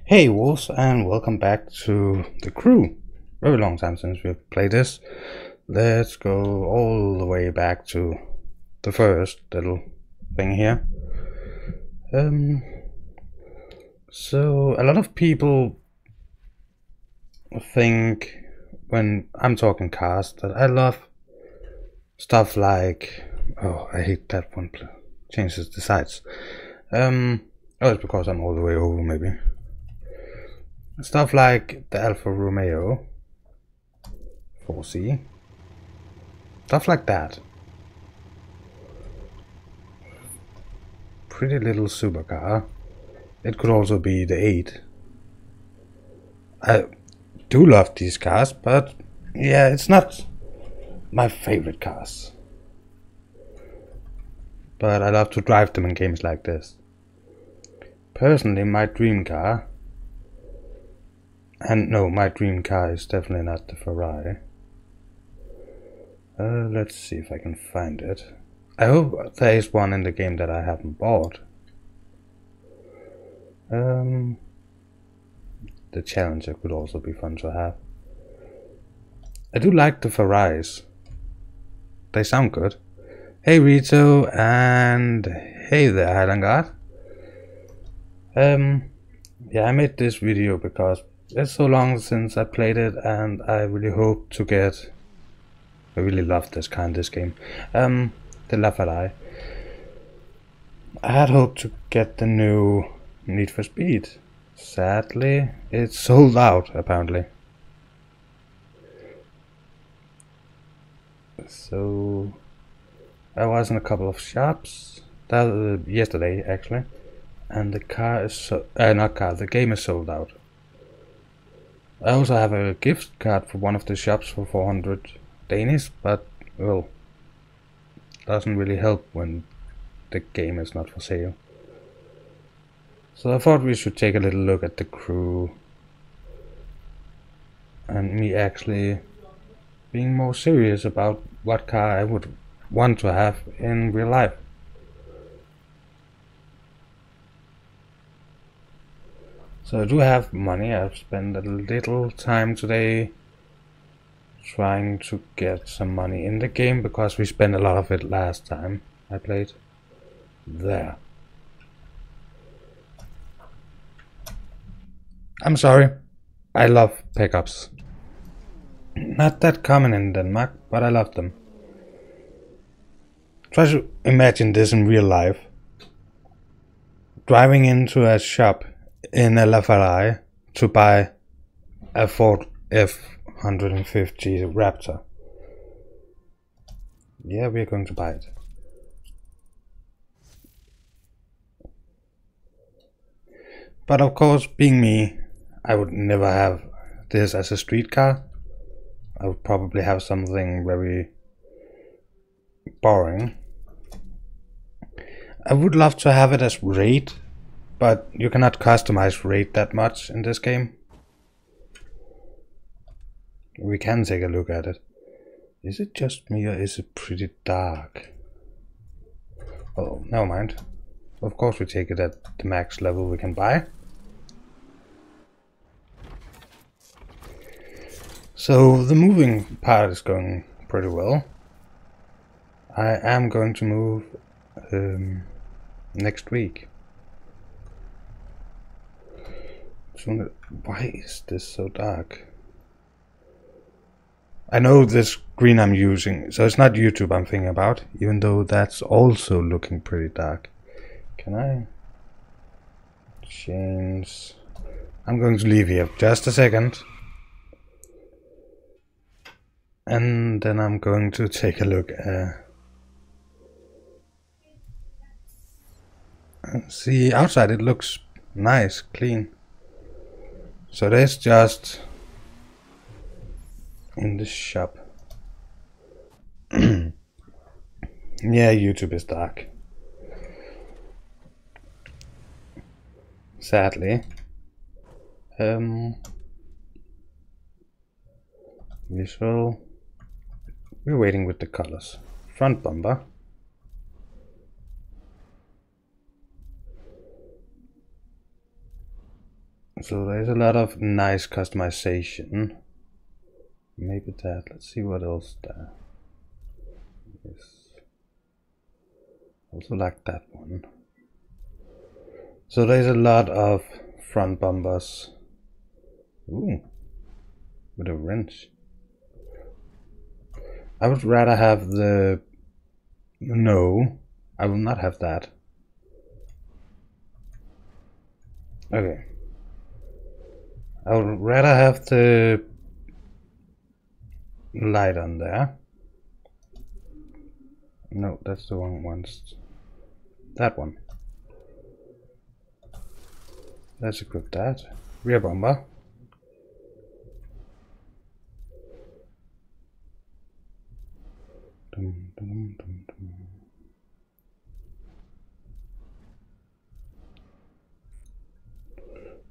Hey wolves, and welcome back to the crew. Very long time since we've played this. Let's go all the way back to the first little thing here. So a lot of people think when I'm talking cars that I love stuff like, oh, I hate that one, changes the sides. Oh, it's because I'm all the way over maybe. Stuff like the Alfa Romeo 4C. Stuff like that. Pretty little supercar. It could also be the 8. I do love these cars, but yeah, it's not my favorite cars. But I love to drive them in games like this. Personally, my dream car, and no, my dream car is definitely not the Ferrari. Let's see if I can find it. I hope there is one in the game that I haven't bought. The Challenger could also be fun to have. I do like the Ferraris. They sound good. Hey Rito, and hey there Highland Guard. Yeah, I made this video because it's so long since I played it, and I really hope to get. I really love this car in this game. The LaFerrari. I had hoped to get the new Need For Speed. Sadly, it's sold out apparently. So I was in a couple of shops yesterday actually, and the car is the game is sold out. I also have a gift card for one of the shops for 400 Danish, but well, doesn't really help when the game is not for sale. So I thought we should take a little look at the crew and me actually being more serious about what car I would want to have in real life. So I do have money. I've spent a little time today trying to get some money in the game because we spent a lot of it last time I played. There. I'm sorry. I love pickups. Not that common in Denmark, but I love them. Try to imagine this in real life. Driving into a shop in a LaFerrari to buy a Ford F-150 Raptor. Yeah, we're going to buy it. But of course, being me, I would never have this as a street car. I would probably have something very boring. I would love to have it as raid, but you cannot customize raid that much in this game. We can take a look at it. Is it just me or is it pretty dark? Oh, never mind. Of course we take it at the max level we can buy. So the moving part is going pretty well. I am going to move next week. Why is this so dark? I know this green I'm using, so it's not YouTube I'm thinking about, even though that's also looking pretty dark. Can I change? I'm going to leave here just a second. And then I'm going to take a look at see, outside it looks nice, clean. So that's just in the shop. Yeah, YouTube is dark. Sadly. Visual. We're waiting with the colors. Front bumper. So there's a lot of nice customization. Maybe that. Let's see what else there is. Also like that one. So there's a lot of front bumpers. Ooh, with a wrench. I would rather have the... No, I will not have that. Okay. I would rather have the light on there. No, that's the wrong one. That one. Let's equip that. Rear bumper. Dum, dum, dum, dum.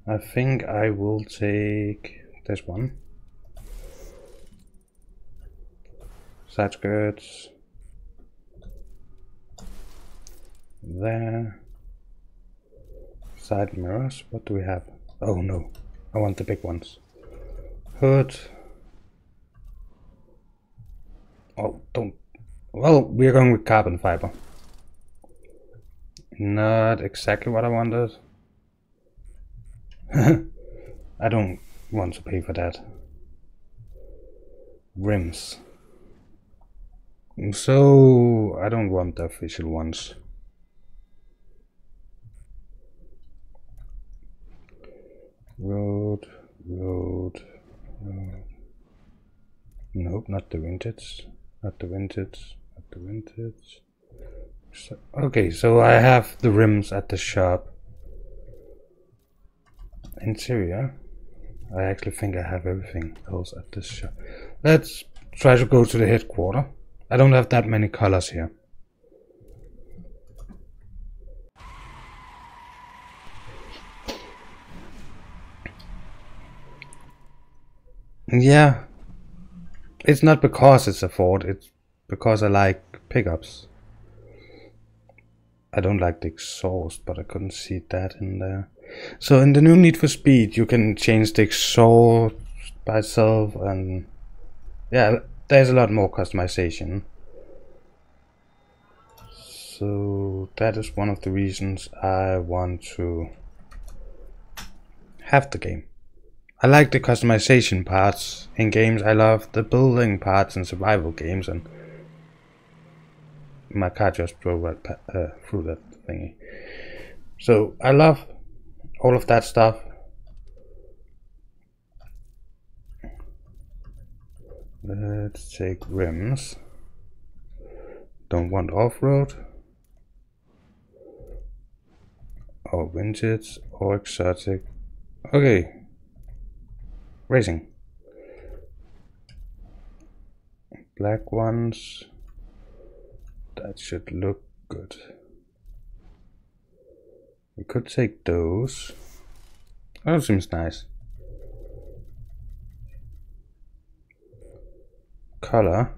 I think I will take this one. Side skirts. There. Side mirrors. What do we have? Oh no, I want the big ones. Hood. Oh, don't. Well, we're going with carbon fiber. Not exactly what I wanted. I don't want to pay for that. Rims. So I don't want the official ones. Road. Nope, not the vintage. Not the vintage. Not the vintage. So, okay, so I have the rims at the shop. Interior. I actually think I have everything else at this shop. Let's try to go to the headquarters. I don't have that many colors here. Yeah, it's not because it's a Ford, it's because I like pickups. I don't like the exhaust, but I couldn't see that in there. So in the new Need for Speed, you can change the exhaust by itself, and yeah, there's a lot more customization. So that is one of the reasons I want to have the game. I like the customization parts in games. I love the building parts in survival games, and my car just drove right through that thingy. So I love all of that stuff. Let's take rims. Don't want off-road or vintage or exotic. Okay. Racing. Black ones. That should look good. We could take those. Oh, seems nice. Color.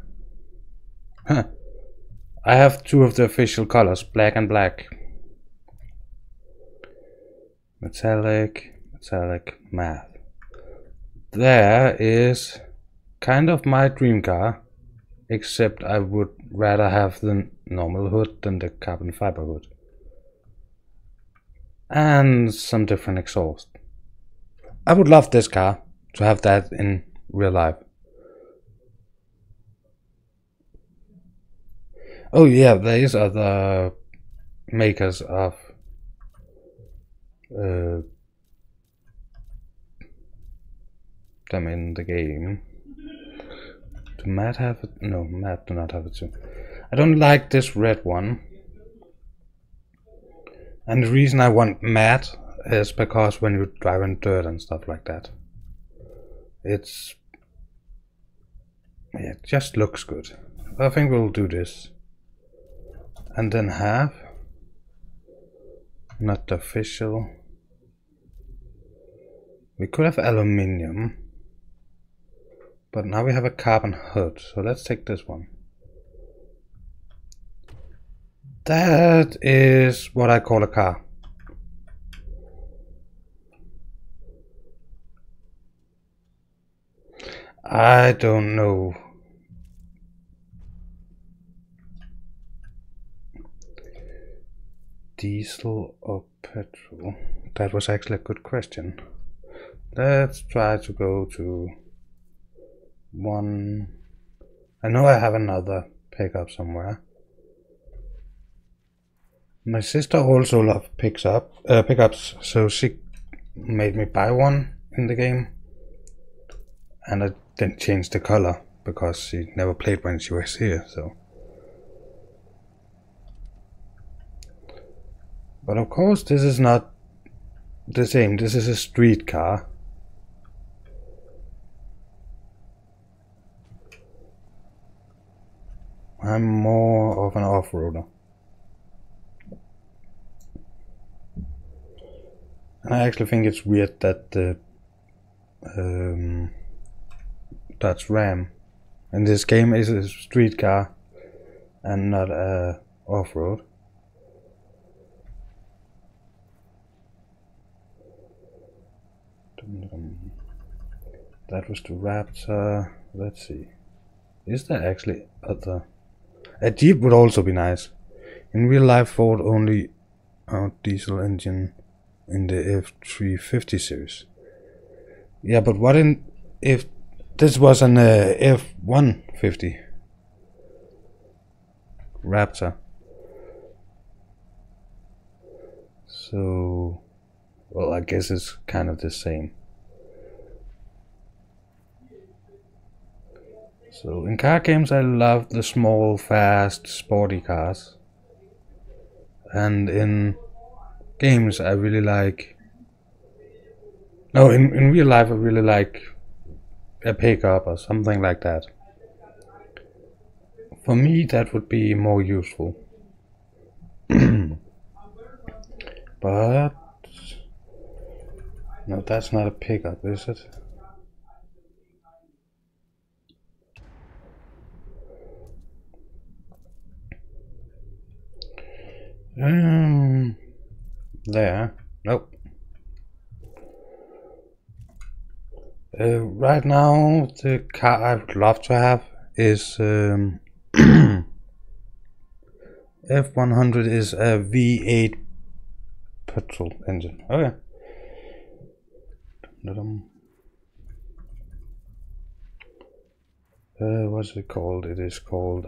Huh. I have two of the official colors, black and black. Metallic, metallic, matte. There is kind of my dream car, except I would rather have the normal hood than the carbon fiber hood. And some different exhaust. I would love this car to have that in real life. Oh yeah, there is other makers of them in the game. Do Matt have it? No, Matt do not have it too. I don't like this red one. And the reason I want matte is because when you drive in dirt and stuff like that, it just looks good. I think we'll do this. And then have, not the official. We could have aluminium, but now we have a carbon hood, so let's take this one. That is what I call a car. I don't know. Diesel or petrol? That was actually a good question. Let's try to go to one. I know I have another pickup somewhere. My sister also loves pickups, so she made me buy one in the game. And I didn't change the color because she never played when she was here, so. But of course this is not the same, this is a street car. I'm more of an off-roader. And I actually think it's weird that the Dodge Ram in this game is a street car and not a off-road. That was the Raptor. Let's see. Is there actually other? A Jeep would also be nice. In real life, Ford only out diesel engine in the F350 series. Yeah, but what if this was an F150 Raptor? So, well, I guess it's kind of the same. So in car games I love the small, fast, sporty cars. And in games I really like... No, in real life I really like a pickup or something like that. For me that would be more useful. But... No, that's not a pickup, is it? There. Nope. Right now, the car I would love to have is F100 is a V8 petrol engine. Okay. What's it called? It is called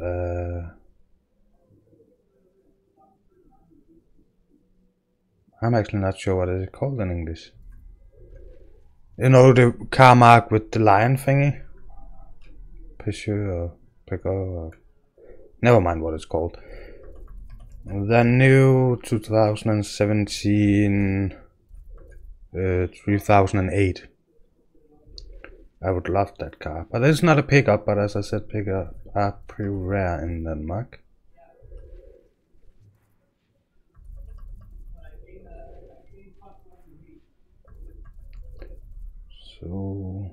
I'm actually not sure what it is called in English. You know the car mark with the lion thingy? Peugeot or Peugeot or... Never mind what it's called. The new 2017 3008. I would love that car. But it's not a pickup, but as I said, pickup are pretty rare in Denmark. So,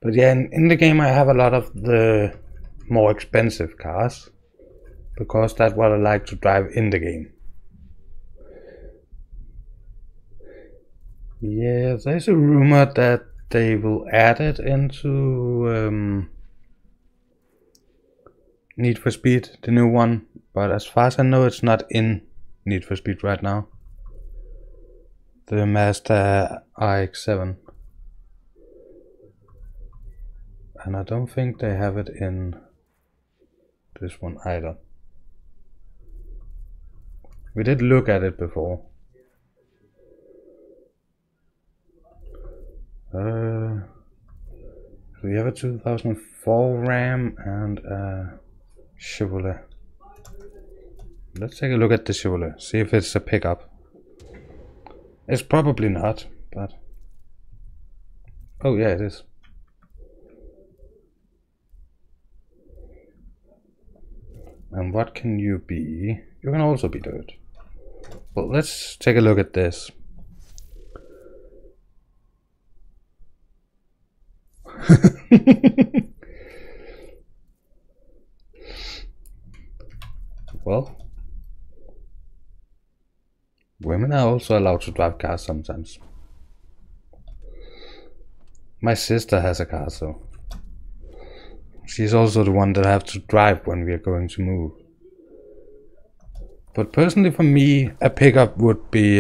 but yeah, in the game I have a lot of the more expensive cars, because that's what I like to drive in the game. Yeah, there's a rumor that they will add it into Need for Speed, the new one, but as far as I know it's not in Need for Speed right now. The Mazda RX-7, and I don't think they have it in this one either. We did look at it before. We have a 2004 Ram and a Chevrolet. Let's take a look at the Chevrolet, see if it's a pickup. It's probably not, but... Oh yeah, it is. And what can you be? You can also be dirt. Well, let's take a look at this. Well, women are also allowed to drive cars sometimes. My sister has a car, so she's also the one that I have to drive when we are going to move. But personally, for me, a pickup would be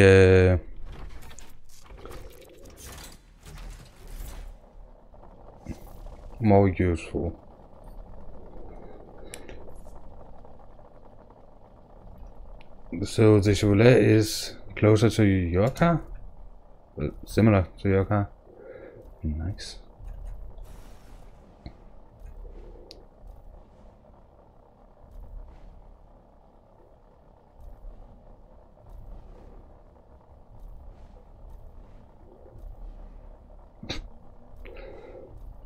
more useful. So the Chevrolet is closer to your car? Well, similar to your car? Nice.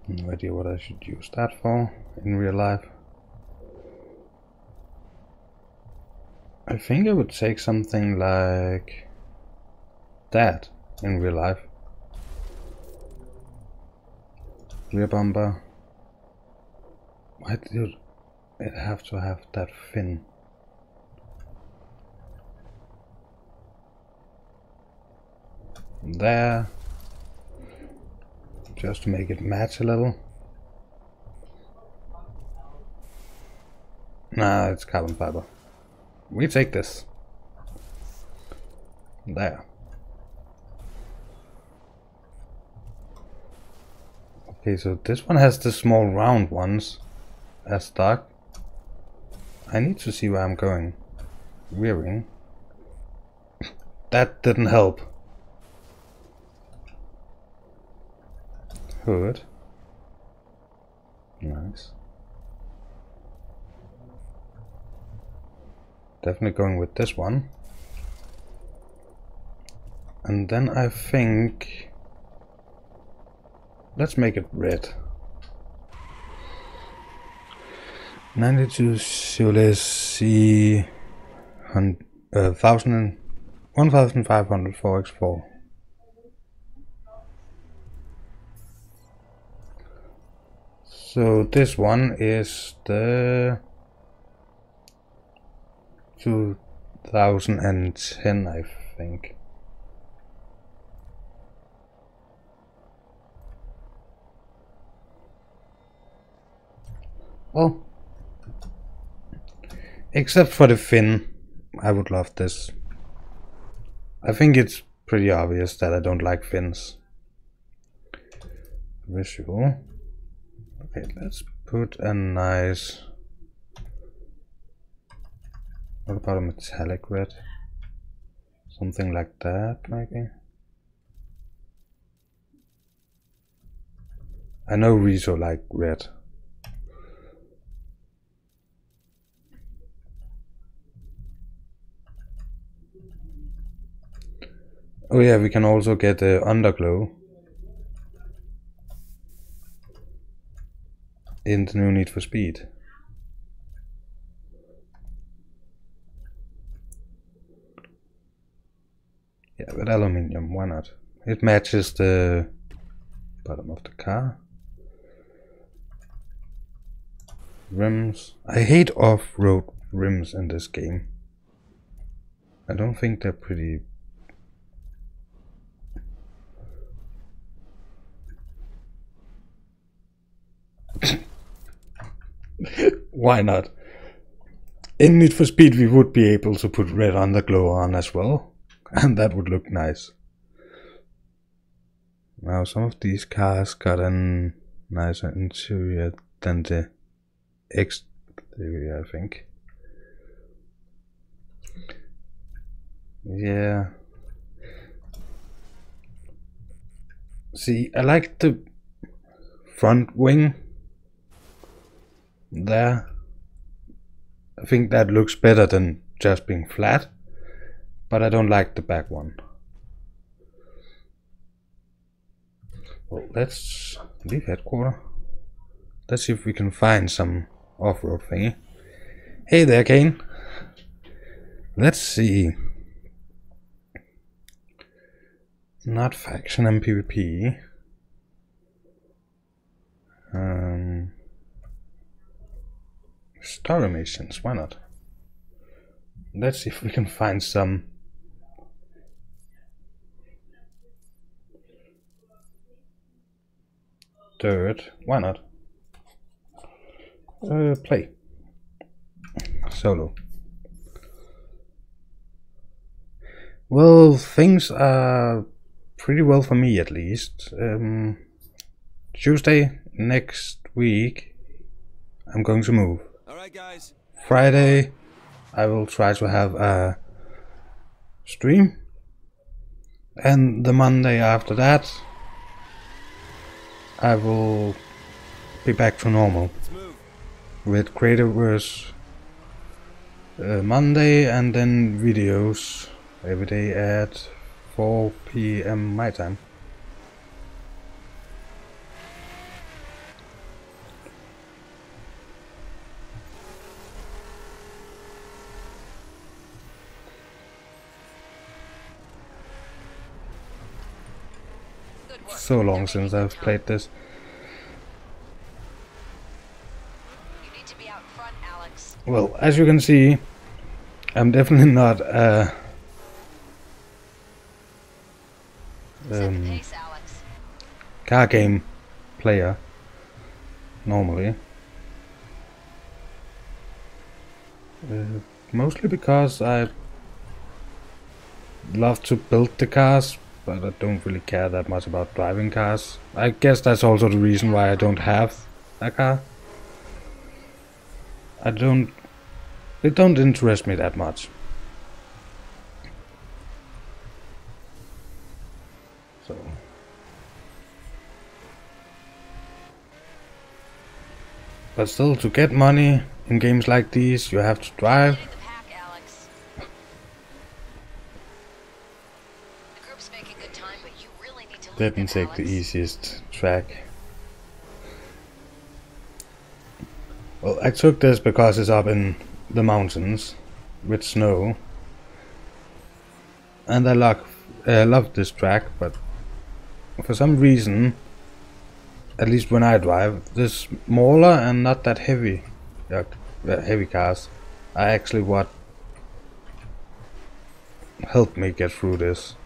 No idea what I should use that for in real life. I think I would take something like that in real life. Rear bumper. Why did it have to have that fin? There. Just to make it match a little. Nah, it's carbon fiber. We take this. There. Okay, so this one has the small round ones as stock. I need to see where I'm going. Rearing. That didn't help. Hood. Nice. Definitely going with this one. And then I think let's make it red. 92 Chevrolet C 1500 4x4. So this one is the 2010, I think. Well, except for the fin, I would love this. I think it's pretty obvious that I don't like fins. Visual. Okay, let's put a nice... What about a metallic red? Something like that, maybe? I know Riso like red. Oh yeah, we can also get the underglow in the new Need for Speed. Yeah, with aluminium, why not? It matches the bottom of the car. Rims. I hate off-road rims in this game. I don't think they're pretty. Why not? In Need for Speed we would be able to put red underglow on as well, and that would look nice. Now some of these cars got a nicer interior than the exterior, I think. Yeah. See, I like the front wing there. I think that looks better than just being flat, but I don't like the back one. Well, let's leave headquarters. Let's see if we can find some off-road thingy. Hey there, Kane. Let's see. Not faction and PvP. Story missions, why not? Let's see if we can find some. dirt. Why not? Play. Solo. Well, things are pretty well for me at least. Tuesday next week I'm going to move. Alright guys. Friday I will try to have a stream, and the Monday after that I will be back to normal with Creatorverse Monday, and then videos every day at 4 PM my time. So long since I've played this. You need to be out front, Alex. Well, as you can see, I'm definitely not a Set the pace, Alex. car game player normally. Mostly because I love to build the cars, but I don't really care that much about driving cars. I guess that's also the reason why I don't have a car. It don't interest me that much. So but still, to get money in games like these, you have to drive. Lead the pack, Alex. The group's making good time, but you really need to lead them, Didn't take the Alex. easiest track. Well, I took this because it's up in the mountains with snow, and I love this track, but for some reason, at least when I drive, the smaller and not that heavy cars are actually what helped me get through this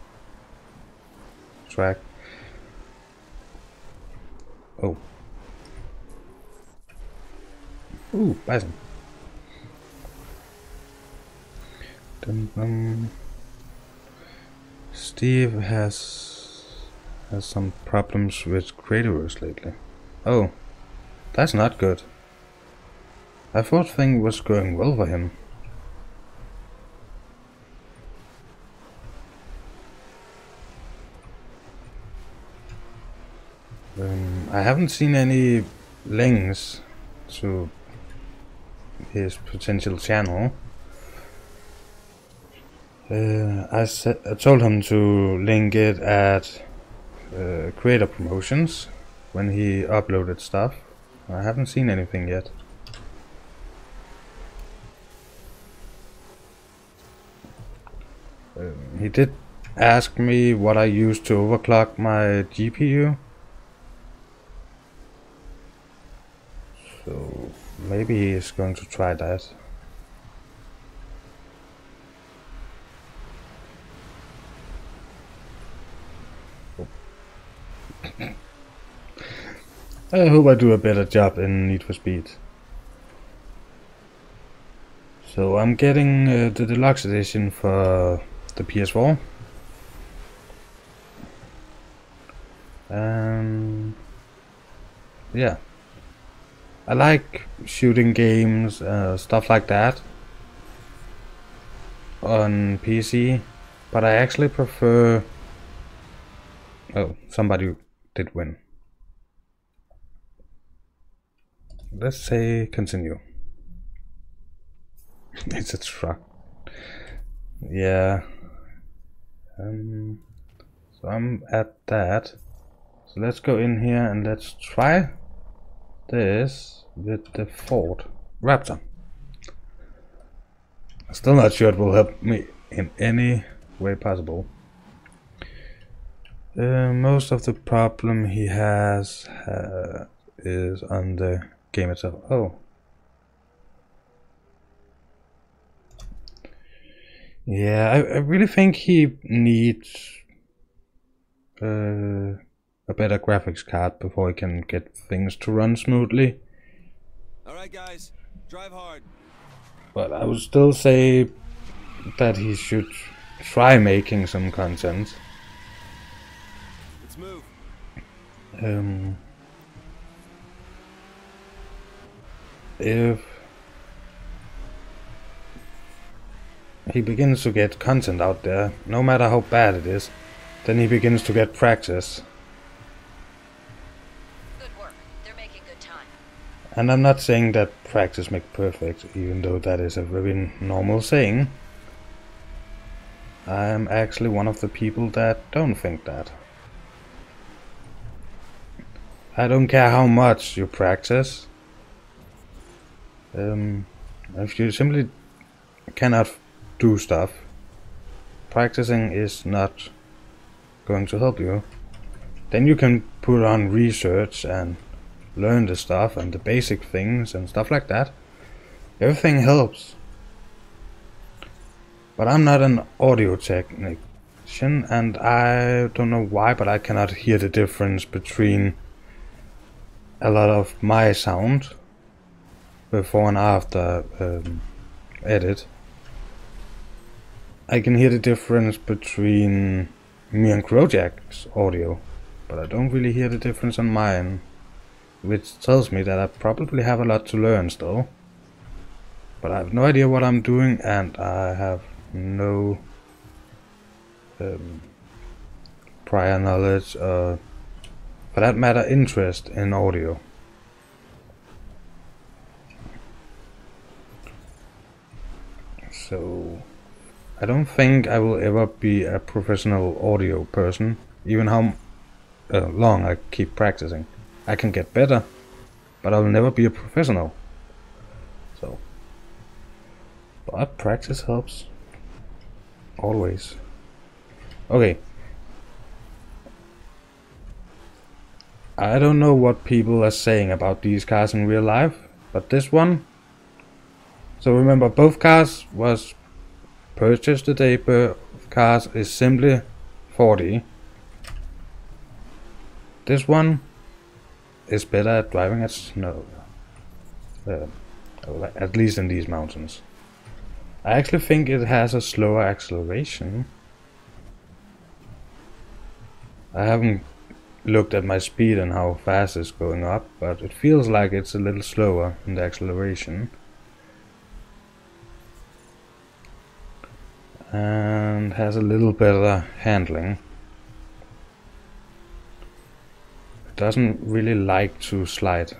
track. Oh. Ooh, bison. Steve has some problems with Creatorverse lately. Oh, that's not good. I thought things was going well for him. I haven't seen any links to his potential channel. I told him to link it at creator promotions when he uploaded stuff. I haven't seen anything yet. He did ask me what I use to overclock my GPU. So maybe he is going to try that. I hope I do a better job in Need for Speed. So I'm getting the deluxe edition for the PS4. Yeah. I like shooting games, stuff like that on PC, but I actually prefer... Oh, somebody did win. Let's say continue. It's a truck. Yeah. So I'm at that. So let's go in here and let's try this with the Ford Raptor. Still not sure it will help me in any way possible. Most of the problem he has is on the game itself. Oh. Yeah, I really think he needs a a better graphics card before he can get things to run smoothly. Alright guys, drive hard. But I would still say that he should try making some content. Let's move. If he begins to get content out there, no matter how bad it is, then he begins to get practice. Good work. They're making good time. And I'm not saying that practice makes perfect, even though that is a very normal saying. I'm actually one of the people that don't think that. I don't care how much you practice. If you simply cannot do stuff, practicing is not going to help you. Then you can put on research and learn the stuff and the basic things and stuff like that. Everything helps. But I'm not an audio technician, and I don't know why, but I cannot hear the difference between a lot of my sound before and after edit. I can hear the difference between me and Crojack's audio, but I don't really hear the difference on mine, which tells me that I probably have a lot to learn still. But I have no idea what I'm doing, and I have no prior knowledge or, for that matter, interest in audio. So I don't think I will ever be a professional audio person, even how long I keep practicing. I can get better, but I will never be a professional. So, but practice helps. Always. Okay. I don't know what people are saying about these cars in real life, but this one. So remember, both cars was purchased the day both cars is simply 40. This one is better at driving at snow. At least in these mountains. I actually think it has a slower acceleration. I haven't looked at my speed and how fast it's going up, but it feels like it's a little slower in the acceleration. And has a little better handling. It doesn't really like to slide.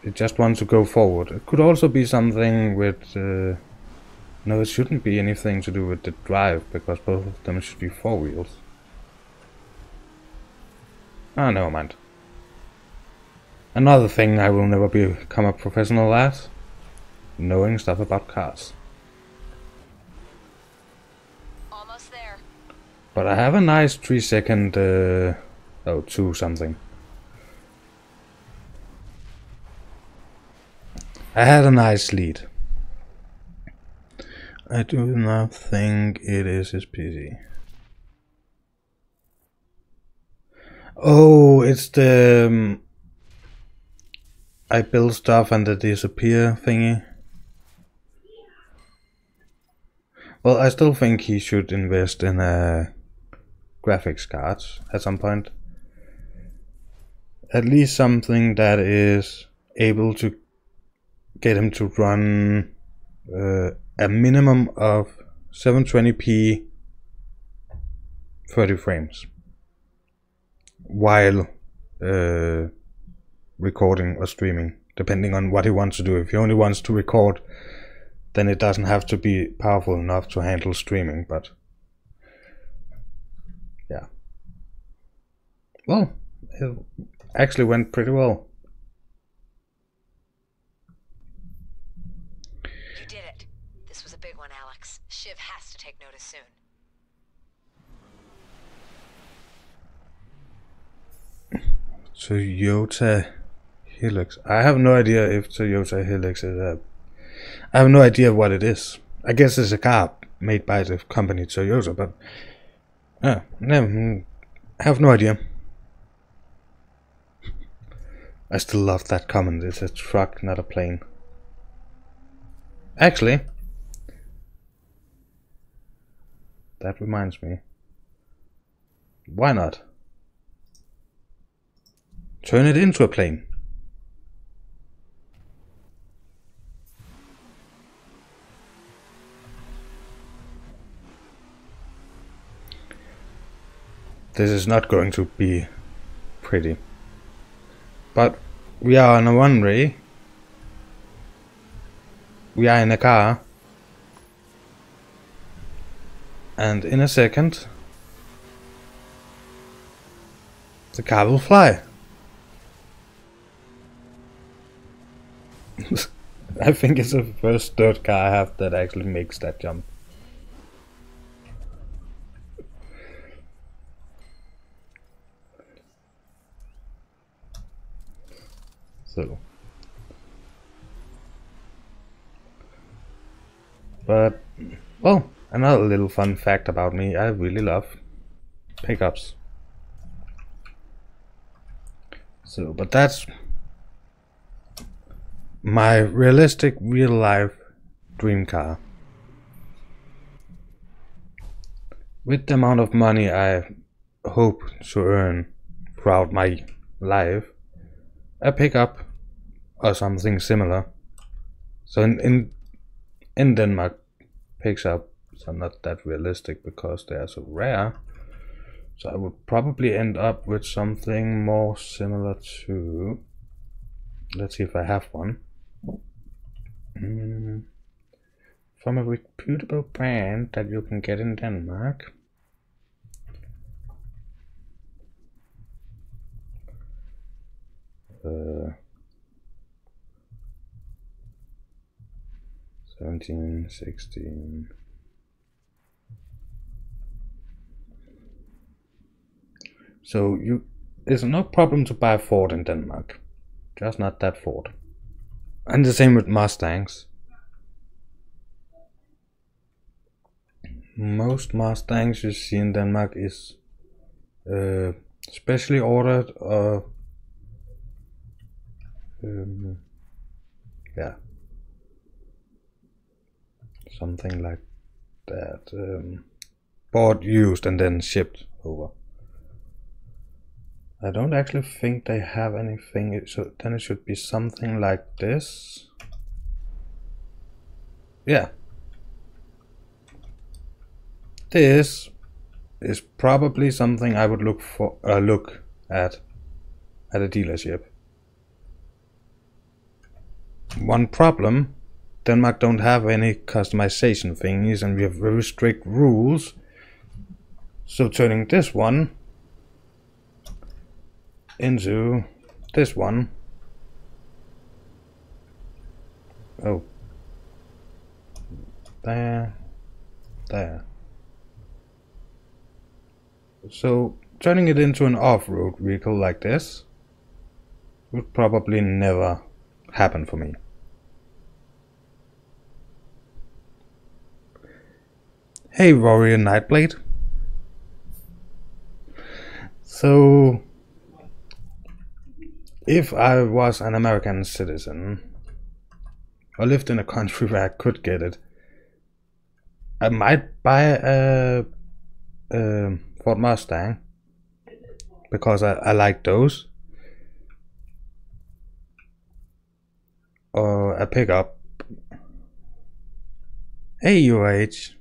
It just wants to go forward. It could also be something with... no, it shouldn't be anything to do with the drive, because both of them should be 4 wheels. Ah, never mind. Another thing I will never become a professional at: knowing stuff about cars. Almost there. But I have a nice 3-second... 2 something. I had a nice lead. I do not think it is his PC. Oh, it's the... I build stuff and they disappear thingy. Well, I still think he should invest in a graphics card at some point. At least something that is able to get him to run a minimum of 720p 30 frames while recording or streaming, depending on what he wants to do. If he only wants to record, then it doesn't have to be powerful enough to handle streaming, but yeah. Well, it actually went pretty well. You did it. This was a big one, Alex. Shiv has to take notice soon. Toyota Hilux. I have no idea if Toyota Hilux is a... I have no idea what it is. I guess it's a car made by the company Toyota, but... I have no idea. I still love that comment. It's a truck, not a plane. Actually, that reminds me. Why not? Turn it into a plane. This is not going to be pretty. But we are on a runway. We are in a car. And in a second, the car will fly. I think it's the first dirt car I have that actually makes that jump. So, but, well, another little fun fact about me, I really love pickups. So, but that's my realistic, real life dream car. With the amount of money I hope to earn throughout my life, a pickup or something similar. So in Denmark, pickups are not that realistic because they are so rare. So I would probably end up with something more similar to, let's see if I have one, from a reputable brand that you can get in Denmark. Uh, 17, 16. So it's no problem to buy a Ford in Denmark, just not that Ford. And the same with Mustangs. Most Mustangs you see in Denmark is specially ordered or yeah, something like that, bought used and then shipped over. I don't actually think they have anything, so then it should be something like this. Yeah, this is probably something I would look at a dealership. One problem, Denmark don't have any customization thingies and we have very strict rules. So turning this one into this one. Oh. There. So turning it into an off-road vehicle like this would probably never happen for me. Hey Warrior Nightblade. So if I was an American citizen or lived in a country where I could get it, I might buy a Ford Mustang because I like those, or a pickup. Hey UH.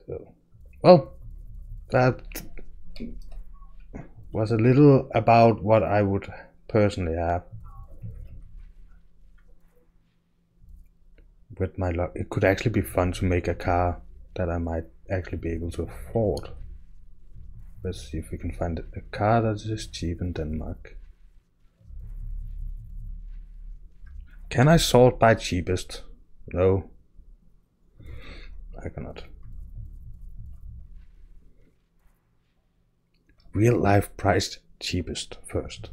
So, well, that was a little about what I would personally have with my luck. It could actually be fun to make a car that I might actually be able to afford. Let's see if we can find a car that is cheap in Denmark. Can I sort by cheapest? No, I cannot. Real life priced cheapest first.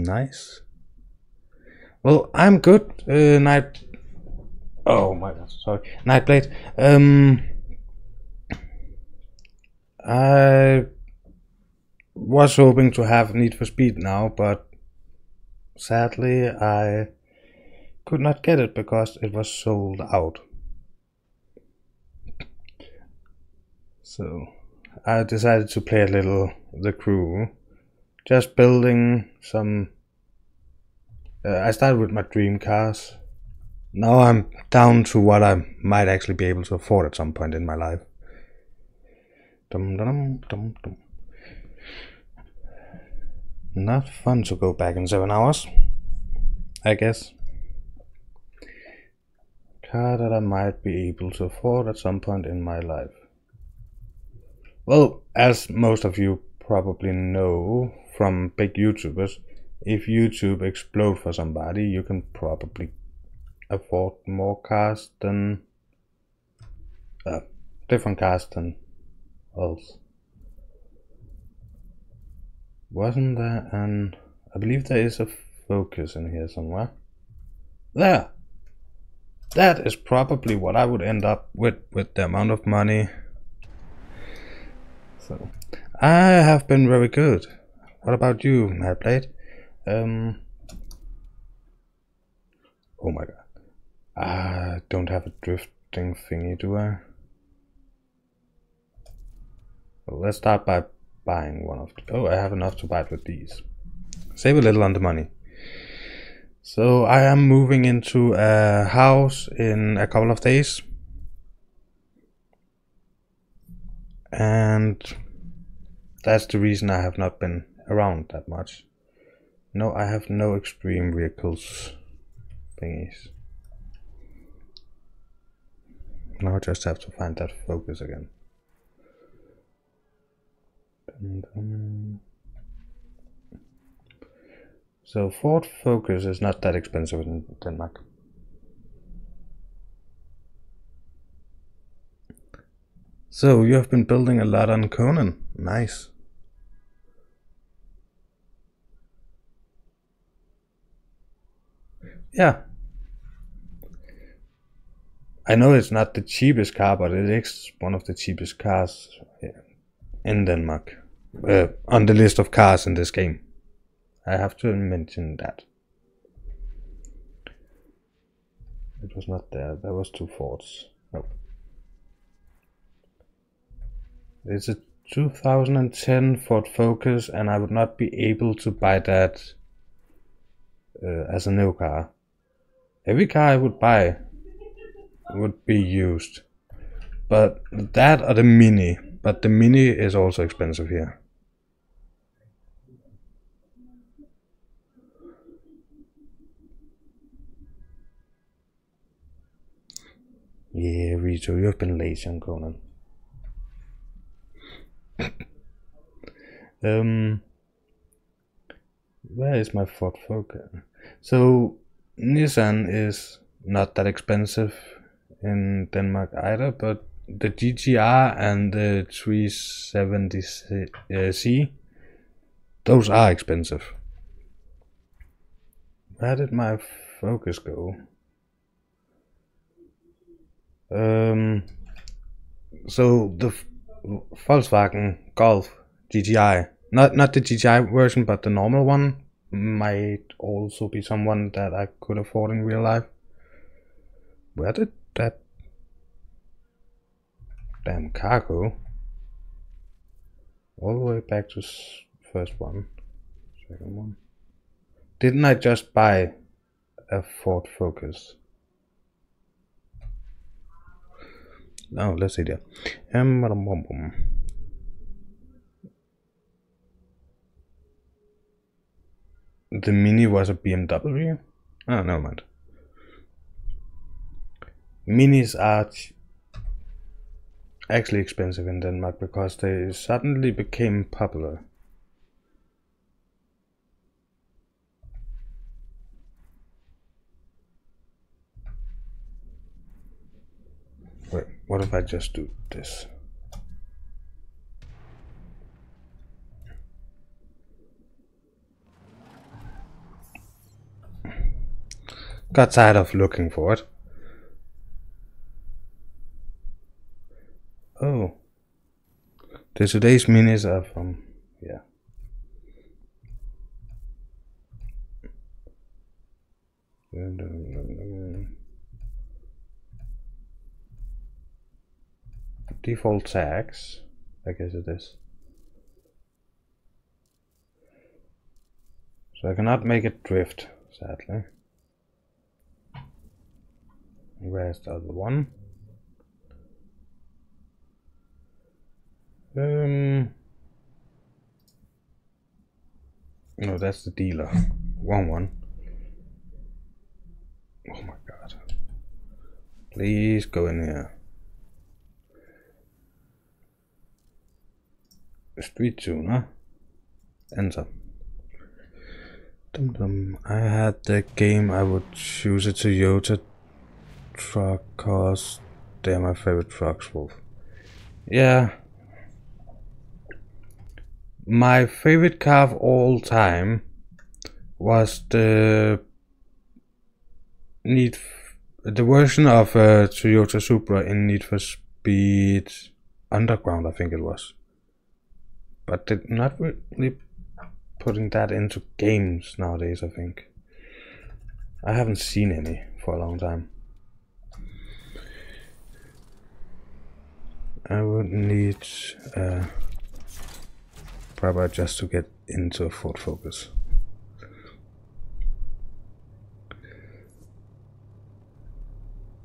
Nice. Well, I'm good. Night. Oh my god, sorry. Nightblade. I was hoping to have Need for Speed now, but sadly I could not get it because it was sold out. So I decided to play a little The Crew, just building some. I started with my dream cars. Now I'm down to what I might actually be able to afford at some point in my life. Dum, dum, dum, dum. Not fun to go back in 7 hours, I guess. Car that I might be able to afford at some point in my life. Well, as most of you probably know from big YouTubers, if YouTube explodes for somebody, you can probably afford more cars than different cars than else. Wasn't there an... I believe there is a focus in here somewhere. There! That is probably what I would end up with the amount of money. So, I have been very good. What about you, Nightblade? Oh my god. I don't have a drifting thingy, do I? Well, let's start by buying one of the... Oh, I have enough to buy it with these. Save a little on the money. So I am moving into a house in a couple of days. And that's the reason I have not been around that much. No, I have no extreme vehicles thingies. Now I just have to find that focus again. So Ford Focus is not that expensive in Denmark. So you have been building a lot on Conan. Nice. Yeah. I know it's not the cheapest car, but it is one of the cheapest cars in Denmark. On the list of cars in this game. I have to mention that. It was not there. There was 2 Fords. Nope. It's a 2010 Ford Focus, and I would not be able to buy that as a new car. Every car I would buy would be used. But that or the Mini. But the Mini is also expensive here. Yeah, Rito, you've been lazy on Conan. Where is my Ford Focus? So Nissan is not that expensive in Denmark either, but the GTR and the 370C, those are expensive. Where did my Focus go? So the Volkswagen Golf GTI, not the GTI version, but the normal one, might also be someone that I could afford in real life. Where did that damn car go? All the way back to first one, second one. Didn't I just buy a Ford Focus? Oh, let's see there. The Mini was a BMW? Oh, never mind. Minis are actually expensive in Denmark because they suddenly became popular. Wait, what if I just do this? got tired of looking for it. Oh. Today's minis are from, yeah. Default tags, I guess it is. So I cannot make it drift, sadly. Where's the other one? No, that's the dealer. Wrong one. Oh my god. Please go in here. Street tuner. Enter. Dum dum. I had the game, I would choose a Toyota truck cause they're my favorite trucks, Wolf. Yeah. My favorite car of all time was the version of Toyota Supra in Need for Speed Underground, I think it was. But they're not really putting that into games nowadays, I think. I haven't seen any for a long time. I would need probably just to get into Ford Focus.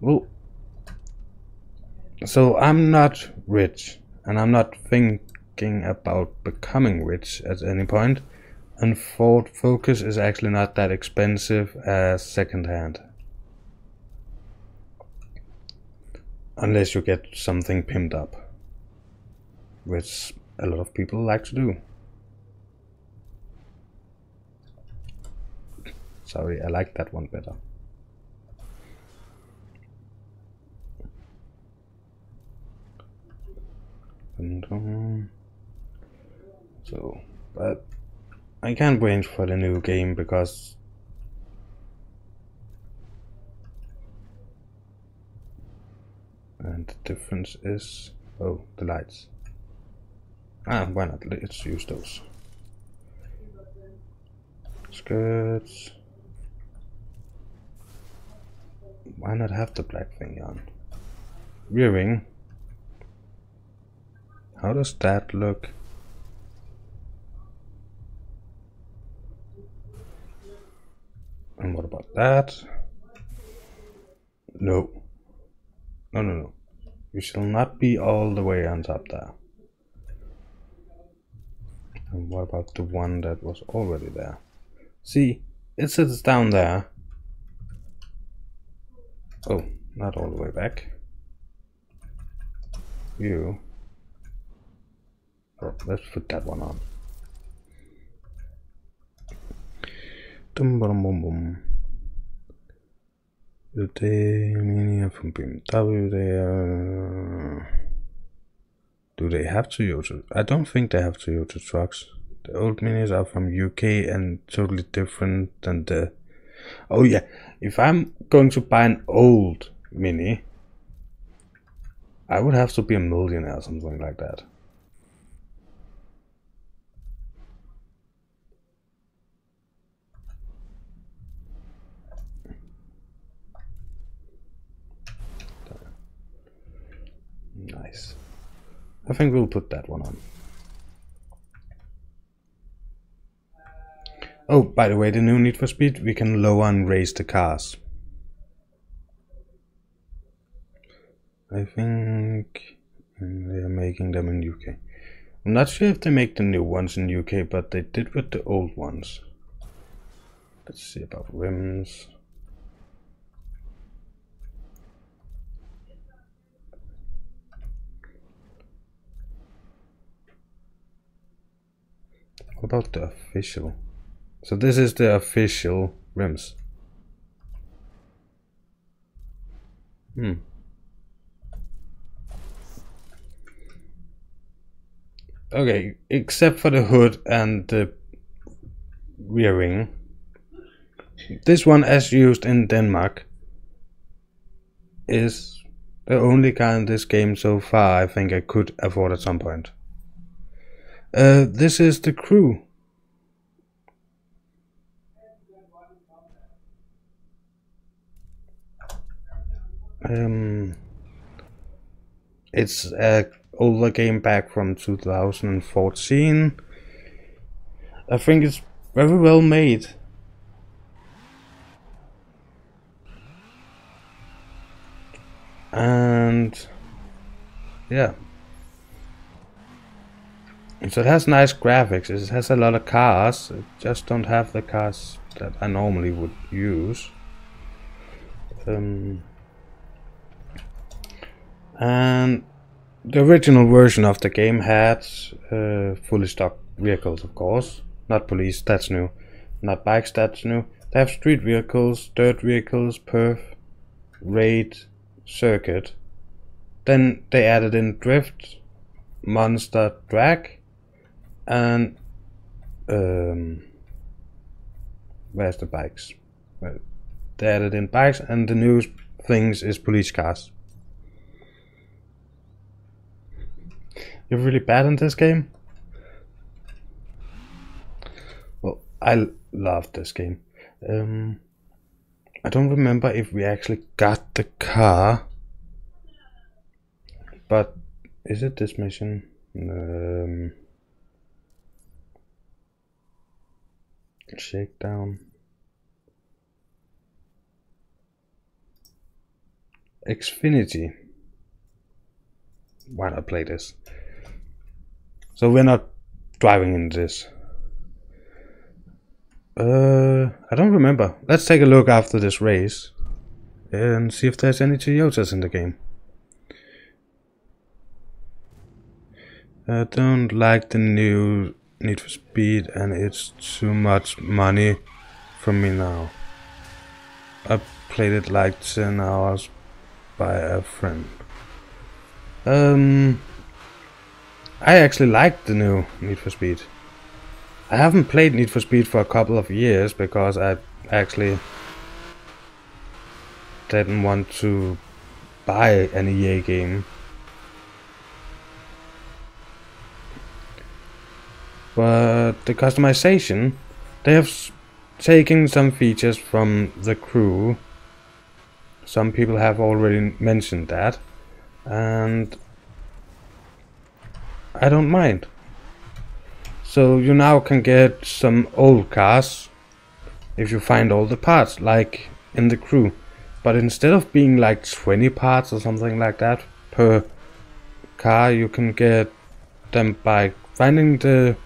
Well, so I'm not rich, and I'm not thinking about becoming rich at any point, and Ford Focus is actually not that expensive as second-hand. Unless you get something pimped up, which a lot of people like to do. Sorry, I like that one better. So, but I can't wait for the new game because and the difference is, oh, the lights. Why not? Let's use those. Skirts. Why not have the black thing on? Rear wing. How does that look? And what about that? No. No. You shall not be all the way on top there. And what about the one that was already there? See, it sits down there. Oh, not all the way back. You. Oh, let's put that one on. Dum bum bum bum. The Mini from BMW, do they have Toyota? I don't think they have Toyota trucks. The old Minis are from UK and totally different than the... Oh yeah, if I'm going to buy an old Mini, I would have to be a millionaire or something like that. Nice. I think we'll put that one on. Oh, by the way, the new Need for Speed, we can lower and raise the cars. I think they are making them in UK. I'm not sure if they make the new ones in UK, but they did with the old ones. Let's see about rims. What about the official? So this is the official rims. Okay, except for the hood and the rear wing, This one, as used in Denmark, is the only car in this game so far I think I could afford at some point. This is the crew. It's an older game back from 2014. I think it's very well made. And yeah, so it has nice graphics. It has a lot of cars. It just don't have the cars that I normally would use. And the original version of the game had fully stock vehicles, of course. Not police, that's new. Not bikes, that's new. They have street vehicles, dirt vehicles, perf, raid, circuit. Then they added in drift, monster, drag, and where's the bikes? Well, they added in bikes, and the new things is police cars. You're really bad in this game? Well, I love this game. I don't remember if we actually got the car, but is it this mission? Shakedown. Xfinity. Why not play this? So we're not driving in this. I don't remember. Let's take a look after this race and see if there's any Toyotas in the game. I don't like the new Need for Speed, and it's too much money for me now. I played it like 10 hours by a friend. I actually like the new Need for Speed. I haven't played Need for Speed for a couple of years because I actually didn't want to buy an EA game. But the customization, they have taken some features from the crew. Some people have already mentioned that, and I don't mind. So you now can get some old cars if you find all the parts, like in the crew. But instead of being like 20 parts or something like that per car, you can get them by finding the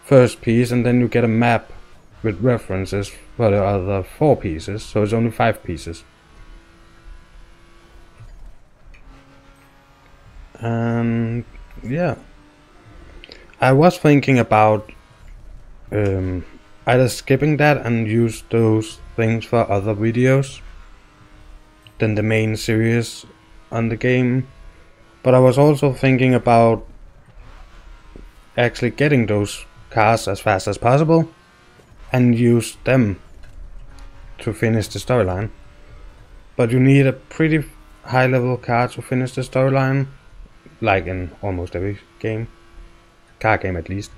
first piece, and then you get a map with references for the other 4 pieces, so it's only 5 pieces. And yeah, I was thinking about either skipping that and use those things for other videos than the main series on the game, but I was also thinking about actually getting those cars as fast as possible and use them to finish the storyline. But you need a pretty high level car to finish the storyline, like in almost every game, car game at least.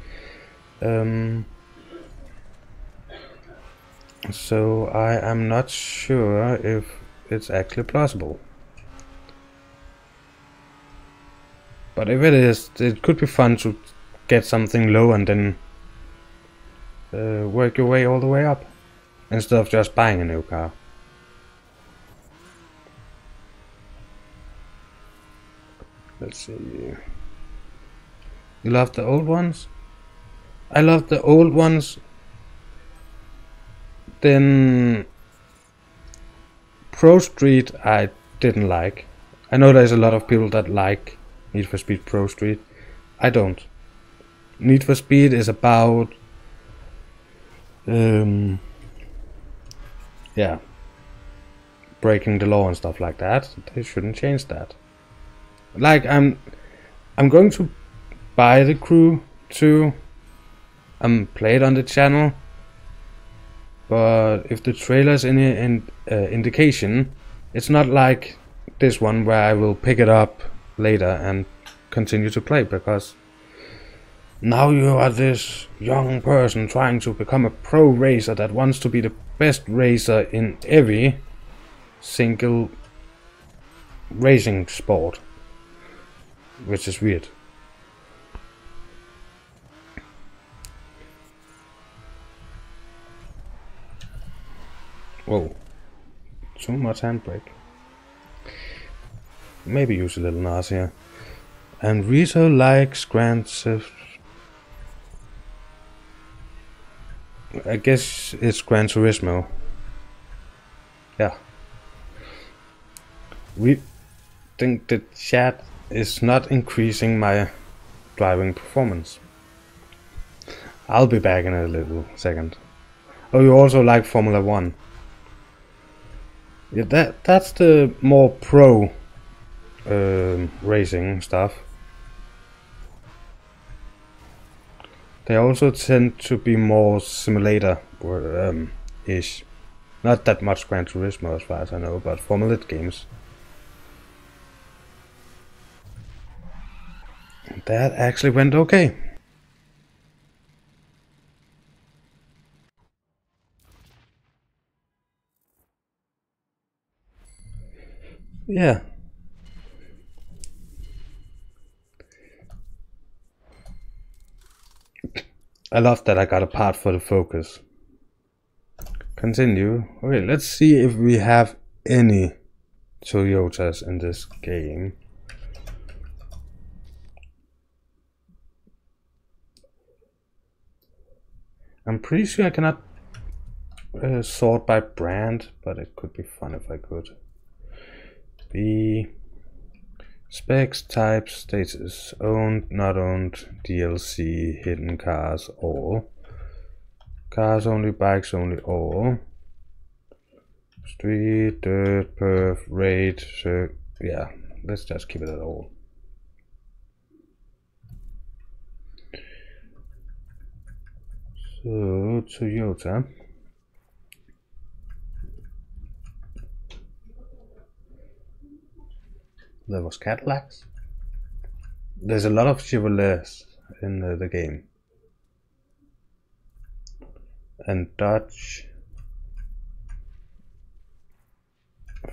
So I am not sure if it's actually plausible. But if it is, it could be fun to get something low and then work your way all the way up, instead of just buying a new car. Let's see. You love the old ones? I love the old ones. Then Pro Street I didn't like. I know there's a lot of people that like Need for Speed Pro Street. I don't. Need for Speed is about yeah, breaking the law and stuff like that. They shouldn't change that. Like I'm going to buy the crew too. Play it on the channel. but if the trailer is any indication, it's not like this one where I will pick it up later and continue to play, because now you are this young person trying to become a pro racer that wants to be the best racer in every single racing sport, which is weird. Whoa, too much handbrake. Maybe use a little NAS here. And Rito likes Grand Theft. I guess it's Gran Turismo. Yeah. We think the chat is not increasing my driving performance. I'll be back in a little second. Oh, you also like Formula 1. Yeah, that's the more pro racing stuff. They also tend to be more simulator ish. Not that much Gran Turismo as far as I know, but Formula 1 games. That actually went okay. Yeah. I love that I got a part for the focus. Continue. Okay, let's see if we have any Toyotas in this game. I'm pretty sure I cannot sort by brand, but it could be fun if I could. B. Specs, types, status, owned, not owned, DLC, hidden cars, all. Cars only, bikes only, all. Street, dirt, perf, raid, yeah, let's just keep it at all. So, Toyota. There was Cadillacs. There's a lot of Chevrolets in the game. And Dodge.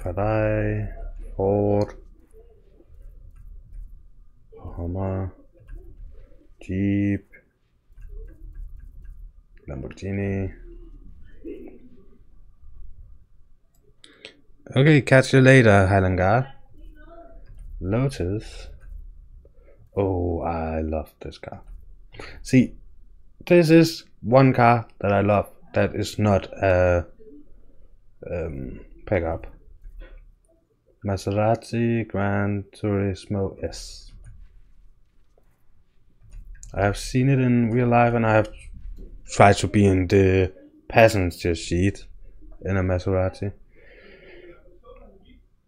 Ferrari. Ford. Hummer. Jeep. Lamborghini. Okay, catch you later, Highland. Lotus. Oh, I love this car. See, this is one car that I love that is not a pickup. Maserati Gran Turismo S. I have seen it in real life, and I have tried to be in the passenger seat in a Maserati,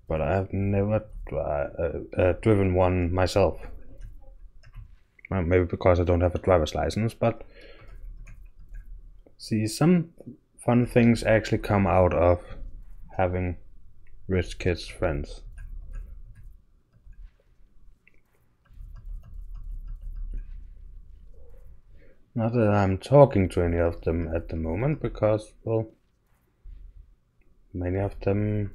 but I have never driven one myself. Well, maybe because I don't have a driver's license, but see, some fun things actually come out of having rich kids friends. Not that I'm talking to any of them at the moment, because, well, many of them,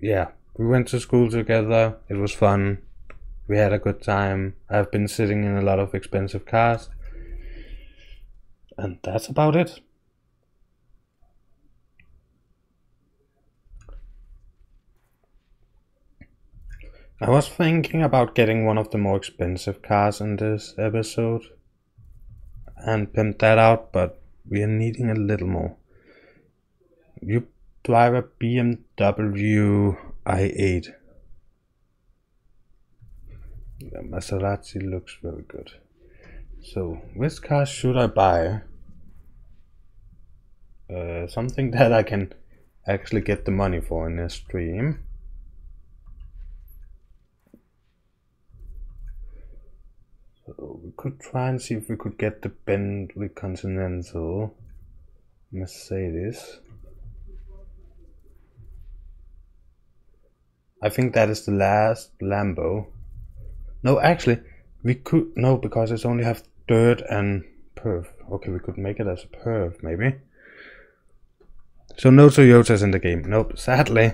yeah, we went to school together, it was fun, we had a good time. I've been sitting in a lot of expensive cars, and that's about it. I was thinking about getting one of the more expensive cars in this episode and pimp that out, but we are needing a little more. You drive a BMW i8. The Maserati looks very good. So, which car should I buy? Something that I can actually get the money for in this stream. So we could try and see if we could get the Bentley Continental. Mercedes. I think that is the last Lambo. No, actually, we could no because it's only have dirt and perf. Okay, we could make it as a perf maybe. So no Toyotas in the game. Nope, sadly.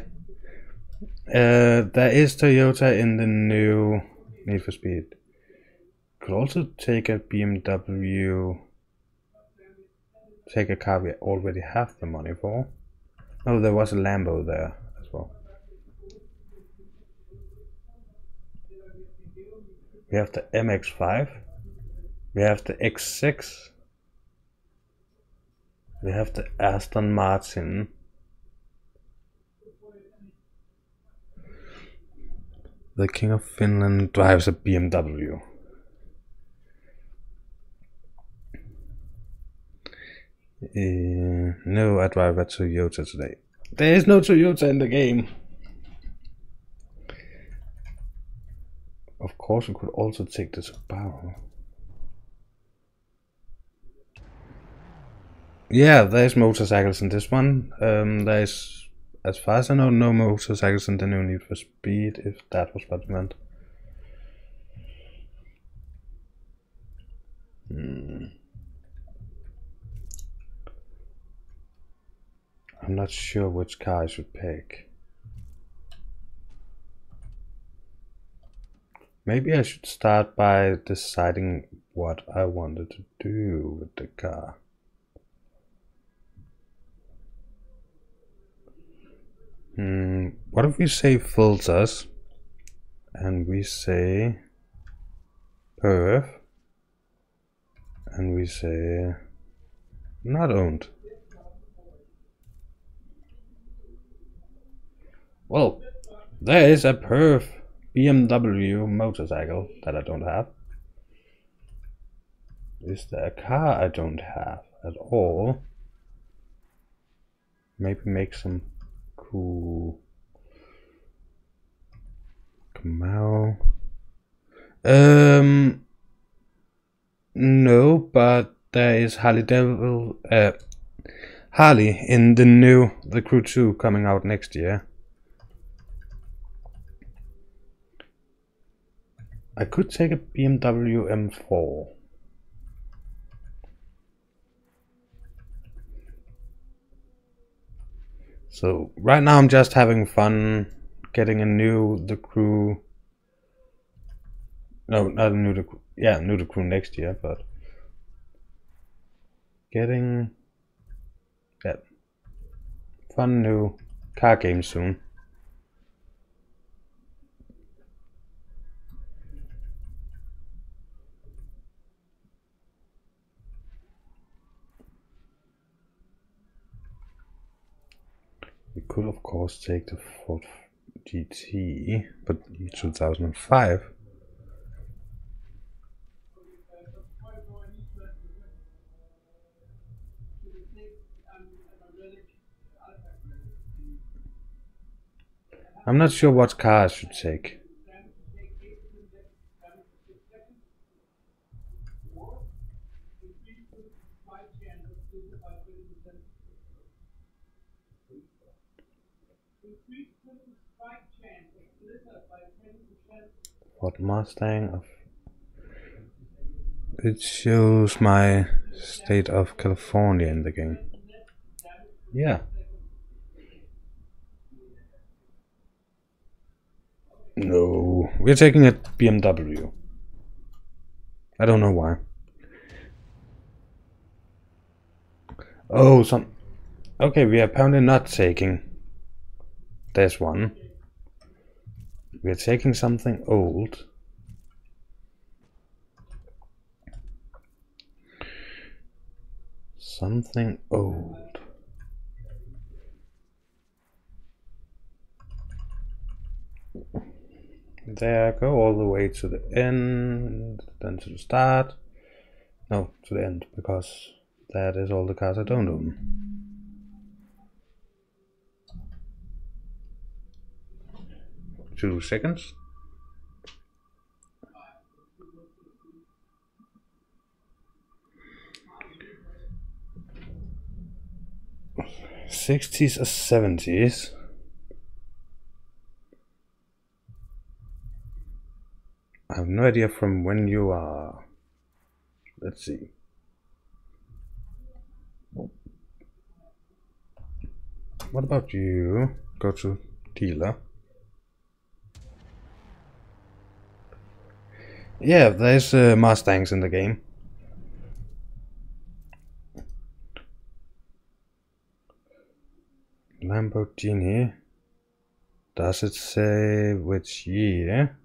There is Toyota in the new Need for Speed. Could also take a BMW. Take a car we already have the money for. Oh, there was a Lambo there as well. We have the MX-5. We have the X6. We have the Aston Martin. The King of Finland drives a BMW. No, I drive a Toyota today. There is no Toyota in the game. Of course, we could also take the Subaru. Yeah, there's motorcycles in this one. There's, as far as I know, no motorcycles in the new Need for Speed, if that was what you meant. I'm not sure which car I should pick. Maybe I should start by deciding what I wanted to do with the car. What if we say filters and we say perf and we say not owned? Well, there is a perf BMW motorcycle that I don't have. Is there a car I don't have at all? Maybe make some cool Camaro. No, but there is Harley in the new The Crew 2 coming out next year. I could take a BMW M4. So right now I'm just having fun getting a new The Crew. No, not a new The Crew. Yeah, new The Crew next year, but getting that fun new car game soon. We could of course take the Ford GT, but 2005. I'm not sure what car I should take. Ford Mustang of it shows my state of California in the game. Yeah. No, we're taking a BMW. I don't know why. Oh, okay, we are apparently not taking this one. We are taking something old. Something old. There, go all the way to the end, then to the start. No, to the end, because that is all the cars I don't own. Two seconds. 60s or 70s. I have no idea from when you are. Let's see. What about you? Go to dealer. Yeah, there's Mustangs in the game. Lamborghini. Does it say which year?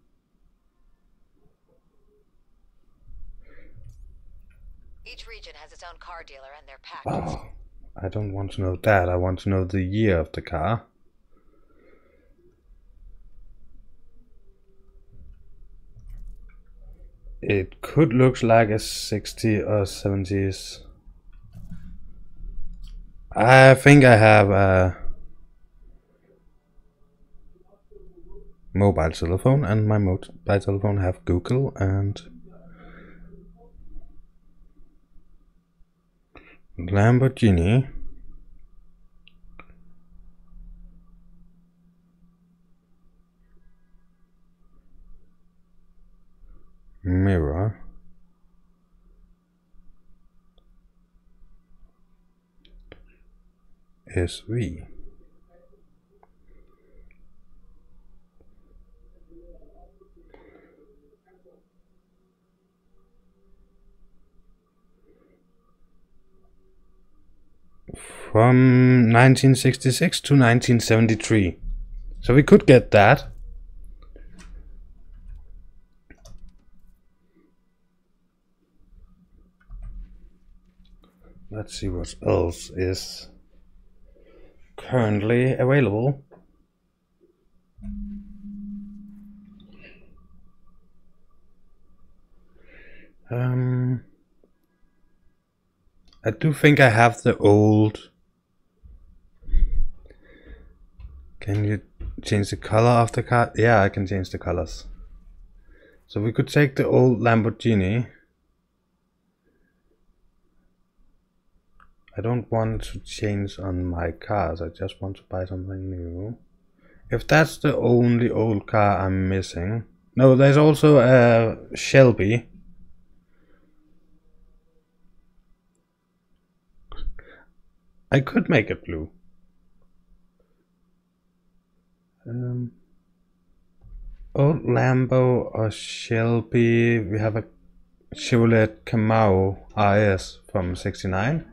Each region has its own car dealer and their packets. Oh, I don't want to know that. I want to know the year of the car. It could look like a 60s or 70s. I think I have a mobile telephone, and my mobile telephone have Google and Lamborghini. Mirror. SV. From 1966 to 1973. So we could get that. Let's see what else is currently available. I do think I have the old. Can you change the color of the car? Yeah, I can change the colors. So we could take the old Lamborghini. I don't want to change on my cars, I just want to buy something new. If that's the only old car I'm missing. No, there's also a Shelby. I could make it blue. Old Lambo or Shelby. We have a Chevrolet Camaro RS from '69.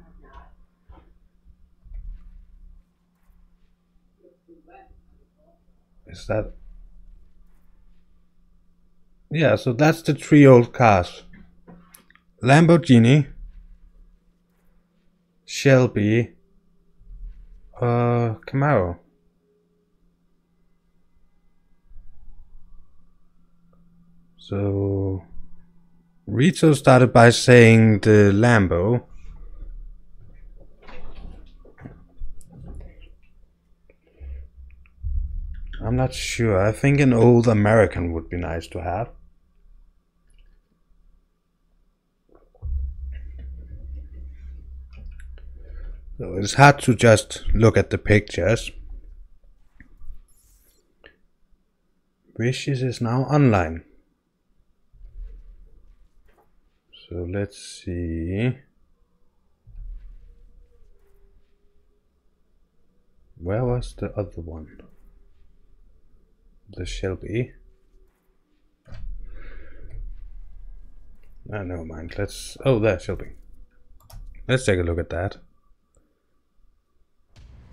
Is that? Yeah, so that's the three old cars. Lamborghini, Shelby, Camaro. So Rito started by saying the Lambo. I'm not sure. I think an old American would be nice to have. So it's hard to just look at the pictures. Wishes is now online. So let's see. Where was the other one? The Shelby. Ah, never mind. Let's. Oh, there, Shelby. Let's take a look at that.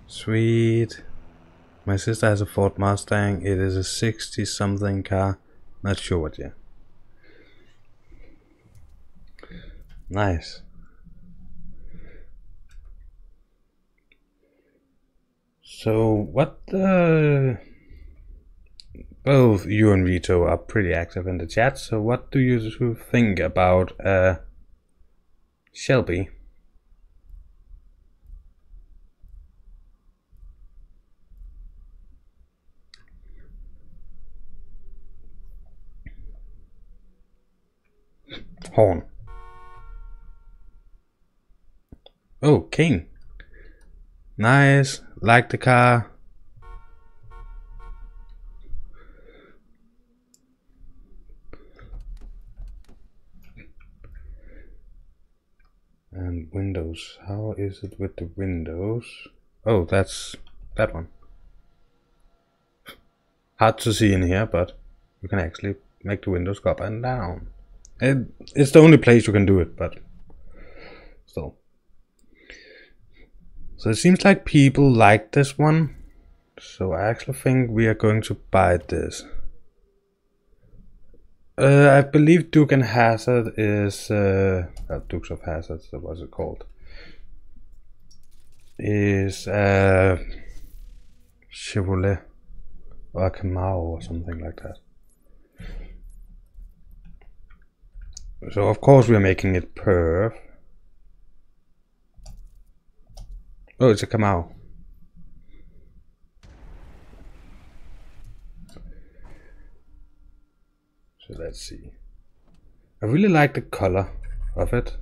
Sweet. My sister has a Ford Mustang. It is a 60-something car. Not sure what year. Nice. So what the... Both you and Rito are pretty active in the chat, so what do you think about Shelby? Horn. Oh, King. Nice. Like the car. And windows. How is it with the windows? Oh, that's that one. Hard to see in here, but you can actually make the windows go up and down. It's the only place you can do it, but still. So it seems like people like this one. So I actually think we are going to buy this. I believe Duke and Hazard is Dukes of Hazard. So what's it called? Is Chevrolet or a Camaro or something like that. So of course we are making it perf. Oh, it's a Camaro. So let's see. I really like the color of it.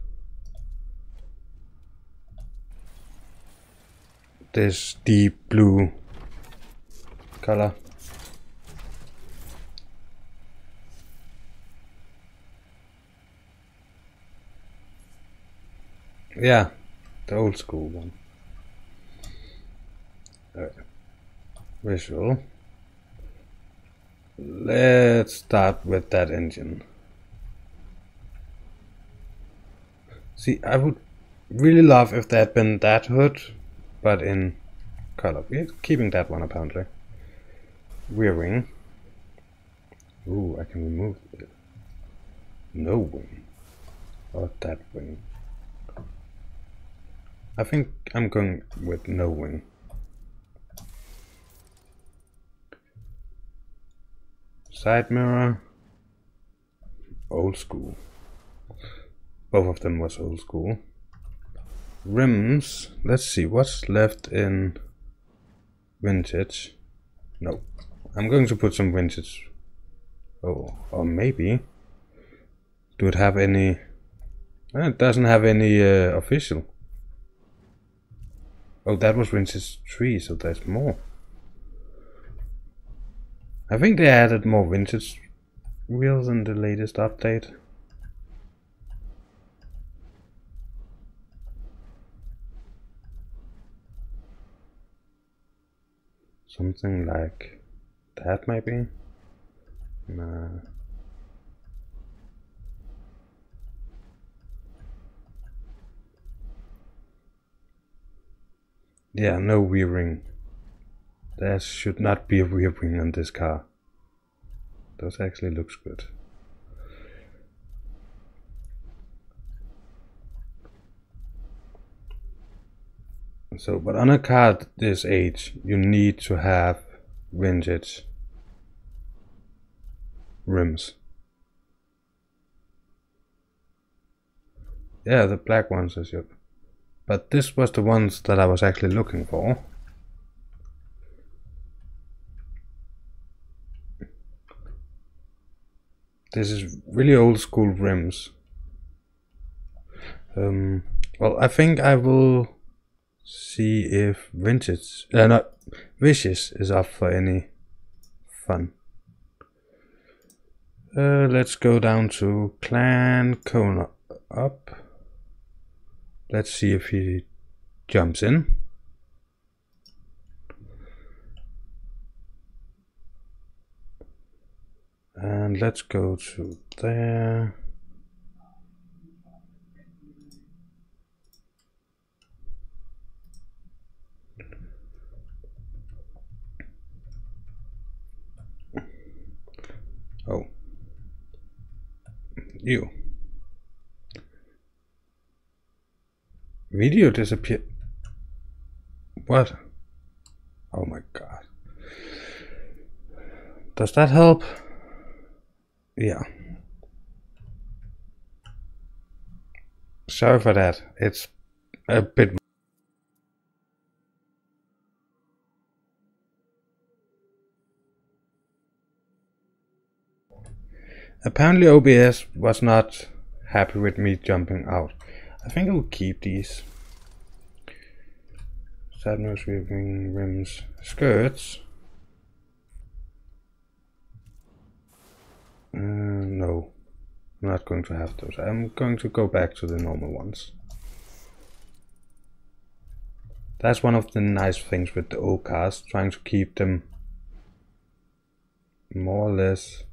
This deep blue color. Yeah, the old school one. Visual. Let's start with that engine. See, I would really love if there had been that hood, but in color. We're keeping that one apparently. Rear wing. Ooh, I can remove it. No wing. Or that wing. I think I'm going with no wing. Side mirror. Old school. Both of them was old school. Rims. Let's see what's left in vintage. No. I'm going to put some vintage. Oh, or maybe. Do it have any? It doesn't have any official. Oh, that was vintage 3, so there's more. I think they added more vintage wheels in the latest update. Something like that maybe? Nah. Yeah, no rear wing. There should not be a rear wing on this car. This actually looks good. So, but on a car this age, you need to have vintage rims. Yeah, the black ones is good. But this was the ones that I was actually looking for. This is really old school rims. Well, I think I will see if vintage, not Vicious is up for any fun. Let's go down to Clan Kona up. Let's see if he jumps in. And let's go to there. Oh. You. Video disappeared. What? Oh my god. Does that help? Yeah. Sorry for that. It's a bit. Apparently OBS was not happy with me jumping out. I think I will keep these. Sad no sweeping rims. Skirts? No. I'm not going to have those. I'm going to go back to the normal ones. That's one of the nice things with the old cars, trying to keep them more or less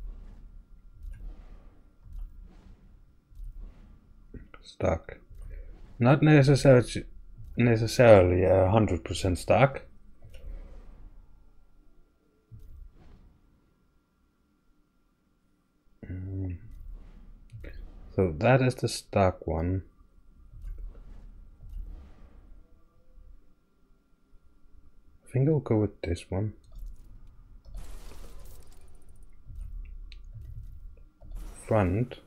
stock. Not necessarily 100% stock. So that is the stock one. I think I'll go with this one. Front.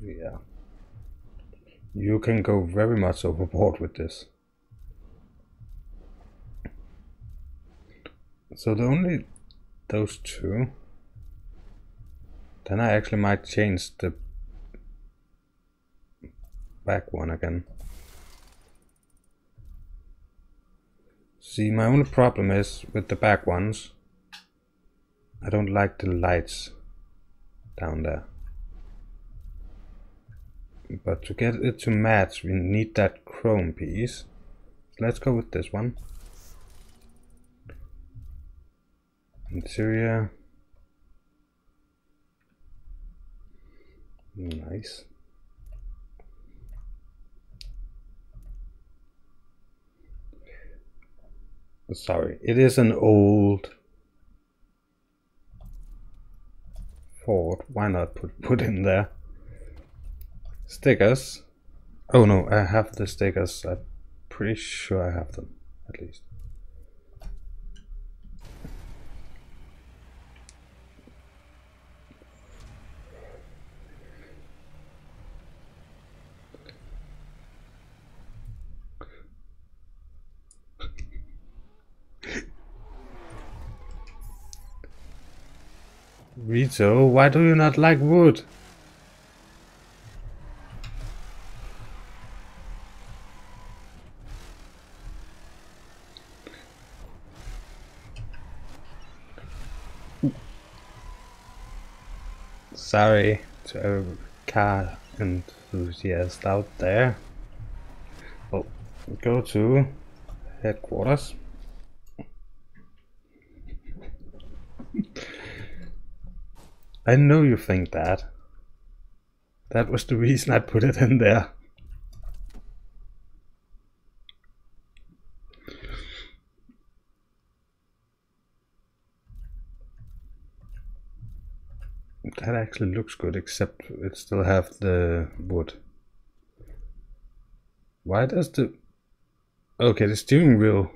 Yeah. You can go very much overboard with this. So the only those two. Then I actually might change the back one again. See, my only problem is with the back ones, I don't like the lights down there. But to get it to match, we need that chrome piece. Let's go with this one. Interior. Nice. Sorry, it is an old Ford. Why not put in there? Stickers. Oh no, I have the stickers. I'm pretty sure I have them, at least. Rito, why do you not like wood? Sorry to every car enthusiast out there. Well, go to headquarters. I know you think that. That was the reason I put it in there. That actually looks good, except it still have the wood. Why does the... Okay, the steering wheel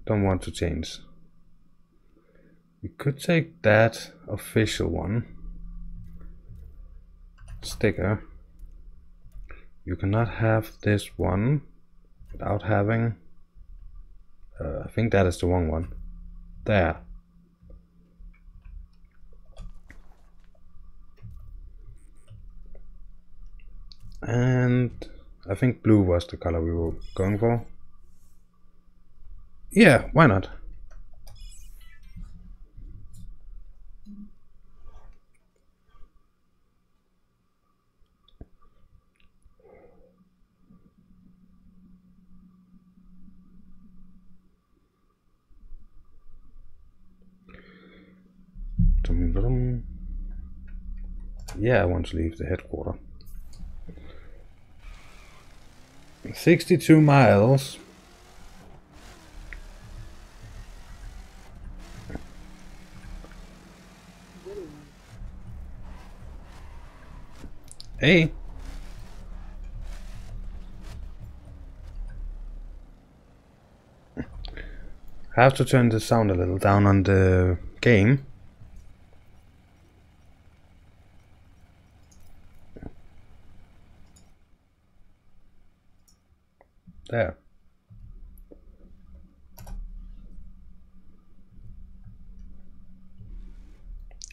don't want to change. We could take that official one. Sticker. You cannot have this one without having... I think that is the wrong one. There. And I think blue was the color we were going for. Yeah, why not? Yeah, I want to leave the headquarters. 62 miles. Hey. I have to turn the sound a little down on the game. There.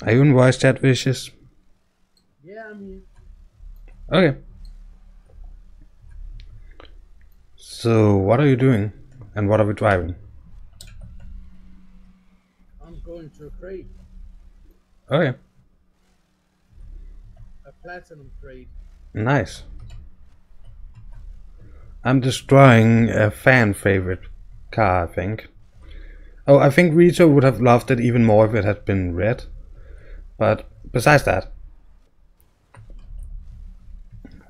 Are you in voice chat, Vicious? Yeah, I'm here. Okay. So, what are you doing? And what are we driving? I'm going to a crate, Okay, a platinum crate. nice. I'm destroying a fan favorite car, I think. Oh, I think Rito would have loved it even more if it had been red. But besides that,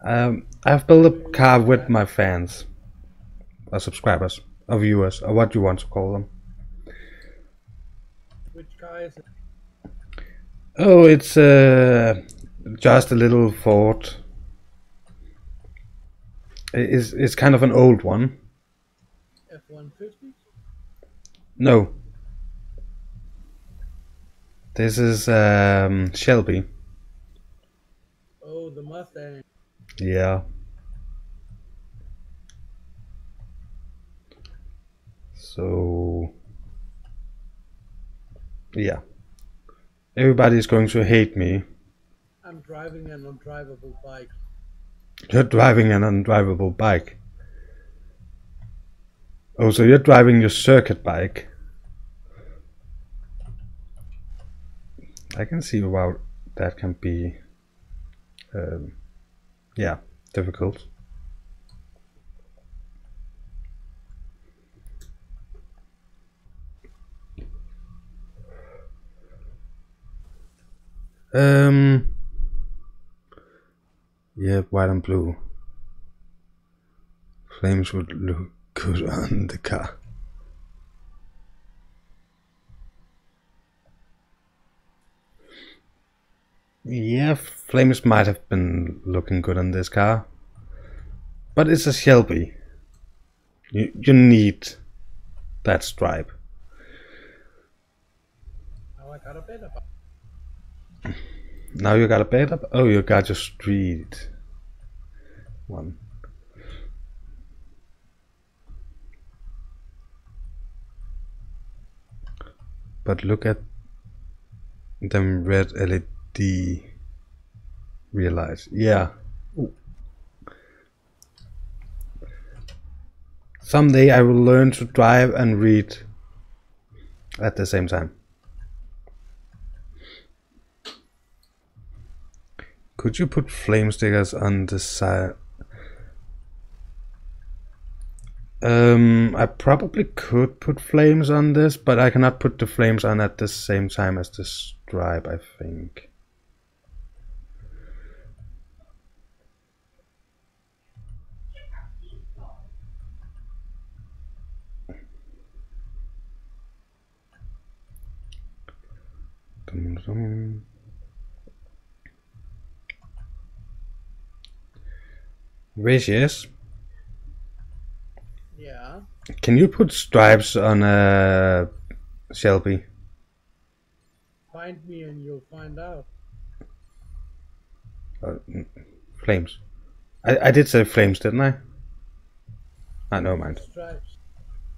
I've built a car with my fans, or subscribers, or viewers, or what you want to call them. Which car is it? Oh, it's just a little Ford. It's kind of an old one. F-150? No. This is Shelby. Oh, the Mustang. Yeah. So yeah. Everybody is going to hate me. I'm driving an undrivable bike. You're driving an undrivable bike. Oh, so you're driving your circuit bike. I can see why that can be, yeah, difficult. Yeah, white and blue. Flames would look good on the car. Yeah, flames might have been looking good on this car. But it's a Shelby. You need that stripe. Now I got a better bike. Now you got a better. Oh, you got your street one. But look at them red LED real lights. Yeah. Ooh. Someday I will learn to drive and read at the same time. Could you put flame stickers on the side? I probably could put flames on this, but I cannot put the flames on at the same time as the stripe, I think. Vicious, Yeah. can you put stripes on a Shelby? Find me and you'll find out. Flames. I did say flames, didn't I? I know, mind. Stripes.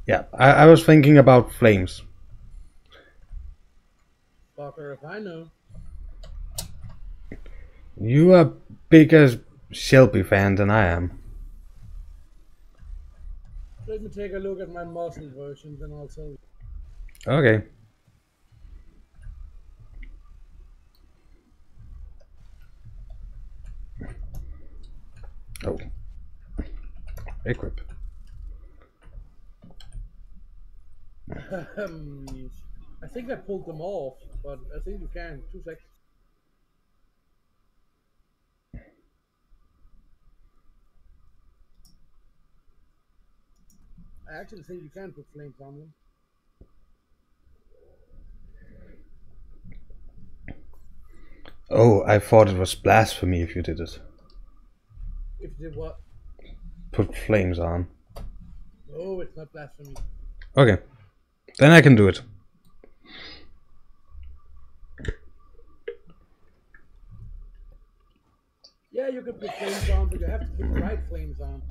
Yeah, I was thinking about flames. Fucker if I know. You are bigger Shelby fan than I am. Let me take a look at my muscle version, then I'll tell you. Okay. Oh. Equip. I think I pulled them off, but I think you can. 2 seconds. I actually think you can put flames on them. Oh, I thought it was blasphemy if you did it. If you did what? Put flames on. Oh, it's not blasphemy. Okay. Then I can do it. Yeah, you can put flames on, but you have to put the right flames on.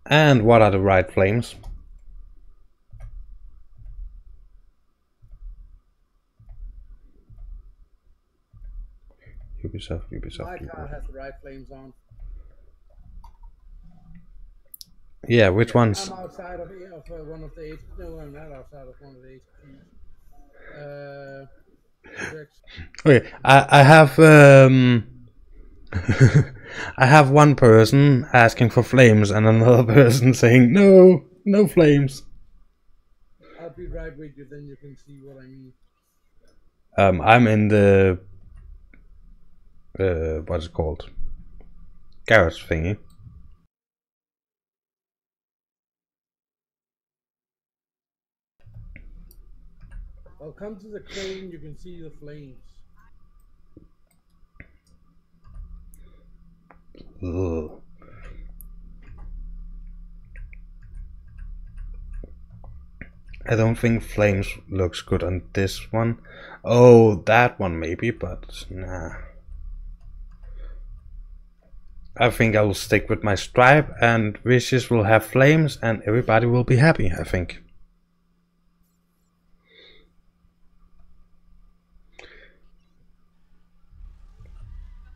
And what are the right flames? Ubisoft, My Ubisoft. car has the right flames on. Yeah, which ones? I'm outside of one of the H. No, I'm not outside of one of the HQs. Rex. Okay, I have I have one person asking for flames and another person saying no, no flames. I'll be right with you, then you can see what I mean. I'm in the what's it called? Garage thingy. Well, come to the crane, you can see the flames. Ugh. I don't think flames looks good on this one. Oh, that one maybe, but nah. I think I will stick with my stripe and wishes will have flames and everybody will be happy, I think.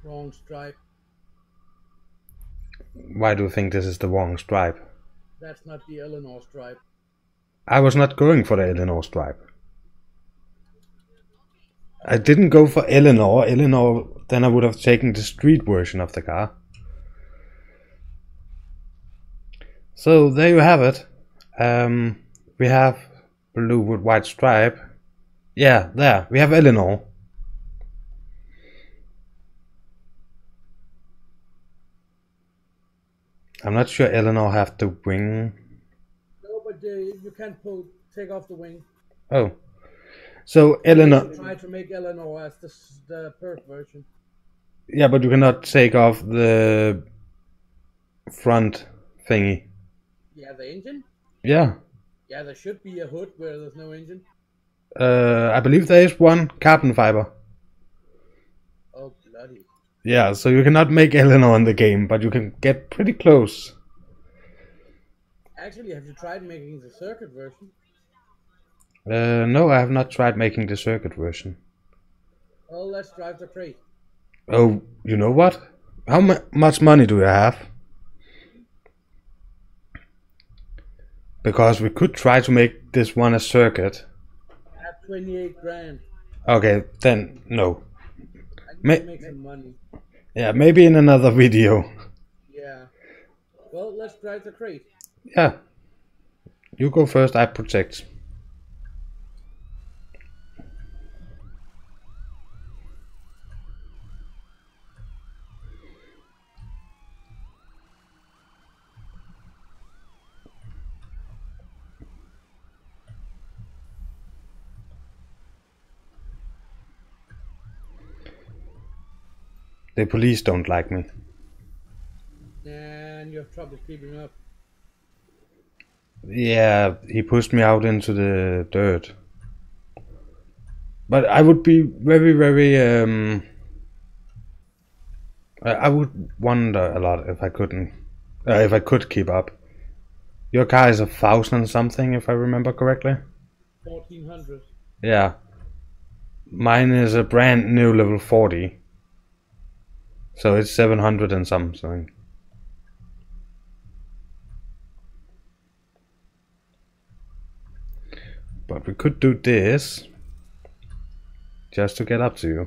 Wrong stripe. Why do you think this is the wrong stripe? That's not the Eleanor stripe. I was not going for the Eleanor stripe. I didn't go for Eleanor. Eleanor, then I would have taken the street version of the car. So there you have it. We have blue with white stripe. Yeah, there. We have Eleanor. I'm not sure Eleanor have the wing. No, but you can't take off the wing. Oh. So Eleanor... You try to make Eleanor as the perk version. Yeah, but you cannot take off the front thingy. Yeah, the engine? Yeah. Yeah, there should be a hood where there's no engine. I believe there is one carbon fiber. Oh, bloody. Yeah, so you cannot make Eleanor in the game, but you can get pretty close. Actually, have you tried making the circuit version? No, I have not tried making the circuit version. Well, let's drive the crate. Oh, you know what? How much money do you have? Because we could try to make this one a circuit. I have 28 grand. Okay, then no. I need to make some money. Yeah, maybe in another video. Yeah. Well, let's drive the crate. Yeah. You go first, I protect. The police don't like me. And you have trouble keeping up. Yeah, he pushed me out into the dirt. But I would be very, I would wonder a lot if I could keep up. Your car is 1,000 something, if I remember correctly. 1400. Yeah. Mine is a brand new level 40. So it's 700 and something. But we could do this just to get up to you.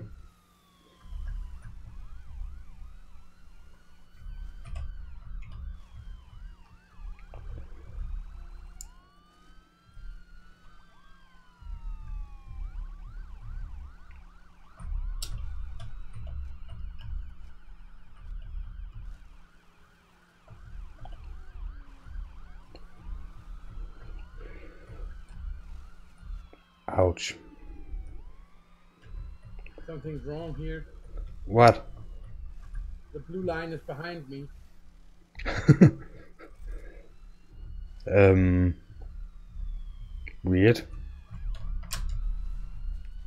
Ouch. Something's wrong here. What? The blue line is behind me. Weird.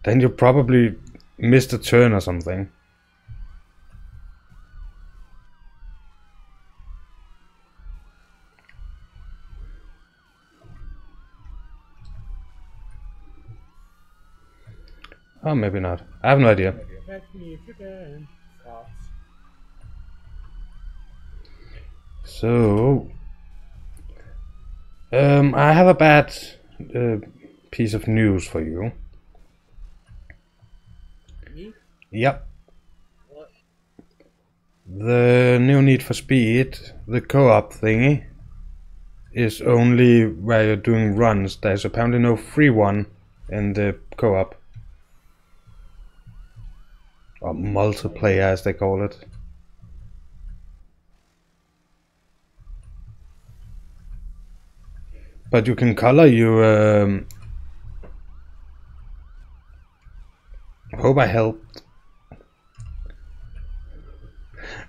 Then you probably missed a turn or something. Oh, maybe not. I have no idea. Catch me if you can. parts. So, I have a bad piece of news for you. Me? Yep. What? The new Need for Speed, the co-op thingy, is only where you're doing runs. There's apparently no free one in the co-op. Or multiplayer as they call it. But you can color you hope I helped.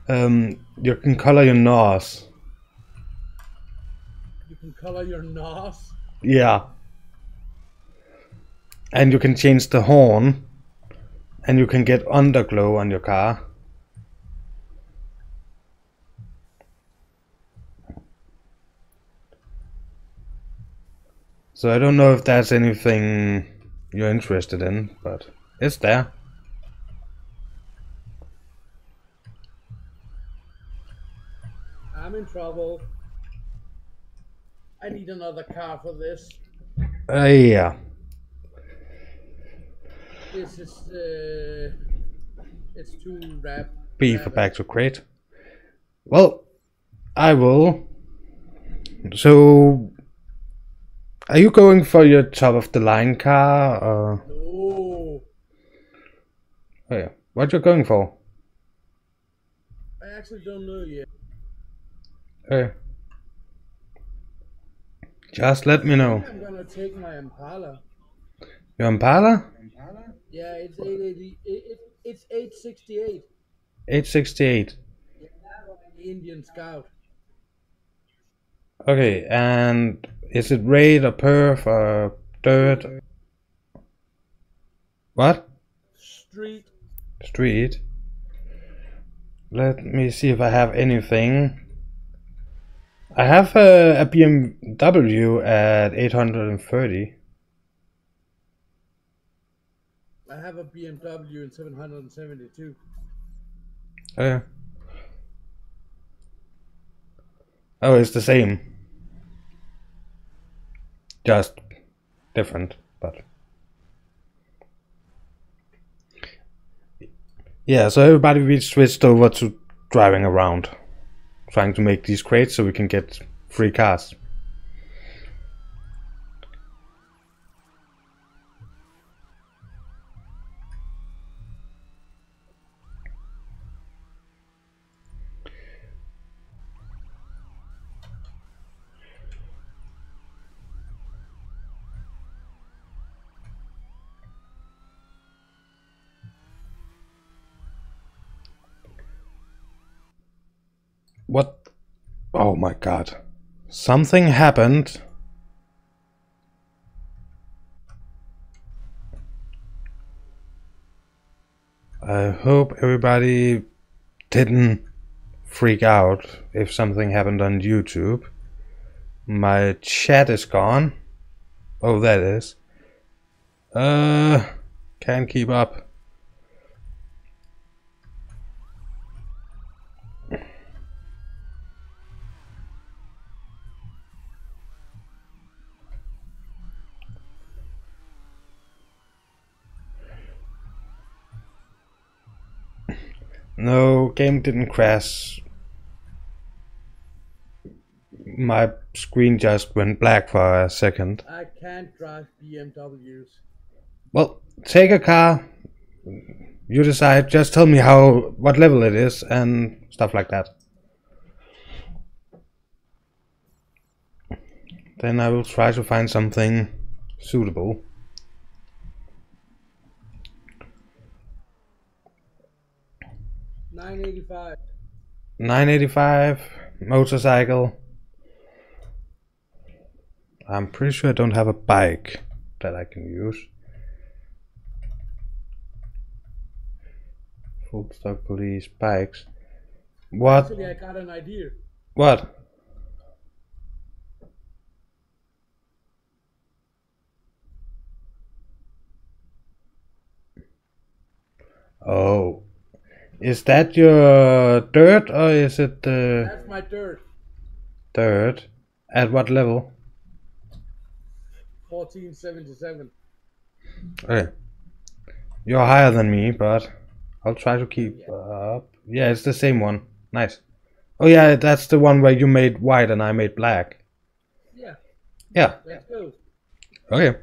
You can color your nose. You can color your nose? Yeah. And you can change the horn. And you can get underglow on your car. So I don't know if that's anything you're interested in, but it's there. I'm in trouble. I need another car for this. Yeah. This is it's too B for back to crate. Well, I will. So, are you going for your top of the line car or? No, Oh yeah. What you're going for? I actually don't know yet. Okay. Just let me I know. think I'm gonna take my Impala. Your Impala? Yeah, it's 880. It's 868. 868. Yeah, Indian Scout. Okay, and is it raid or perf or dirt? What? Street. Street. Let me see if I have anything. I have a BMW at 830. I have a BMW in 772. Oh, oh, it's the same. Just different, but yeah, so everybody we switched over to driving around, trying to make these crates so we can get free cars. What? Oh my god. Something happened. I hope everybody didn't freak out if something happened on YouTube. My chat is gone. Oh, that is. Can't keep up. No, game didn't crash. My screen just went black for a second. I can't drive BMWs. Well, take a car. You decide. Just tell me what level it is and stuff like that. Then I will try to find something suitable. 985. 985 motorcycle. I'm pretty sure I don't have a bike that I can use. Full stock police bikes. What? Actually, I got an idea. What? Oh, Is that your dirt or is it the That's my dirt. dirt? At what level? 1477. Okay. You're higher than me, but I'll try to keep Yeah. up. Yeah, it's the same one. Nice. Oh yeah, that's the one where you made white and I made black. Yeah, Yeah. let's go. Okay.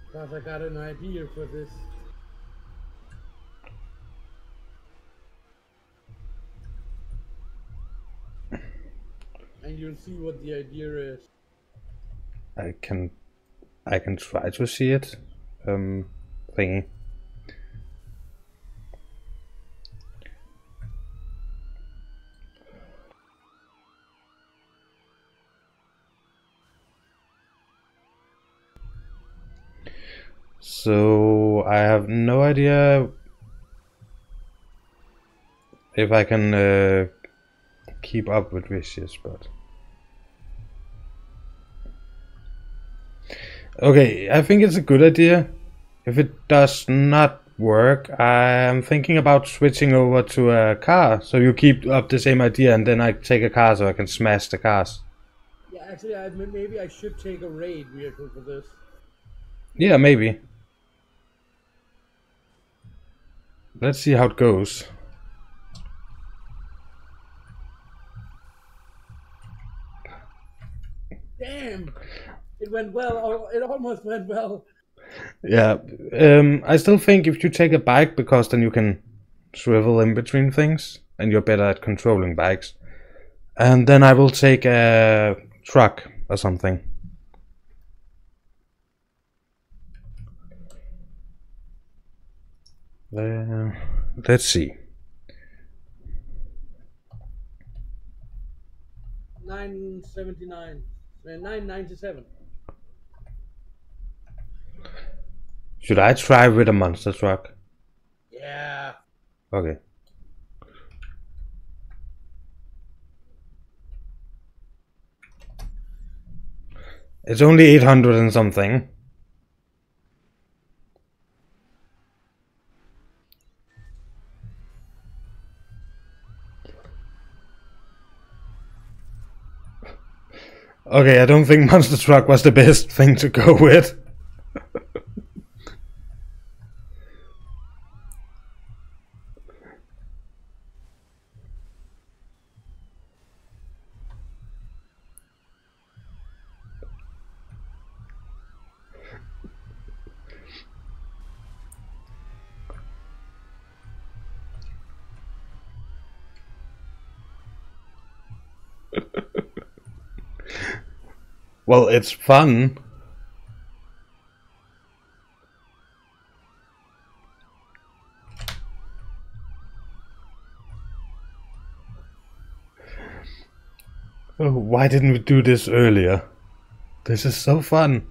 Because I got an idea for this. And you'll see what the idea is. I can try to see it. Thingy. So I have no idea if I can keep up with wishes, but okay, I think it's a good idea. If it does not work, I am thinking about switching over to a car, so you keep up the same idea, and then I take a car so I can smash the cars. Yeah, actually, maybe I should take a raid vehicle for this. Yeah, maybe. Let's see how it goes. Damn! It went well, or it almost went well. Yeah, I still think if you take a bike, because then you can swivel in between things, and you're better at controlling bikes. And then I will take a truck or something. Let's see. 979. 997. Should I try with a monster truck? Yeah. Okay. It's only 800 and something. Okay, I don't think monster truck was the best thing to go with. Well, it's fun. Oh, why didn't we do this earlier? This is so fun.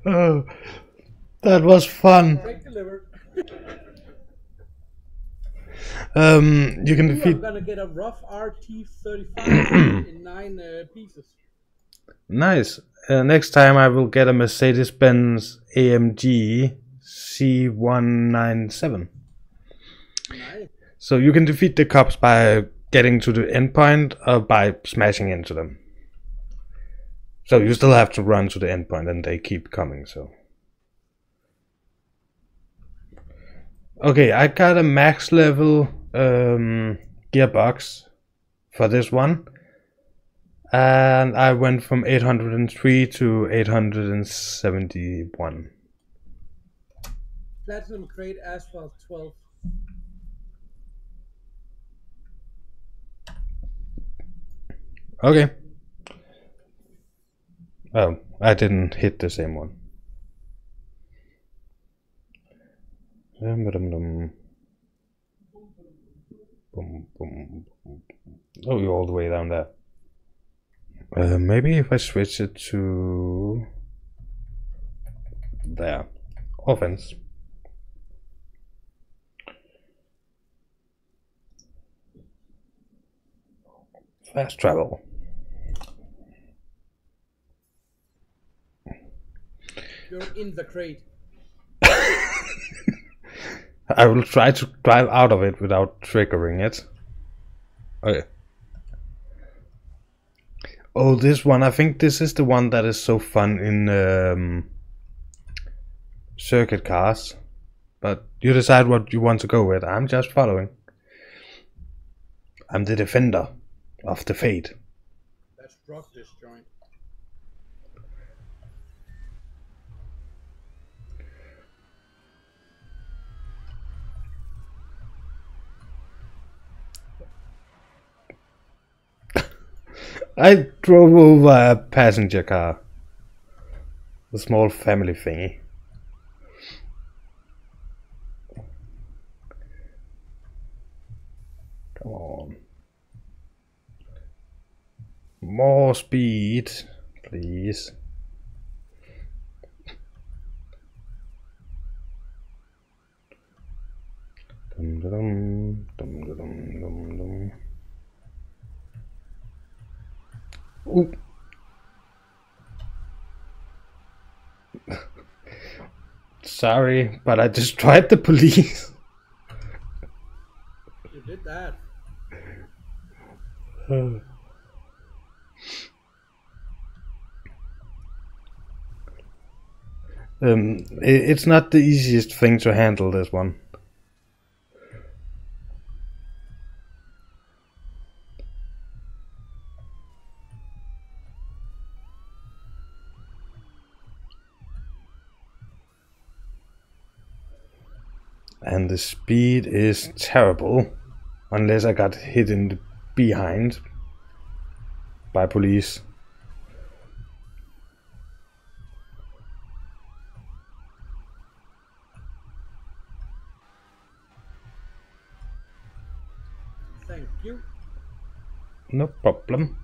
Oh, that was fun. Break delivered. You can I'm defeat. gonna get a rough RT35 in 9 pieces. Nice. Next time I will get a Mercedes-Benz AMG C197. Nice. So you can defeat the cops by getting to the endpoint or by smashing into them. So you still have to run to the endpoint and they keep coming, so. Okay, I got a max level gearbox for this one. And I went from 803 to 871. Platinum crate asphalt 12. Okay. Oh, I didn't hit the same one. Oh, you're all the way down there. Maybe if I switch it to there, offense. Fast travel. You're in the crate. I will try to drive out of it without triggering it. Okay. Oh, this one. I think this is the one that is so fun in circuit cars. But you decide what you want to go with. I'm just following. I'm the defender of the fate. Let's drop this joint. I drove over a passenger car. A small family thingy. Come on. More speed, please. Dum, dum, dum, dum, dum, dum. Ooh. Sorry, but I destroyed the police. You did that. It's not the easiest thing to handle, this one. And the speed is terrible, unless I got hit in the behind by police. Thank you. No problem.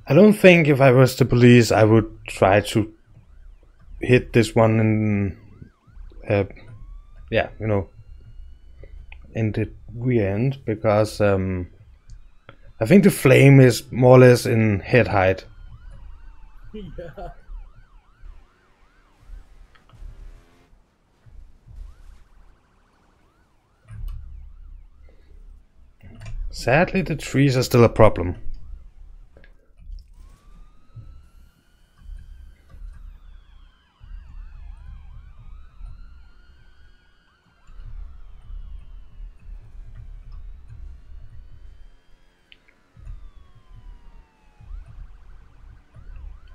I don't think if I was the police I would try to hit this one in, yeah, you know, in the rear end, because I think the flame is more or less in head height. Yeah. Sadly, the trees are still a problem.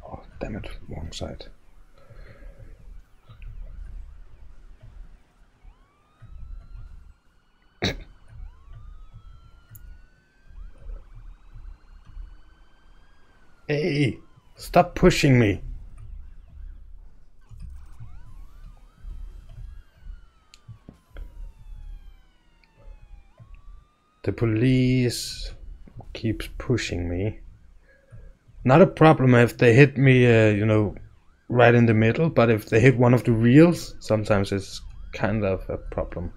Oh, damn it, wrong side. Hey, stop pushing me. The police keeps pushing me. Not a problem if they hit me, you know, right in the middle, but if they hit one of the wheels, sometimes it's kind of a problem.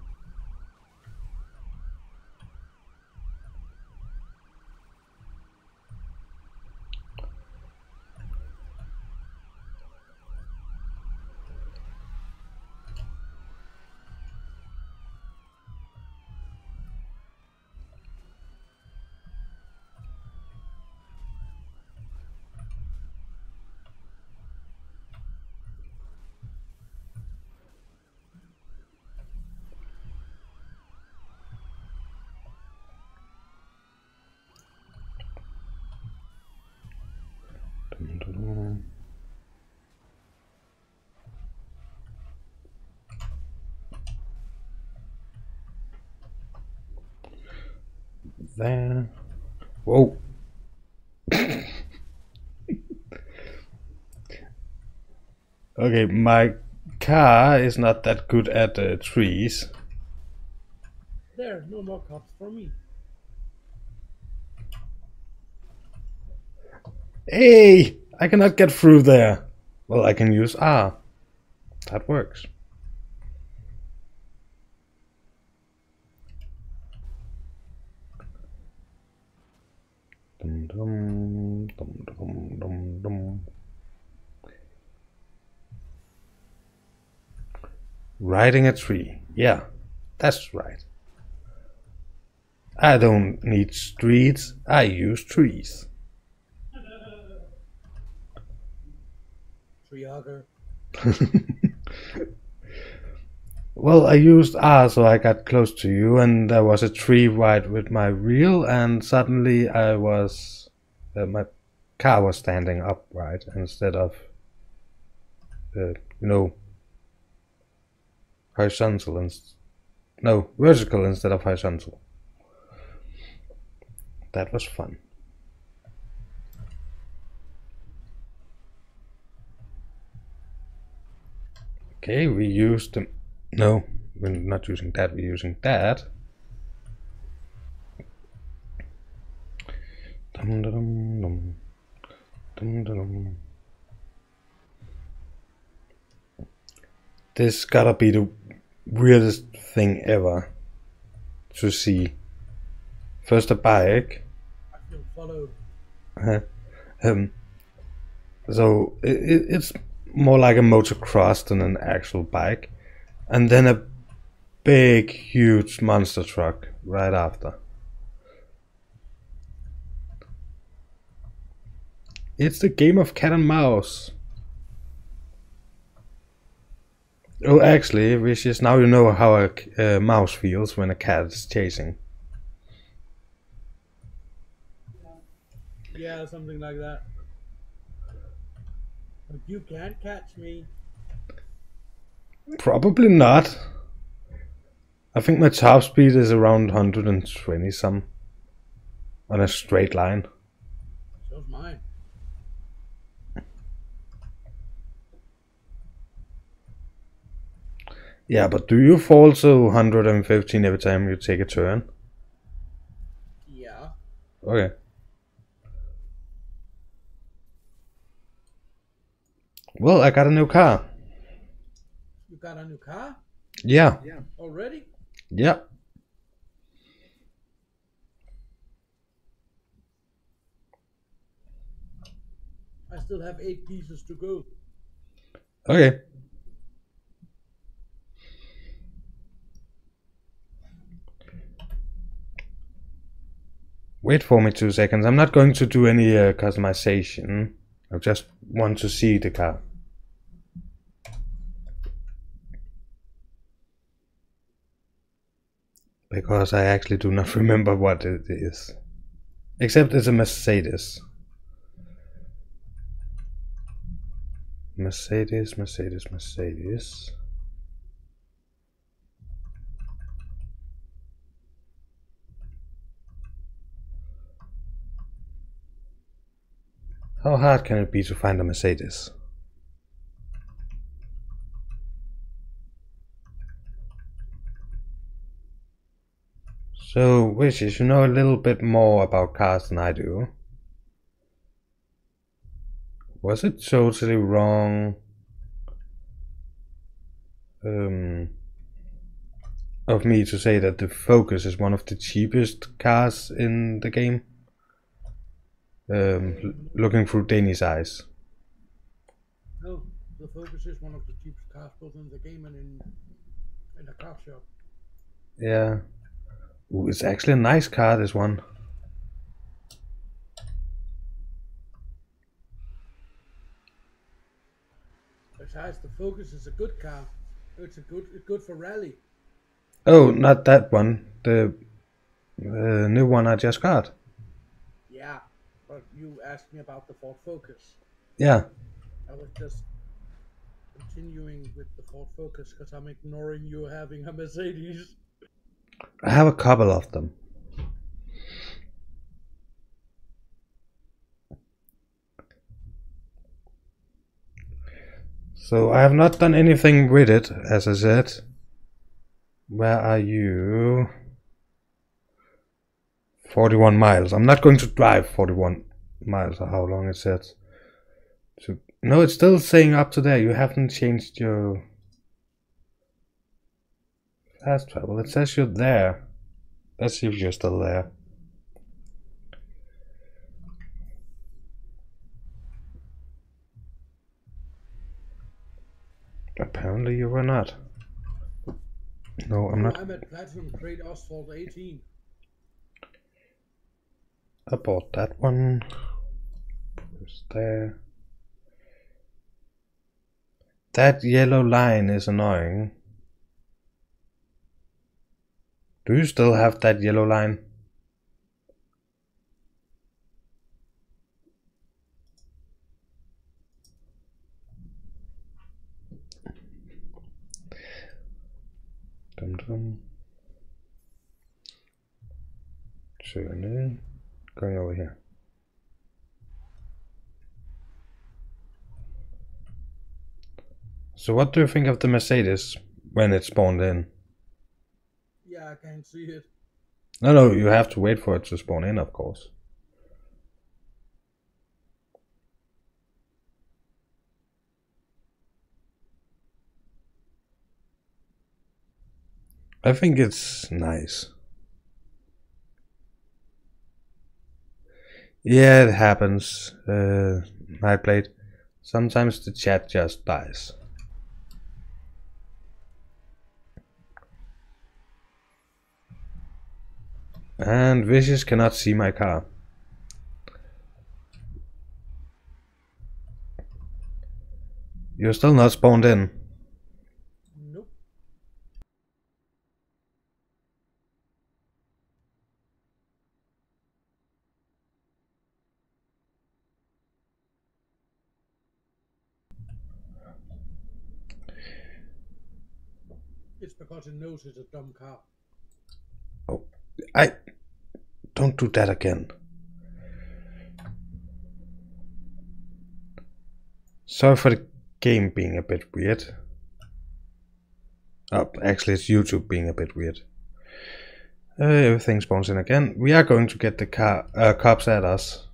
There. Whoa. Okay, my car is not that good at trees. There, no more cops for me. Hey! I cannot get through there. Well, I can use R. That works. Dum, dum, dum, dum, dum, dum. Riding a tree. Yeah, that's right. I don't need streets, I use trees. Tree hugger. Well, I used R so I got close to you, and there was a tree right with my wheel, and suddenly my car was standing upright instead of, you know, horizontal no, vertical instead of horizontal. That was fun. Okay, we used them. No, we're not using that, we're using that. Dum, dum, dum, dum, dum. This gotta be the weirdest thing ever to see. First a bike. I feel followed. So it's more like a motocross than an actual bike, and then a big, huge monster truck right after. It's the game of cat and mouse. Oh, actually, which is now you know how a mouse feels when a cat is chasing. Yeah, something like that. But you can't catch me. Probably not. I think my top speed is around 120 some on a straight line. So's mine. Yeah, but do you fall to 115 every time you take a turn? Yeah. Okay. Well, I got a new car. You got a new car? Yeah. Already? Yeah. I still have 8 pieces to go. Okay. Wait for me 2 seconds. I'm not going to do any customization. I just want to see the car. Because I actually do not remember what it is. Except it's a Mercedes. Mercedes, Mercedes, Mercedes. How hard can it be to find a Mercedes? So, Wishes, you know a little bit more about cars than I do. Was it totally wrong of me to say that the Focus is one of the cheapest cars in the game? Looking through Danish eyes. No, the Focus is one of the cheapest cars both in the game and in the car shop. Yeah. Ooh, it's actually a nice car, this one. Besides, the Focus is a good car. It's good for rally. Oh, not that one. The new one I just got. Yeah, but you asked me about the Ford Focus. Yeah. I was just continuing with the Ford Focus because I'm ignoring you having a Mercedes. I have a couple of them. So I have not done anything with it, as I said. Where are you? 41 miles. I'm not going to drive 41 miles, or how long it says. So, no, it's still saying up to there. You haven't changed your fast travel. It says you're there. Let's see if you're still there. Apparently you were not. No, I'm not. I'm at Platinum Grade Asphalt 18. I bought that one. Who's there? That yellow line is annoying. Do you still have that yellow line? Dum dum. Going over here. So what do you think of the Mercedes when it spawned in? Yeah, I can't see it. No, you have to wait for it to spawn in, of course. I think it's nice. Yeah, it happens. I played. Sometimes the chat just dies. And Vicious cannot see my car. You're still not spawned in. Nope. It's because it knows it's a dumb car. Oh, I don't do that again. Sorry for the game being a bit weird. Oh, actually it's YouTube being a bit weird. Everything spawns in again. We are going to get the cops at us.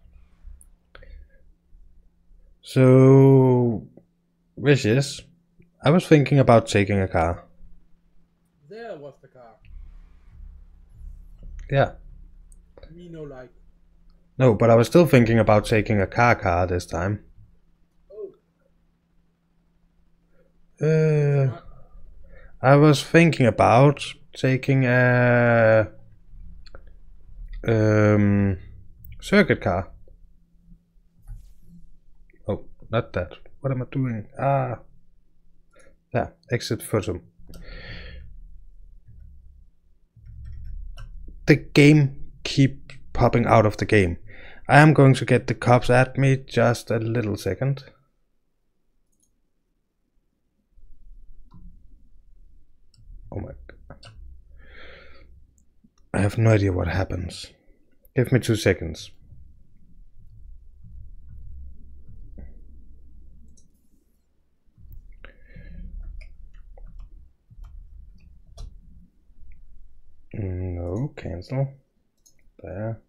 So, Vicious, I was thinking about taking a car. There was the car. Yeah. Me no like. No, but I was still thinking about taking a car this time. Oh. I was thinking about taking a circuit car. Oh, not that. What am I doing? Ah, yeah, exit photo. The game keeps popping out of the game. I am going to get the cops at me just a little second. Oh my god. I have no idea what happens. Give me 2 seconds. No, cancel. There.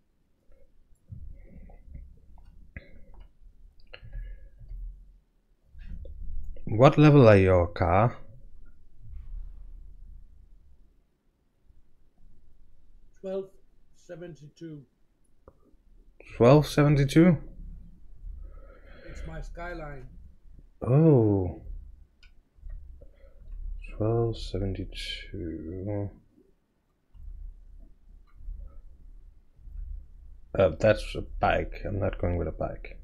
What level are your car? 1272. 1272? It's my Skyline. Oh. 1272. That's a bike. I'm not going with a bike.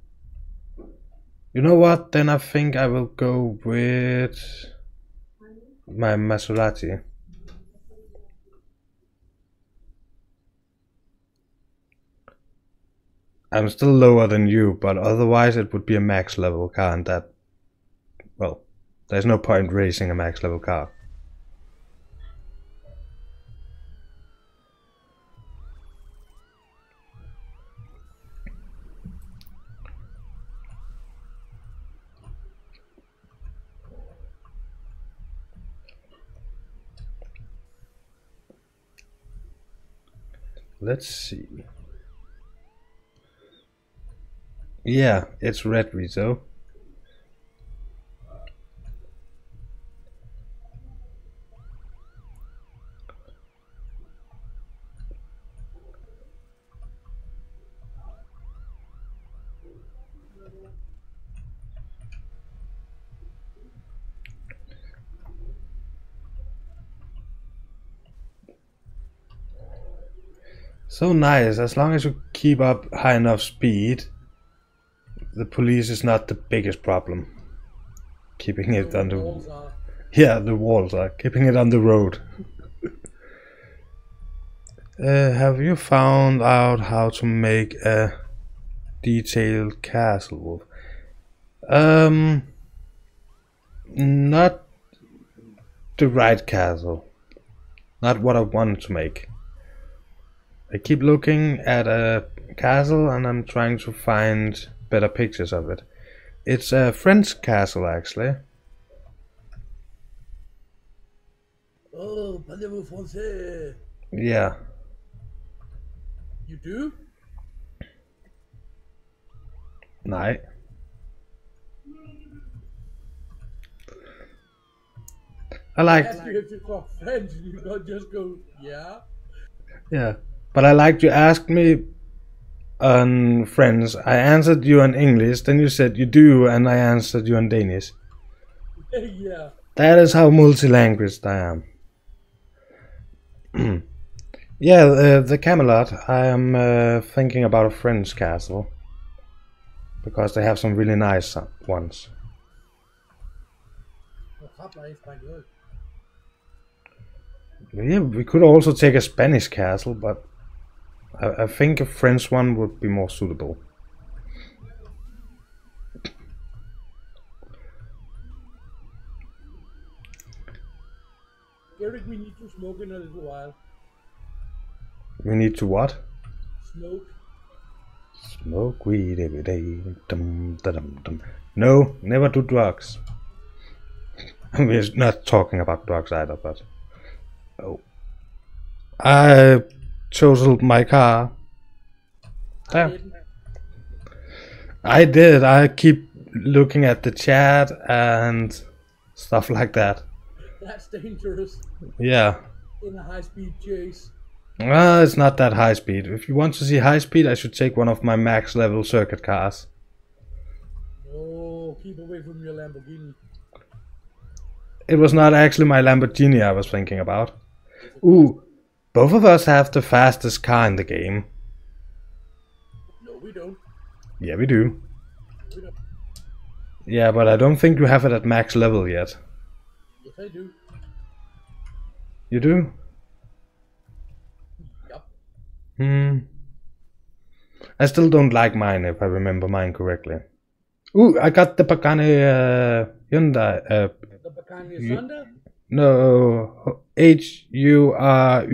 You know what? Then I think I will go with my Maserati. I'm still lower than you, but otherwise it would be a max level car, and that, well, there's no point racing a max level car. Let's see. Yeah, it's red Rito. So nice, as long as you keep up high enough speed, the police is not the biggest problem. Keeping it on the... Yeah, the walls are. Keeping it on the road. Have you found out how to make a detailed castle, Wolf? Not the right castle. Not what I wanted to make. I keep looking at a castle and I'm trying to find better pictures of it. It's a French castle, actually. Oh, parlez-vous français? Yeah. You do? Nej. I like... Ask you if you talk French, you don't just go, yeah? Yeah. But I like you asked me on French. I answered you in English. Then you said you do, and I answered you in Danish. Yeah. That is how multi-language I am. Yeah, the Camelot. I am thinking about a French castle because they have some really nice ones. Yeah, we could also take a Spanish castle, but I think a French one would be more suitable. Eric, we need to smoke in a little while. We need to what? Smoke. Smoke weed every day. Dum, da, dum, dum. No, never do drugs. We're not talking about drugs either, but... Oh. I totaled my car. I did. I keep looking at the chat and stuff like that. That's dangerous. Yeah. In a high-speed chase. It's not that high speed. If you want to see high speed, I should take one of my max level circuit cars. Oh, keep away from your Lamborghini. It was not actually my Lamborghini I was thinking about. Ooh, both of us have the fastest car in the game. No, we don't. Yeah, we do. We don't. Yeah, but I don't think you have it at max level yet. Yes, I do. You do? Yep. I still don't like mine, if I remember mine correctly. Ooh, I got the Pagani Hyundai. The Pagani Hyundai? No, Hurura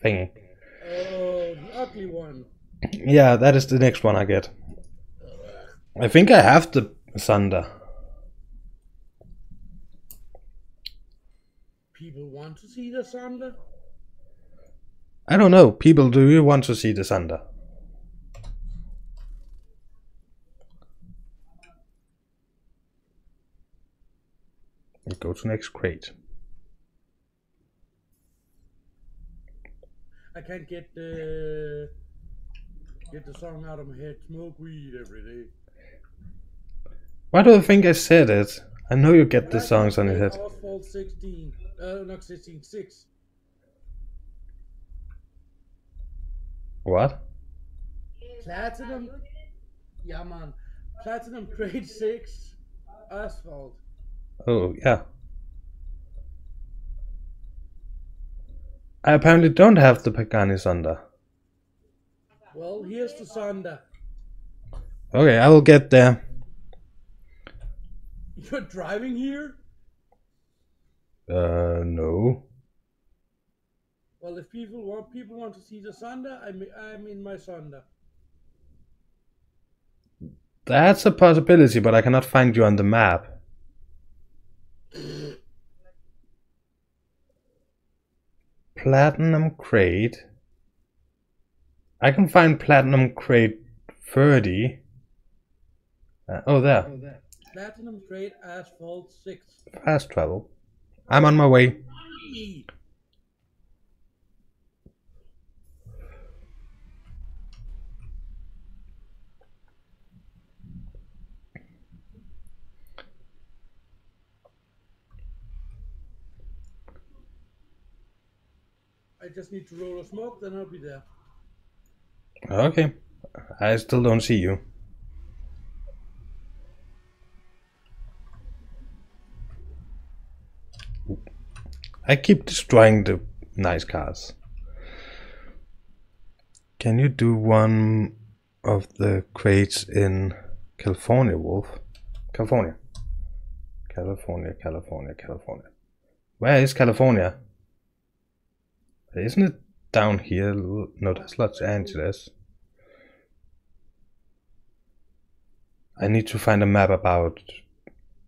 thingy. Oh, the ugly one. Yeah, that is the next one I get. I think I have the Thunder. People want to see the Thunder? I don't know. People, do you want to see the Thunder? Go to next crate. I can't get the song out of my head. Smoke weed every day. Why do you think I said it? I know you get the songs on your head. Asphalt 16. Not 16, 6. What? Platinum? Yeah, man. Platinum grade 6. Asphalt. Oh, yeah. I apparently don't have the Pagani Thunder. Well, here's the Thunder. Okay, I will get there. You're driving here? No. Well, if people want to see the Thunder, I'm in my Thunder. That's a possibility, but I cannot find you on the map. platinum crate. I can find platinum crate 30. Oh, there. Platinum crate asphalt 6. Fast travel. I'm on my way. I just need to roll a smoke, then I'll be there. Okay. I still don't see you. I keep destroying the nice cars. Can you do one of the crates in California, Wolf? California. California. Where is California? Isn't it down here? No, that's Los Angeles. I need to find a map about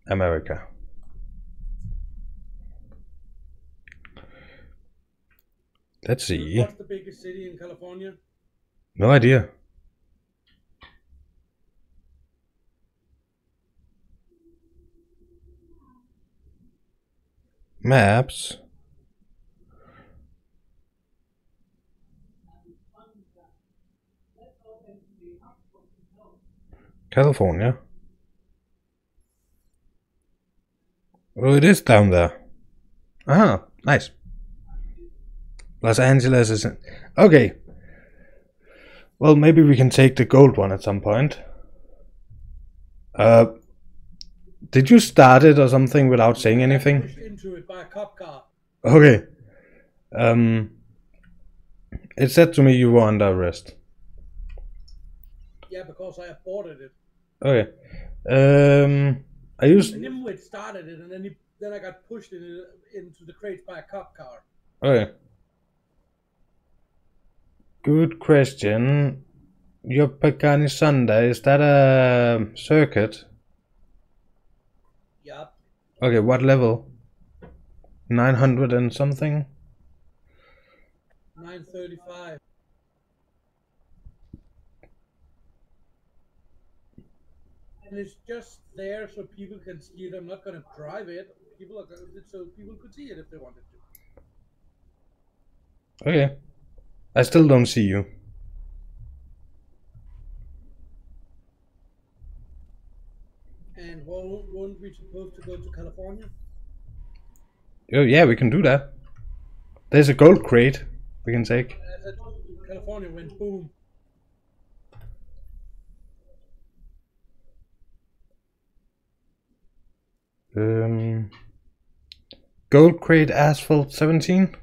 America. Let's see. What's the biggest city in California? No idea. Maps. California. Oh, it is down there. Ah, nice. Los Angeles is in... Okay. Well, maybe we can take the gold one at some point. Did you start it or something without saying anything? Pushed into it by a cop car. Okay. It said to me you were under arrest. Yeah, because I aborted it. Okay. I used... Nimwit started it, and then I got pushed into the crates by a cop car. Okay. Good question. Your Pagani Sunday, is that a circuit? Yup. Okay, what level? 900 and something? 935. And it's just there so people can see it. I'm not gonna drive it. So people could see it if they wanted to. Okay. I still don't see you. And won't we supposed to go to California? Oh yeah, we can do that. There's a gold crate we can take. As I told you, California went boom. Gold crate asphalt 17.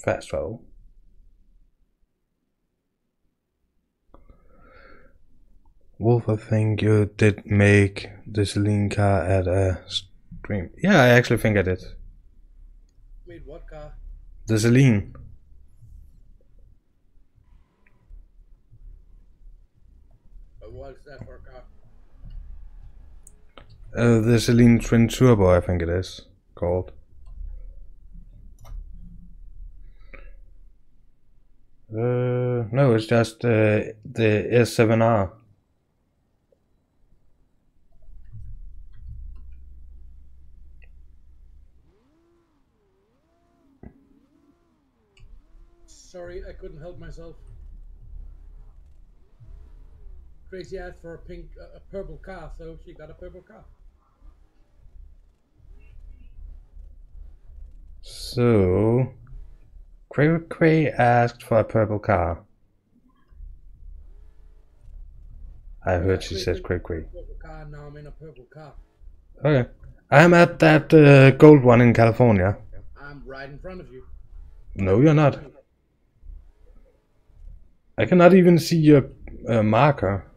Fast travel. Wolf, I think you did make the Celine car at a stream. Yeah, I actually think I did. Made what car? The Celine. What's that for a car? The Celine Twin Turbo, I think it is called. No, it's just the S7R. Sorry, I couldn't help myself. Crazy asked for a purple car, so she got a purple car. So, Cray asked for a purple car. I heard she said Cray. Purple car, now I'm in a purple car. Okay. I'm at that gold one in California. I'm right in front of you. No, you're not. I cannot even see your marker.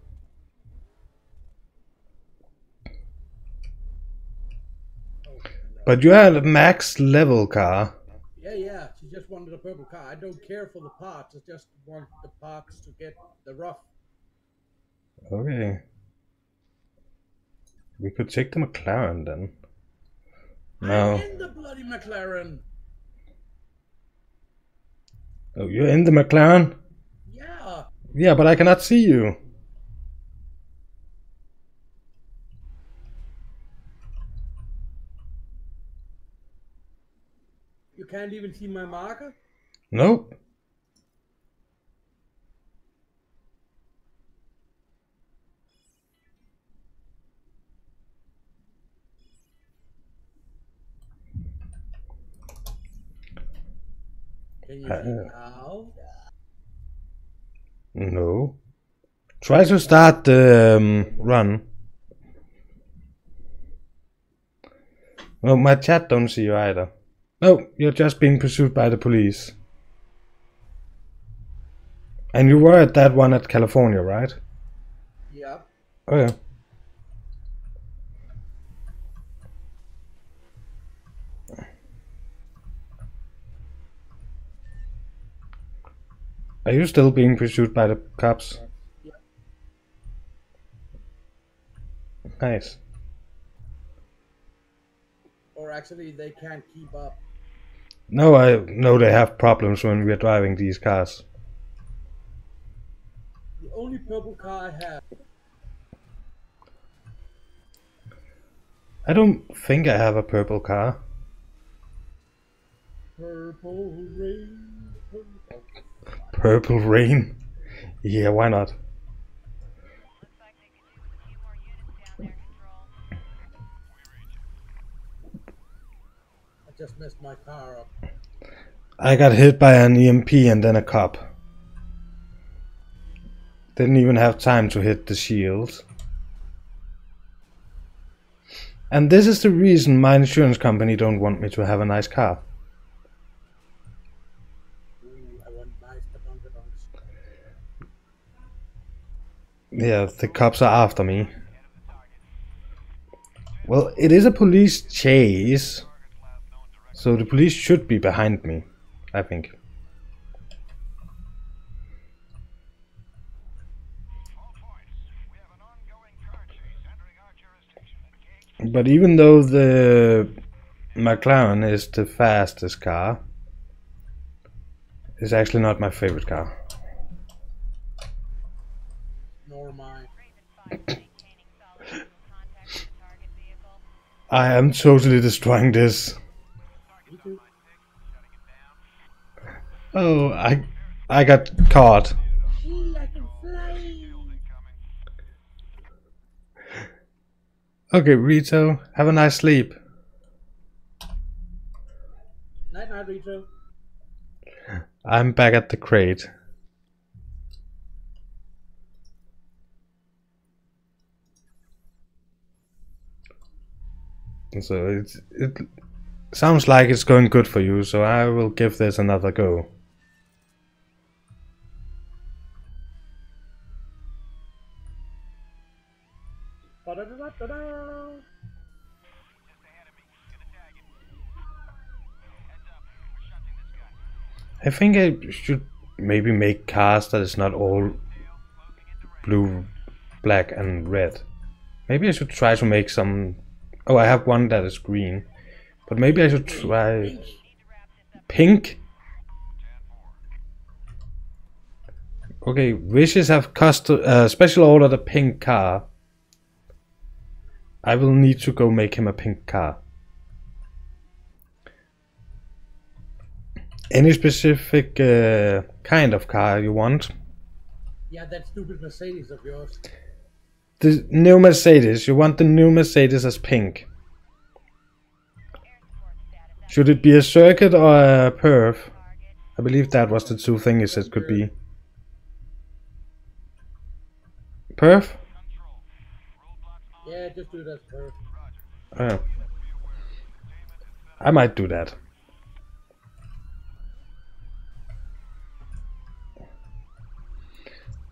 But you had a max level car. Yeah. She just wanted a purple car. I don't care for the parts. I just want the parts to get the rough. Okay. We could take the McLaren then. No. I'm in the bloody McLaren. Oh, you're in the McLaren? Yeah. Yeah, but I cannot see you. You can't even see my marker? Nope. Can you see now? No. Try to start the run. No, my chat don't see you either. No, you're just being pursued by the police. And you were at that one at California, right? Yeah. Oh yeah. Are you still being pursued by the cops? Yeah. Nice. Or actually, they can't keep up. No, I know they have problems when we are driving these cars. The only purple car I have. I don't think I have a purple car. Purple rain. Purple rain? Yeah, why not? I just messed my car up. I got hit by an EMP and then a cop. Didn't even have time to hit the shield. And this is the reason my insurance company don't want me to have a nice car. Ooh, I want nice badongadongs. Yeah, the cops are after me. Well, it is a police chase, so the police should be behind me, I think. But even though the McLaren is the fastest car, it's actually not my favorite car. Nor mine. I am totally destroying this. Me too. Oh, I got caught. I can fly. Okay, Rito, have a nice sleep. Night, Rito. I'm back at the crate. So it sounds like it's going good for you, so I will give this another go. Ba-da-da-da-da-da. I think I should maybe make cars that is not all blue, black and red. Maybe I should try to make some... Oh, I have one that is green. But maybe I should try... Pink? Okay, Wishes have special ordered a pink car. I will need to go make him a pink car. Any specific kind of car you want? Yeah, that stupid Mercedes of yours. The new Mercedes. You want the new Mercedes as pink. Should it be a circuit or a perf? I believe that was the two things it could be. Perf? Yeah, just do that first. Oh. I might do that.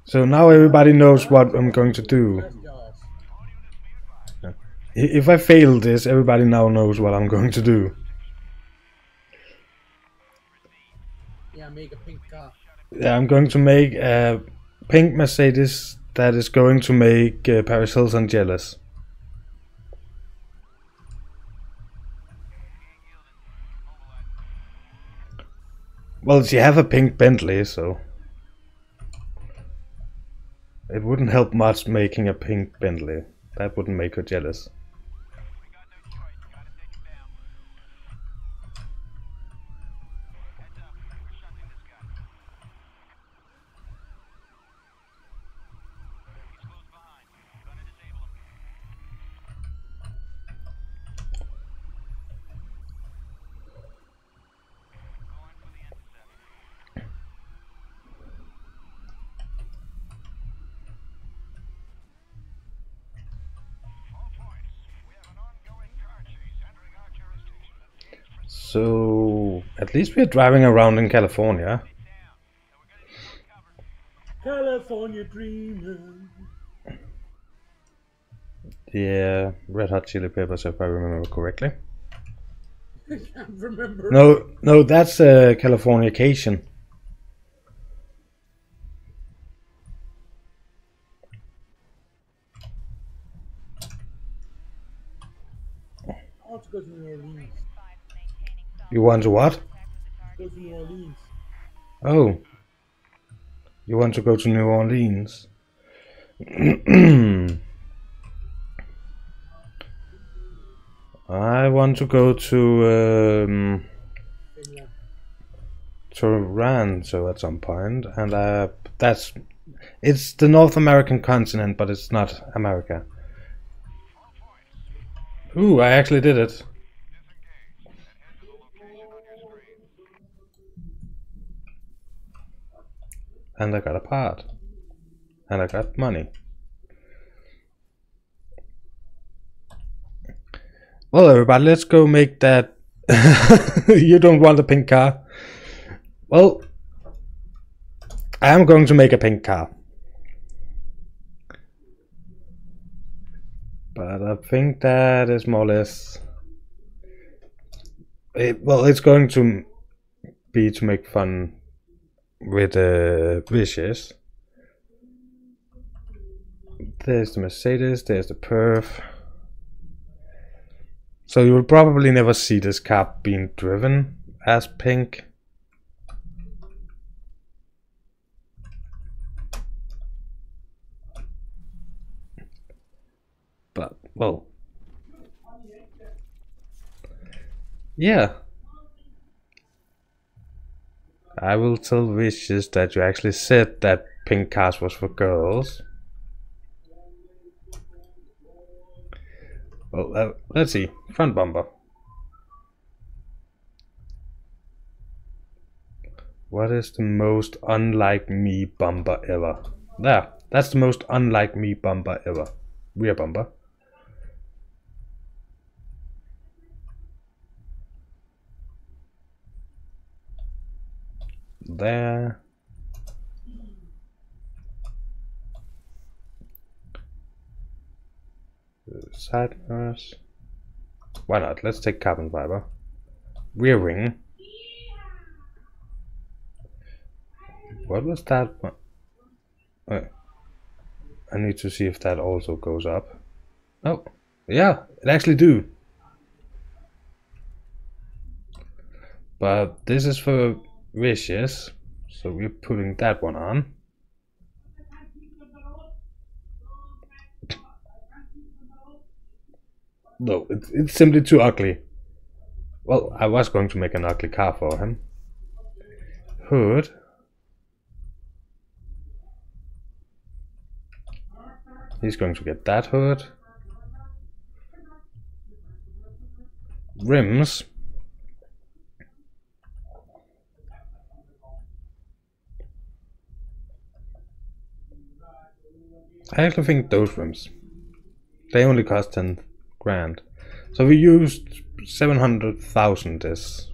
So now everybody knows what I'm going to do. That's yours. If I fail this, everybody now knows what I'm going to do. Yeah, make a pink car. Yeah, I'm going to make a pink Mercedes that is going to make Paris Hilton jealous. Well, she have a pink Bentley, so it wouldn't help much making a pink Bentley. That wouldn't make her jealous. So, at least we're driving around in California. California dreaming. Yeah, Red Hot Chili Peppers, if I remember correctly. I can't remember. No, that's Californication. I want to go to New Orleans. You want to what? Go to New Orleans. Oh. You want to go to New Orleans? I want to go to Toronto at some point, and it's the North American continent, but it's not America. Ooh, I actually did it. And I got a part. And I got money. Well, everybody, let's go make that. You don't want a pink car? Well, I am going to make a pink car. But I think that is more or less... it's going to be to make fun with wishes. There's the Mercedes, there's the Perf. So you will probably never see this car being driven as pink. But, well, yeah. I will tell Wishes that you actually said that pink cars was for girls. Well, let's see. Front bumper. What is the most unlike me bumper ever? There. That's the most unlike me bumper ever. Rear bumper. There. Side mirrors. Why not? Let's take carbon fiber. Rear wing. What was that one? I need to see if that also goes up. Oh, yeah, it actually do. But this is for Wishes, so we're putting that one on. No, it's simply too ugly. Well, I was going to make an ugly car for him. Hood. He's going to get that hood. Rims. I actually think those rims, they only cost 10 grand. So we used 700,000 this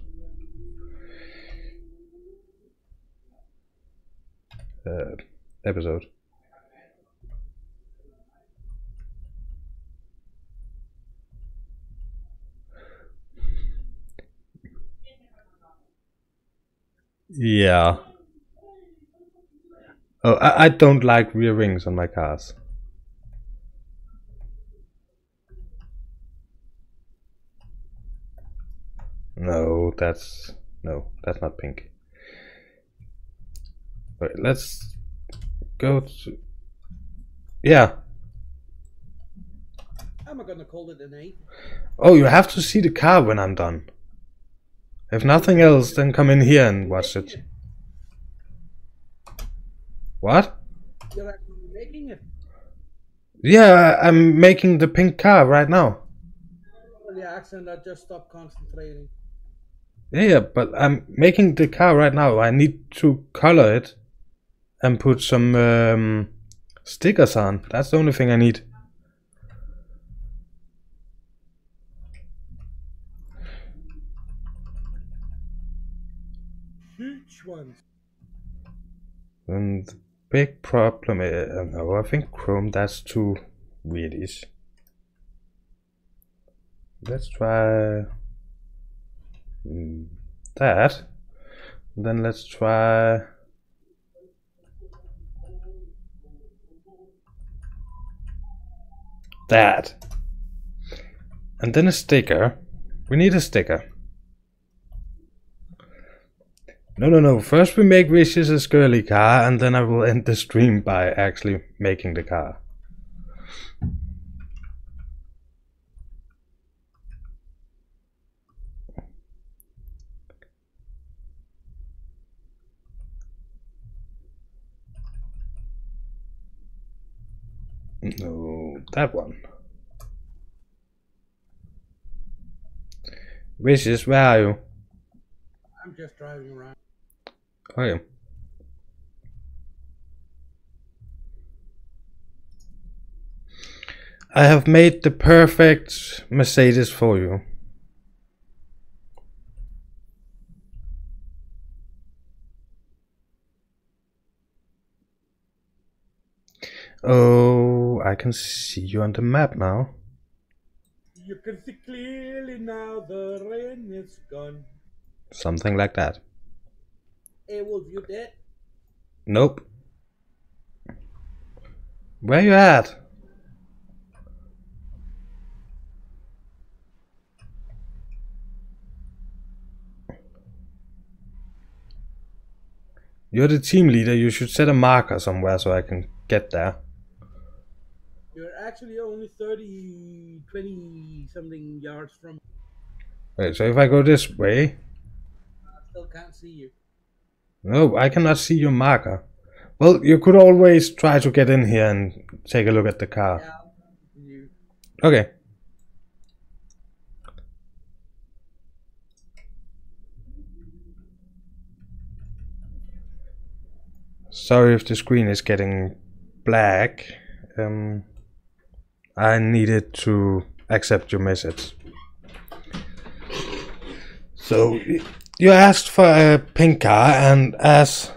episode. Yeah. Oh, I don't like rear wings on my cars. No, that's not pink. Wait, let's go to. Yeah. I'm gonna call it an 8. Oh, you have to see the car when I'm done. If nothing else, then come in here and watch it. What? You're actually making it. Yeah, I'm making the pink car right now. On the accent, I just stopped concentrating. Yeah, but I'm making the car right now. I need to color it and put some stickers on. That's the only thing I need. Huge ones. And the big problem is, no, I think chrome, that's too weirdish. Let's try that. Then let's try that. And then a sticker. We need a sticker. No. First we make Wishes' girly car, and then I will end the stream by actually making the car. No, that one. Wishes, where are you? I'm just driving around. Okay. I have made the perfect Mercedes for you. Oh, I can see you on the map now. You can see clearly now the rain is gone. Something like that. Hey Wolf, you dead? Nope. Where you at? You're the team leader, you should set a marker somewhere so I can get there. You're actually only 20 something yards from. Wait, so if I go this way? I still can't see you. No, I cannot see your marker. Well, you could always try to get in here and take a look at the car. Yeah, you. Okay. Sorry if the screen is getting black. I needed to accept your message. So, you asked for a pink car, and as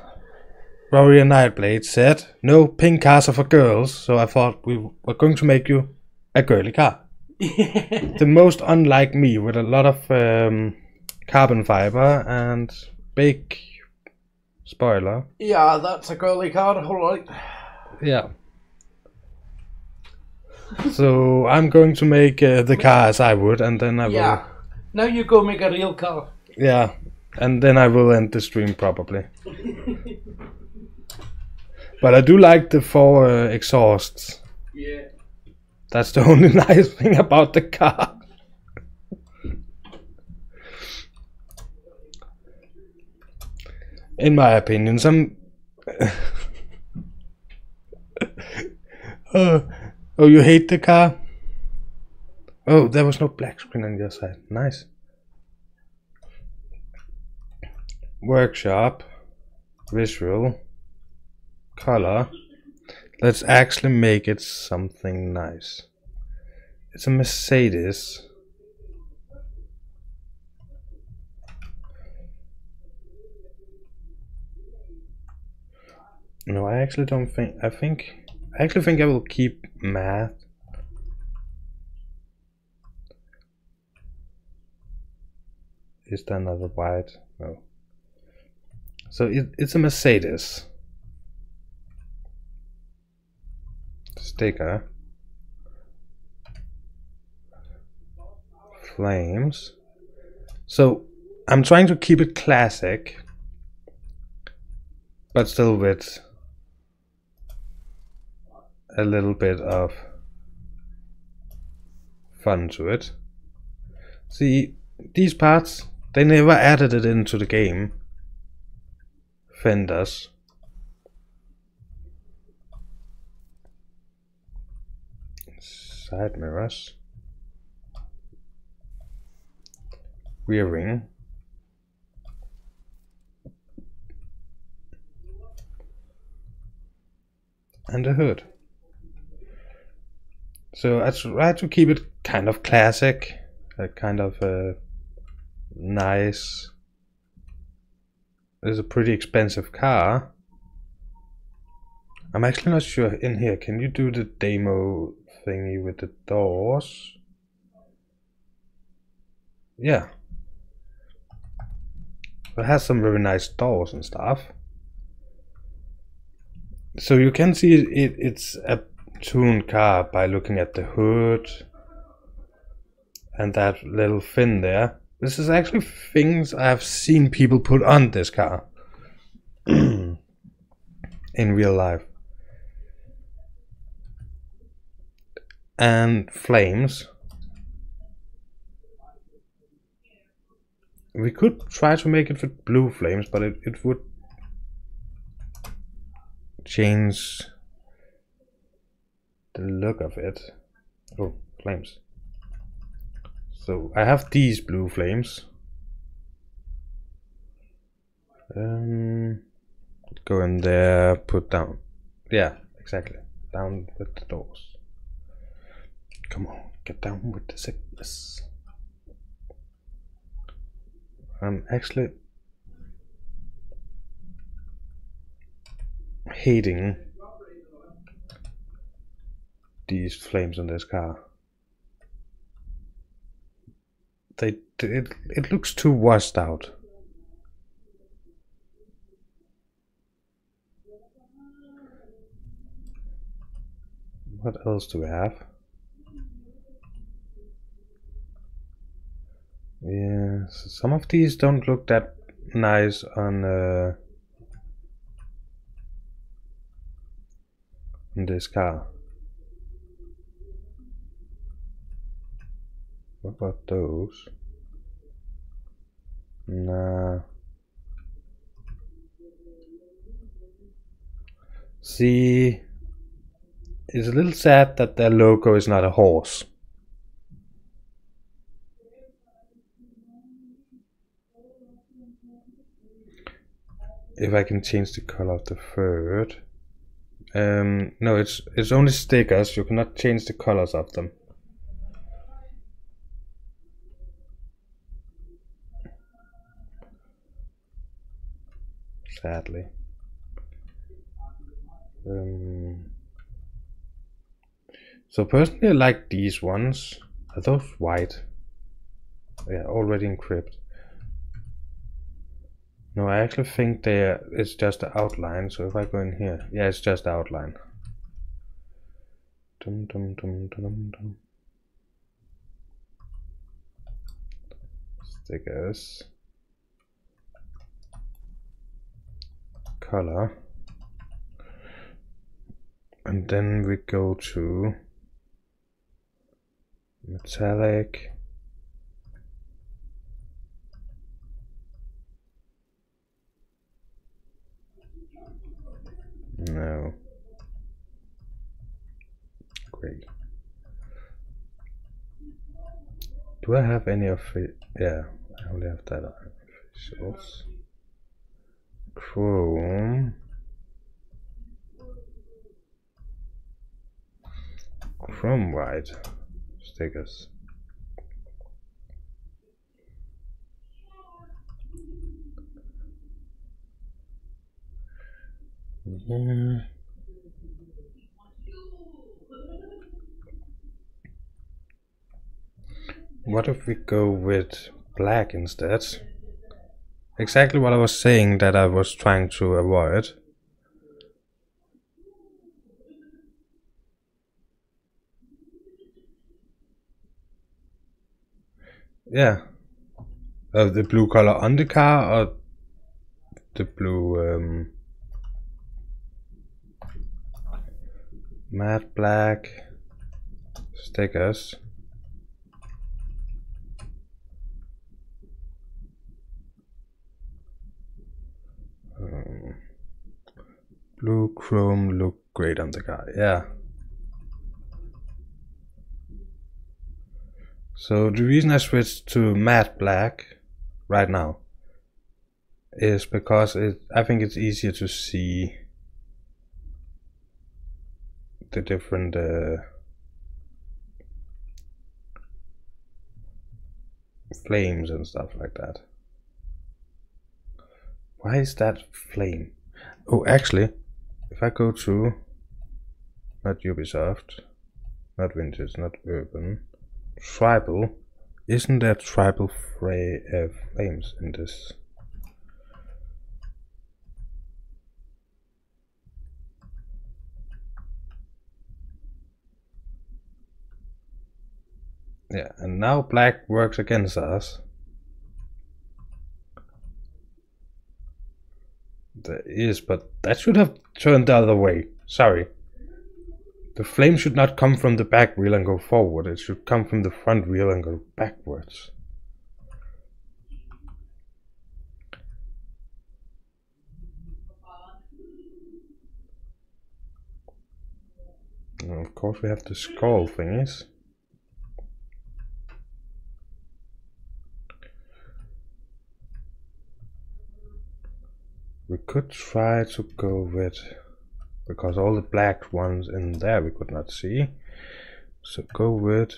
Rory and Nightblade said, no pink cars are for girls, so I thought we were going to make you a girly car. The most unlike me, with a lot of carbon fiber and big spoiler. Yeah, that's a girly car, alright. Yeah. So I'm going to make the car as I would, and then I will. Yeah. Now you go make a real car. Yeah, and then I will end the stream probably. But I do like the 4 exhausts. Yeah. That's the only nice thing about the car. In my opinion, some. Oh, you hate the car? Oh, there was no black screen on your side. Nice. Workshop. Visual. Color. Let's actually make it something nice. It's a Mercedes. No, I actually don't think. I actually think I will keep math. Is there another white? No. So it's a Mercedes sticker. Flames. So I'm trying to keep it classic, but still with a little bit of fun to it. See, these parts, they never added it into the game. Fenders. Side mirrors. Rear wing. And the hood. So I try to keep it kind of classic, a kind of nice. It's a pretty expensive car. I'm actually not sure in here. Can you do the demo thingy with the doors? Yeah. It has some very nice doors and stuff. So you can see it's a tuned car by looking at the hood and that little fin there. This is actually things I've seen people put on this car in real life. And flames. We could try to make it with blue flames, but it would change the look of it. Oh, flames. So I have these blue flames. Go in there, put down. Yeah, exactly. Down with the doors. Come on, get down with the sickness. I'm actually hating these flames on this car. It looks too washed out. What else do we have? Yeah, so some of these don't look that nice on this car. What about those? Nah. See, it's a little sad that their logo is not a horse. If I can change the color of the third. No, it's only stickers. You cannot change the colors of them. Sadly. So personally I like these ones. Are those white? Yeah, already encrypted. No, I actually think it's just the outline. So if I go in here, yeah, it's just the outline. Dum, dum, dum, dum, dum. Stickers. Color. And then we go to metallic. No. Great. Do I have any of it? Yeah, I only have that officials. Chrome. Chrome white stickers. Yeah. What if we go with black instead? exactly what I was saying that I was trying to avoid. Yeah. The blue color on the car or the blue matte black stickers. Blue chrome look great on the car, yeah. So the reason I switched to matte black right now is because I think it's easier to see the different flames and stuff like that. Why is that flame? Oh, actually, if I go to not Ubisoft, not Vintage, not Urban, Tribal, isn't there tribal flames in this? Yeah, and now black works against us. There is, but that should have turned the other way. Sorry. The flame should not come from the back wheel and go forward. It should come from the front wheel and go backwards. And of course we have the skull thingies. We could try to go with, because all the black ones in there we could not see. So go with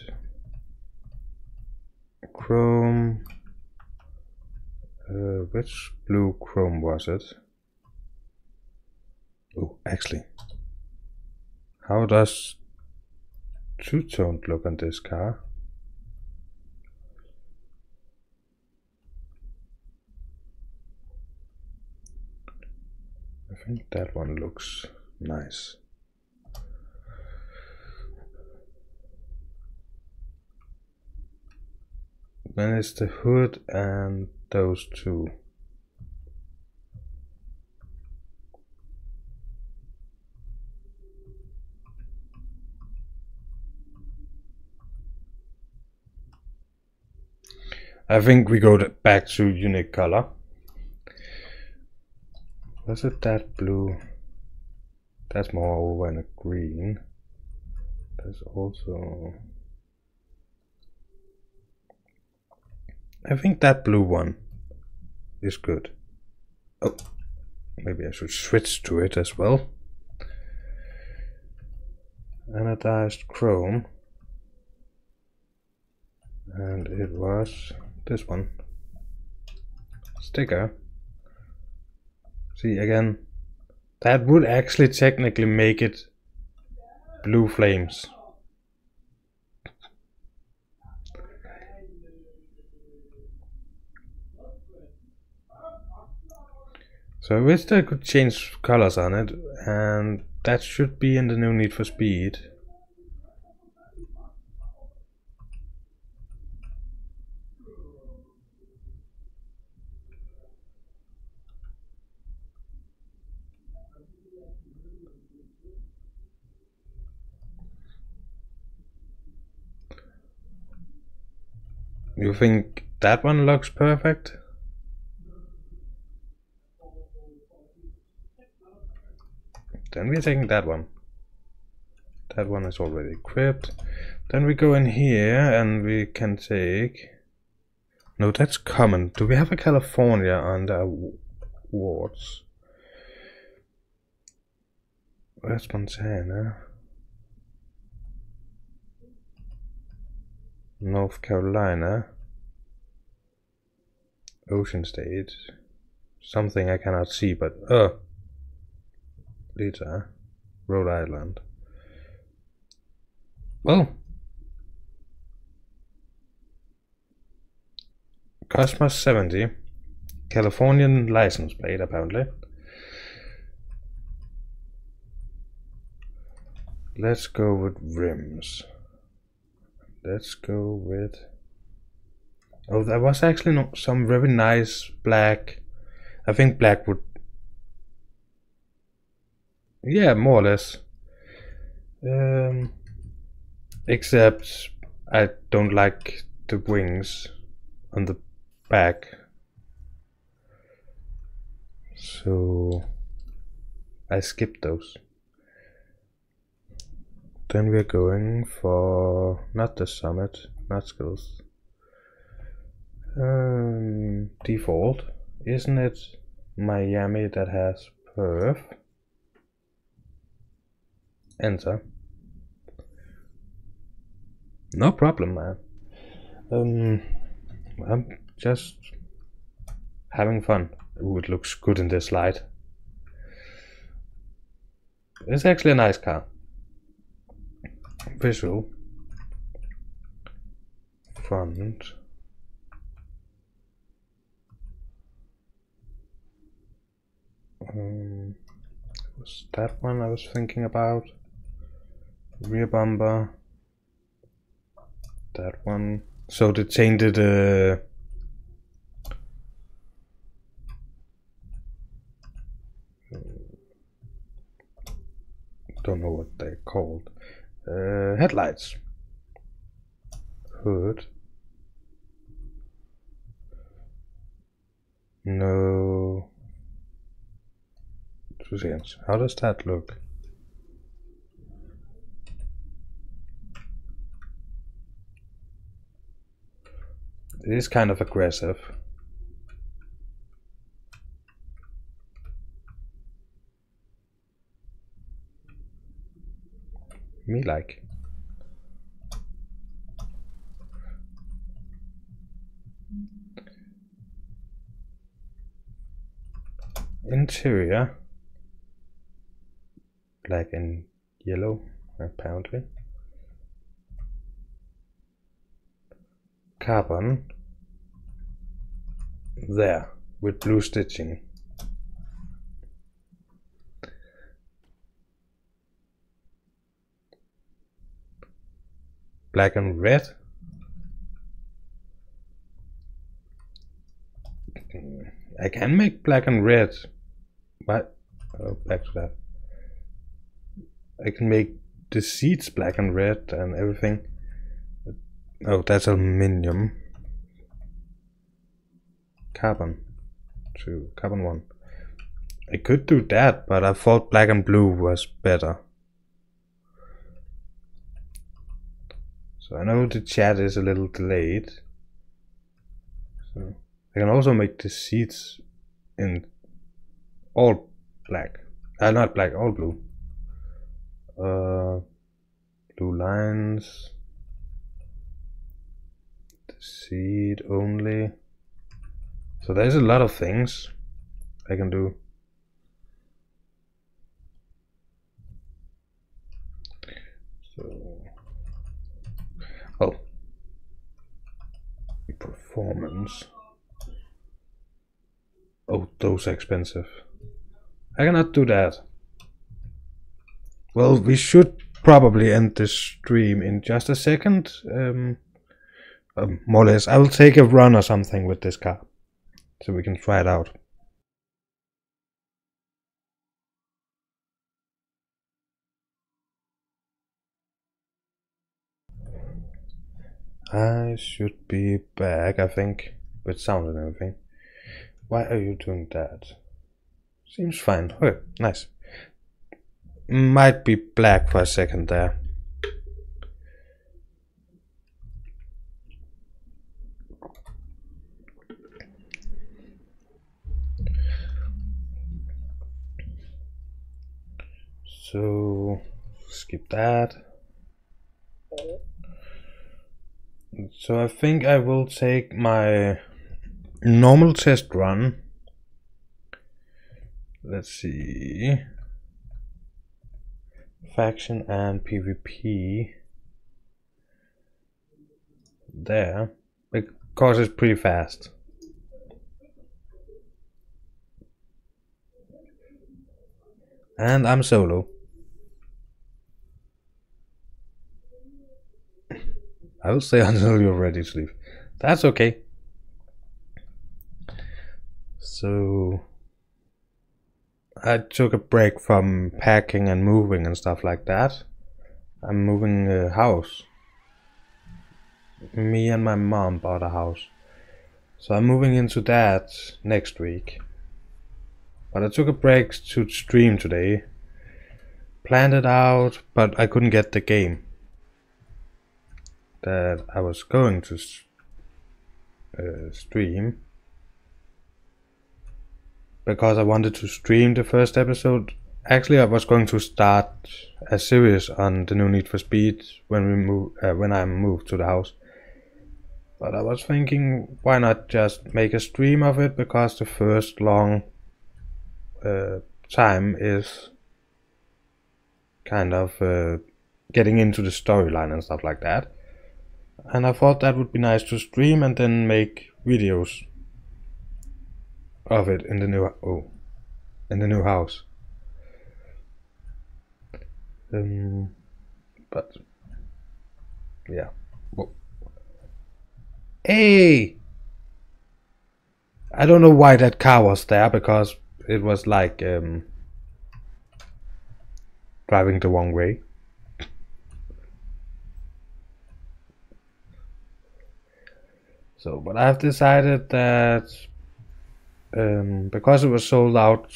chrome. Which blue chrome was it? Oh, actually, how does two-toned look on this car? I think that one looks nice. Then it's the hood and those two. I think we go back to unique color. Was it that blue? That's more over in a green. There's also, I think that blue one is good. Oh, maybe I should switch to it as well. Anodized chrome. And it was this one. Sticker. See again, that would actually technically make it blue flames. So I wish I could change colors on it, and that should be in the new Need for Speed. You think that one looks perfect? Then we're taking that one. That one is already equipped. Then we go in here and we can take... No, that's common. Do we have a California on the wards? Where's Montana? North Carolina, Ocean State, something I cannot see, but later, Rhode Island. Well, Cosmos 70 Californian license plate apparently. Let's go with rims. Let's go with... Oh, there was actually some very nice black. I think black would... Yeah, more or less. Except I don't like the wings on the back. So I skipped those. Then we're going for not the Summit, not Skills. Default, isn't it Miami that has perf? Enter. No problem, man. I'm just having fun. Ooh, it looks good in this light. It's actually a nice car. Visual. Front. Was that one I was thinking about? Rear bumper. That one. So they changed don't know what they're called. Headlights. Hood. No. 2 seconds. How does that look? It is kind of aggressive. Me like. Interior. Black and yellow, apparently. Carbon. There, with blue stitching. Black and red. I can make black and red. What? Oh, back to that. I can make the seats black and red and everything. Oh, that's aluminium. Carbon 2, carbon 1. I could do that, but I thought black and blue was better. So I know the chat is a little delayed. So I can also make the seats in all black. Not black, all blue. Blue lines. The seat only. So there's a lot of things I can do. So, oh, performance. Oh, those are expensive. I cannot do that. Well, we should probably end this stream in just a second. More or less. I will take a run or something with this car, so we can try it out. I should be back, I think, with sound and everything. Why are you doing that? Seems fine. Okay, nice. Might be black for a second there. So skip that. So I think I will take my normal test run. Let's see. Faction and PvP. There. Because it's pretty fast. And I'm solo. I will stay until you're ready to leave. That's okay. So I took a break from packing and moving and stuff like that. I'm moving a house. Me and my mom bought a house. So I'm moving into that next week. But I took a break to stream today. Planned it out, but I couldn't get the game that I was going to stream. Because I wanted to stream the first episode. Actually, I was going to start a series on the new Need for Speed when I moved to the house. But I was thinking, why not just make a stream of it, because the first long time is kind of getting into the storyline and stuff like that. And I thought that would be nice to stream and then make videos of it in the new house. But yeah. Whoa. Hey! I don't know why that car was there, because it was like driving the wrong way. So, but I've decided that because it was sold out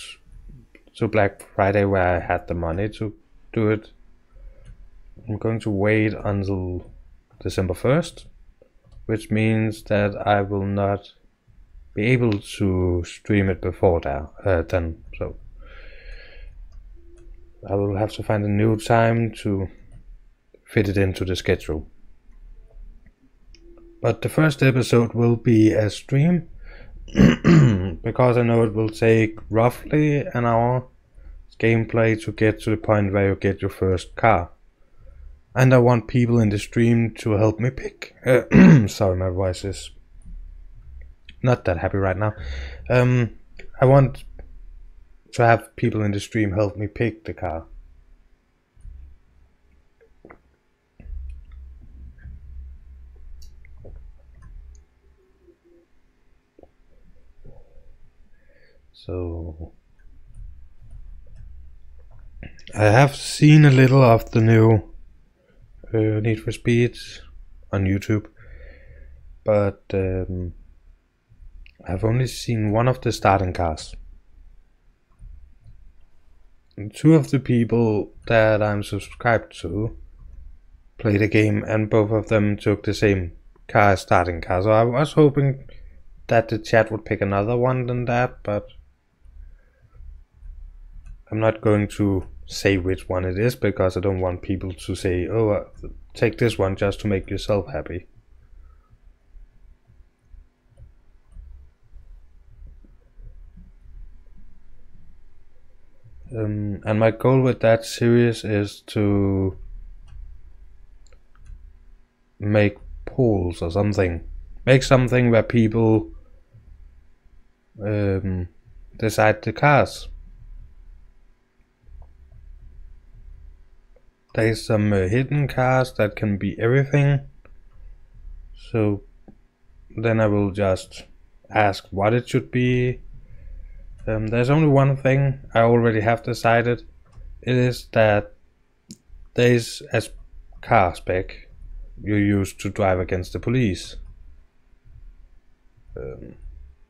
to Black Friday, where I had the money to do it, I'm going to wait until December 1st, which means that I will not be able to stream it before then. So I will have to find a new time to fit it into the schedule. But the first episode will be a stream because I know it will take roughly an hour gameplay to get to the point where you get your first car. And I want people in the stream to help me pick. Sorry, my voice is not that happy right now. I want to have people in the stream help me pick the car. So I have seen a little of the new Need for Speed on YouTube, but I've only seen one of the starting cars. And two of the people that I'm subscribed to play the game, and both of them took the same car as starting car. So I was hoping that the chat would pick another one than that, but I'm not going to say which one it is, because I don't want people to say, oh, take this one just to make yourself happy. And my goal with that series is to make polls or something. Make something where people decide the cars. There's some hidden cars that can be everything. So then I will just ask what it should be. There's only one thing I already have decided. It is that there's a car spec you use to drive against the police,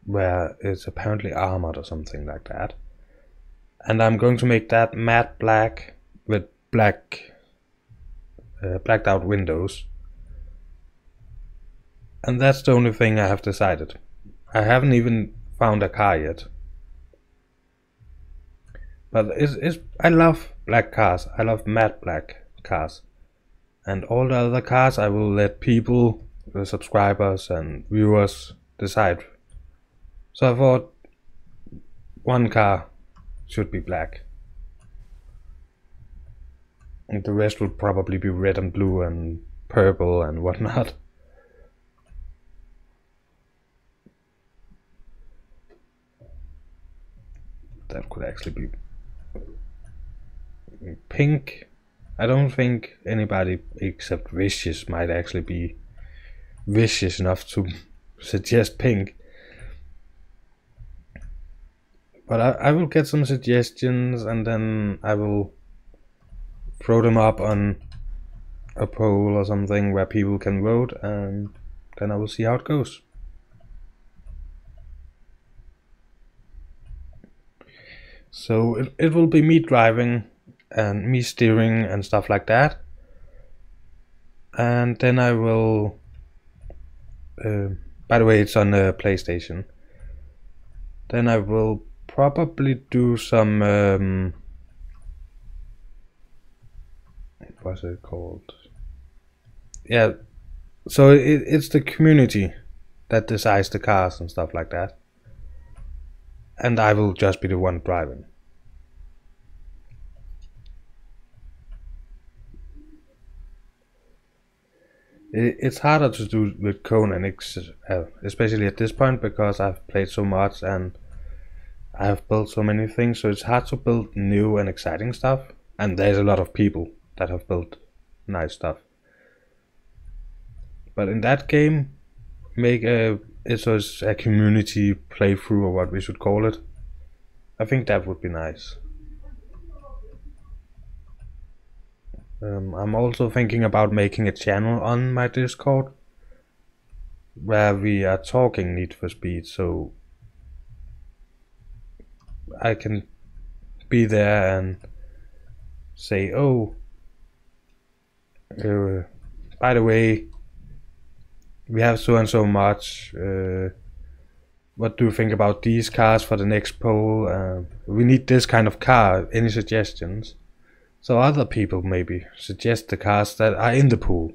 where it's apparently armored or something like that. And I'm going to make that matte black with blacked out windows. And that's the only thing I have decided. I haven't even found a car yet. But I love black cars. I love matte black cars. And all the other cars I will let people, the subscribers and viewers, decide. So I thought one car should be black. And the rest will probably be red and blue and purple and whatnot. That could actually be Pink. I don't think anybody except vicious might actually be vicious enough to suggest pink. But I will get some suggestions and then I will throw them up on a poll or something where people can vote, and then I will see how it goes. So it will be me driving and me steering and stuff like that. And then I will, by the way, it's on the PlayStation. Then I will probably do some, what's it called? Yeah, so it's the community that decides the cars and stuff like that. And I will just be the one driving. It's harder to do with Conan, especially at this point, because I've played so much and I have built so many things, so it's hard to build new and exciting stuff. And there's a lot of people that have built nice stuff. But in that game, make it's a community playthrough, or what we should call it. I think that would be nice. I'm also thinking about making a channel on my Discord where we are talking Need for Speed, so I can be there and say, oh, by the way, we have so and so much, what do you think about these cars for the next poll? We need this kind of car, any suggestions? So other people maybe suggest the cars that are in the pool.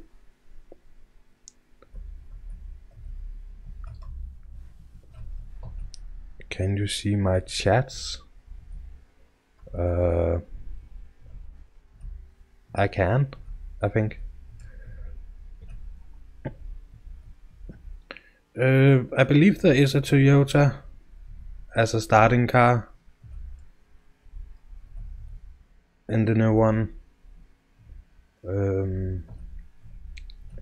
Can you see my chats? I can, I think. I believe there is a Toyota as a starting car in the new one.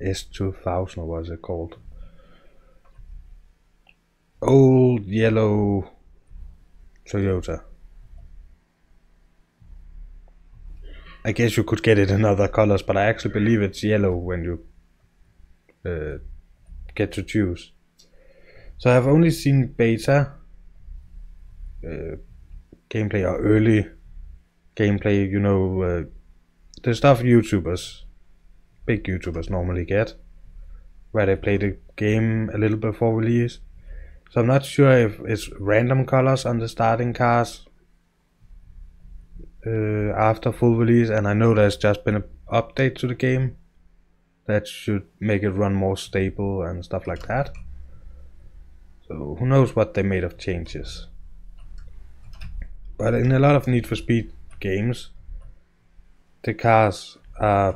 S2000, or what is it called? Old yellow Toyota. I guess you could get it in other colors, but I actually believe it's yellow when you get to choose. So I've only seen beta gameplay or early gameplay, you know, the stuff YouTubers, big YouTubers normally get, where they play the game a little before release. So I'm not sure if it's random colors on the starting cars after full release, and I know there's just been an update to the game that should make it run more stable and stuff like that. So who knows what they made of changes. But in a lot of Need for Speed games, the cars are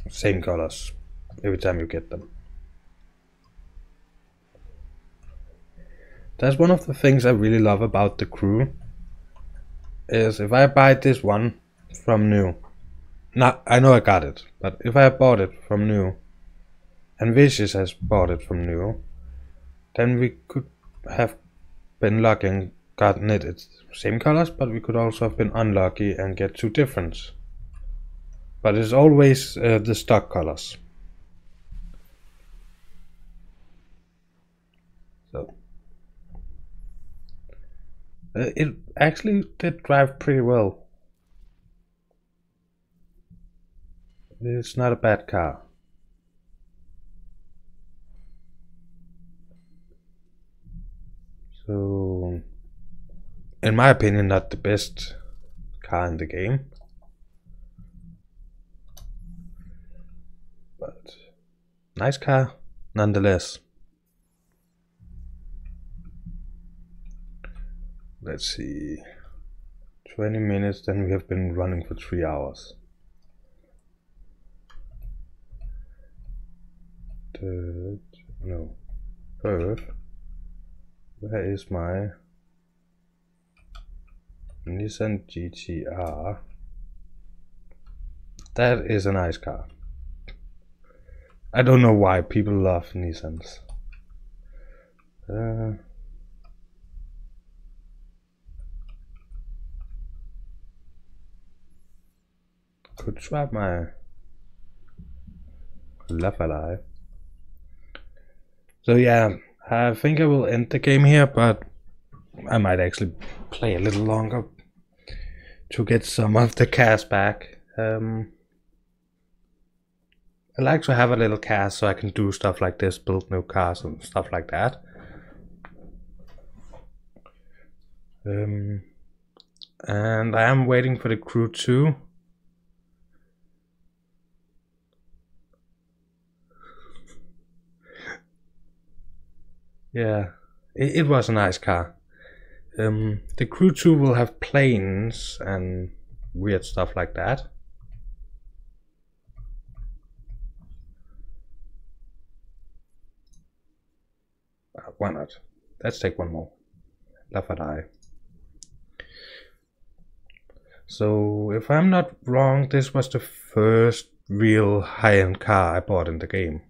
same colors every time you get them. That's one of the things I really love about the crew, is if I buy this one from new, now I know I got it, but if I bought it from new and Vicious has bought it from new, then we could have been lucky and gotten it its same colors, but we could also have been unlucky and get two different. But it's always the stock colors. So it actually did drive pretty well. It's not a bad car. So, in my opinion, not the best car in the game, but nice car nonetheless. Let's see, 20 minutes, then we have been running for 3 hours. Perth. Where is my Nissan GTR? That is a nice car. I don't know why people love Nissans. Could try my Lafayette. So yeah, I think I will end the game here, but I might actually play a little longer to get some of the cars back. I like to have a little cast so I can do stuff like this, build new cars and stuff like that. And I am waiting for the crew 2. Yeah, it was a nice car. The crew 2 will have planes and weird stuff like that. Why not? Let's take one more. Lafayette. So, if I'm not wrong, this was the first real high-end car I bought in the game.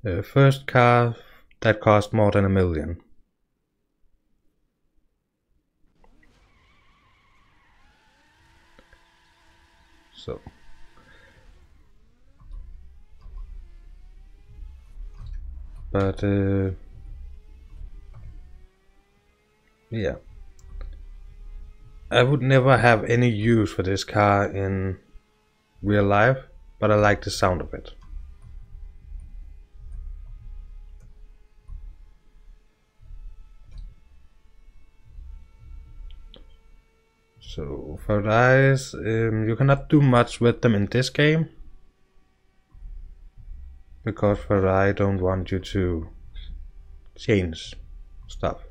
The first car that cost more than $1 million. So. But yeah, I would never have any use for this car in real life, but I like the sound of it. So Ferraris, you cannot do much with them in this game, because Ferrari don't want you to change stuff.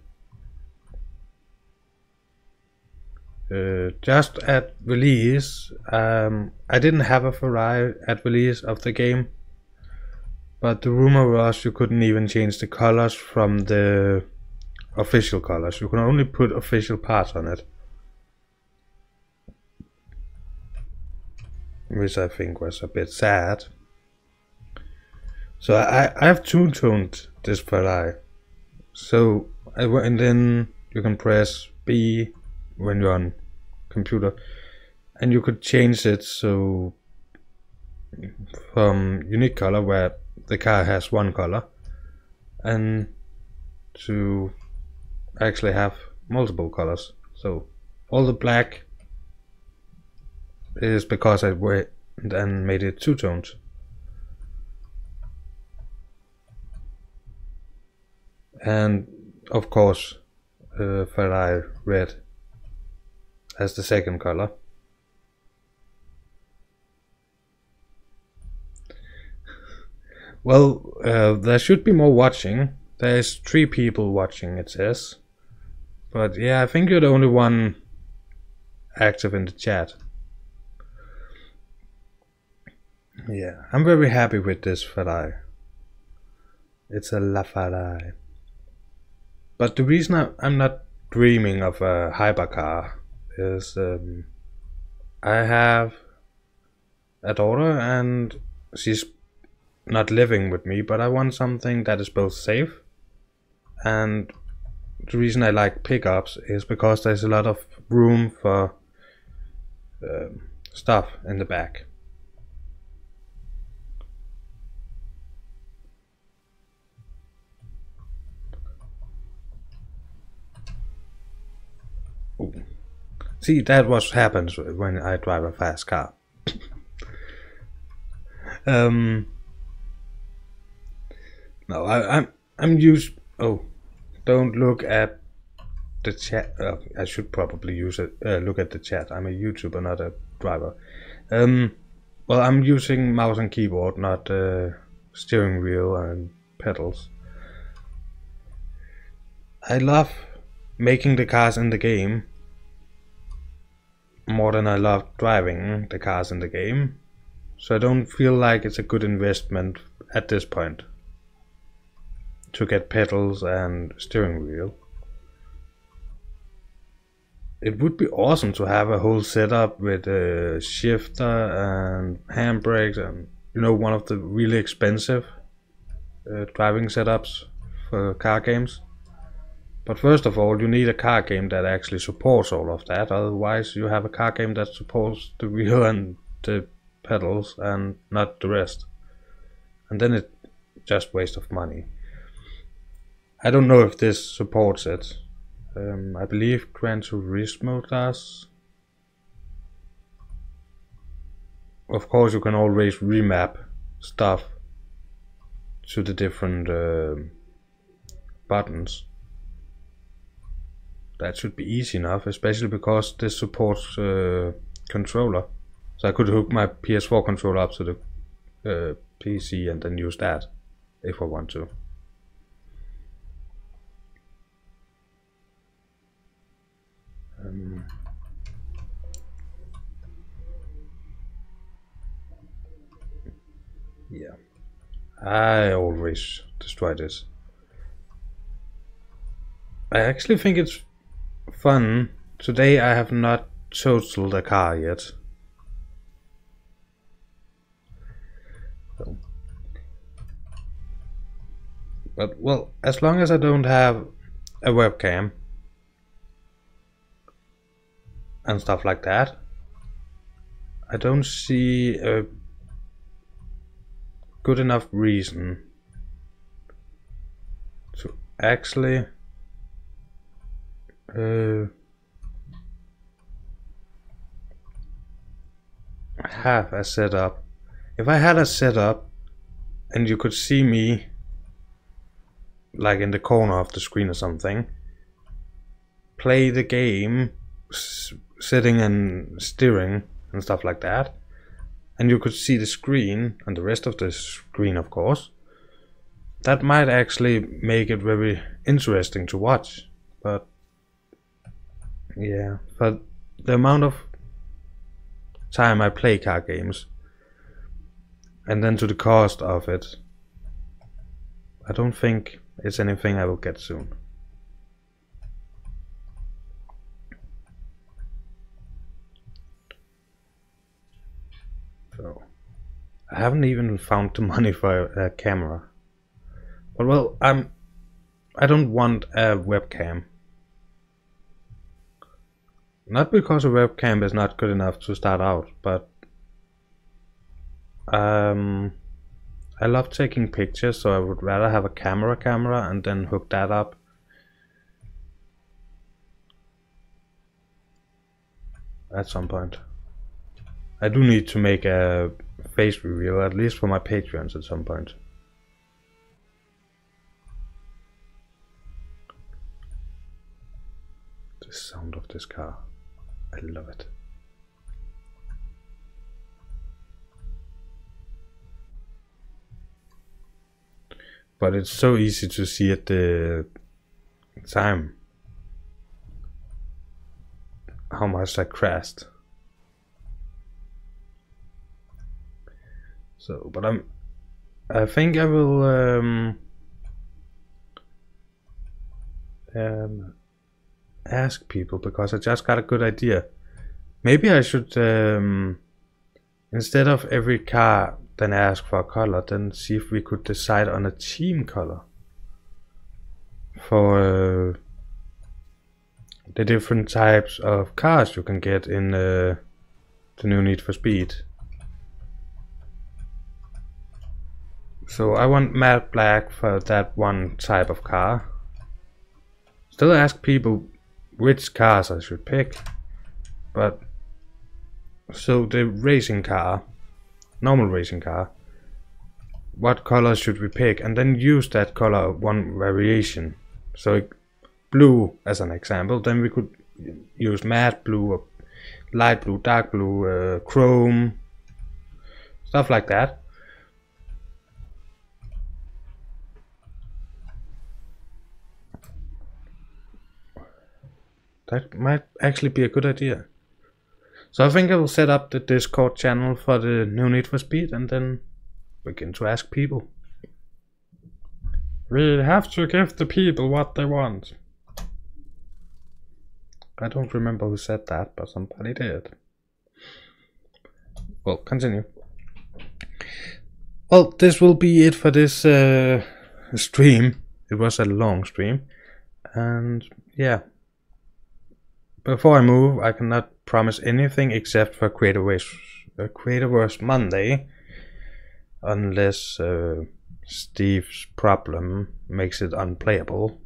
Just at release, I didn't have a Ferrari at release of the game, but the rumor was you couldn't even change the colors from the official colors. You can only put official parts on it, which I think was a bit sad. So I have two-toned this Ferrari. So and then you can press B when you're on computer, and you could change it so from unique color where the car has one color, and to actually have multiple colors. So all the black is because I went and made it two-toned. And of course Ferrari red as the second color. Well, there should be more watching. There's 3 people watching, it says. But yeah, I think you're the only one active in the chat. Yeah, I'm very happy with this Ferrari. It's a Lafayette. But the reason I'm not dreaming of a hypercar is I have a daughter and she's not living with me, but I want something that is both safe, and the reason I like pickups is because there's a lot of room for stuff in the back. Ooh. See, that what happens when I drive a fast car. No, I'm used. Oh, don't look at the chat. I should probably use it. Look at the chat. I'm a YouTuber, not a driver. Well, I'm using mouse and keyboard, not steering wheel and pedals. I love making the cars in the game more than I love driving the cars in the game, so I don't feel like it's a good investment at this point to get pedals and steering wheel. it would be awesome to have a whole setup with a shifter and handbrakes and, you know, one of the really expensive driving setups for car games. But first of all, you need a car game that actually supports all of that. Otherwise, you have a car game that supports the wheel and the pedals and not the rest. And then it's just waste of money. I don't know if this supports it. I believe Gran Turismo does. Of course, you can always remap stuff to the different buttons. That should be easy enough, especially because this supports controller. So I could hook my PS4 controller up to the PC and then use that if I want to. Yeah, I always destroy this. I actually think it's fun. Today I have not totaled a car yet. So. But well, as long as I don't have a webcam and stuff like that, I don't see a good enough reason to actually have a setup. If I had a setup and you could see me like in the corner of the screen or something, play the game sitting and steering and stuff like that, and you could see the screen and the rest of the screen, of course, that might actually make it very interesting to watch. But yeah, but the amount of time I play car games and then to the cost of it, I don't think it's anything I will get soon. So I haven't even found the money for a camera. But well, I don't want a webcam. Not because a webcam is not good enough to start out, but I love taking pictures, so I would rather have a camera and then hook that up. At some point. I do need to make a face reveal, at least for my Patreons at some point. The sound of this car, I love it. But it's so easy to see at the time how much I crashed. So, but I think I will ask people, because I just got a good idea. Maybe I should instead of every car then ask for a color, then see if we could decide on a team color for the different types of cars you can get in the new Need for Speed. So I want matte black for that one type of car. Still ask people which cars I should pick, but so the racing car, normal racing car, what color should we pick, and then use that color one variation. So blue as an example, then we could use matte blue or light blue, dark blue, chrome, stuff like that. That might actually be a good idea. So I think I will set up the Discord channel for the new Need for Speed and then begin to ask people. We have to give the people what they want. I don't remember who said that, but somebody did. Well, continue. Well, this will be it for this stream. It was a long stream. And yeah. Before I move, I cannot promise anything except for Creatorverse Monday. Unless Steve's problem makes it unplayable.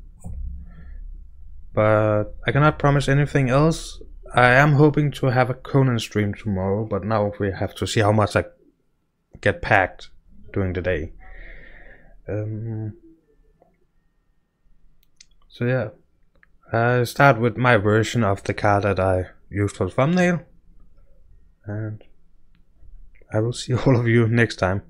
But I cannot promise anything else. I am hoping to have a Conan stream tomorrow, but now we have to see how much I get packed during the day. So yeah, I start with my version of the car that I used for the thumbnail, and I will see all of you next time.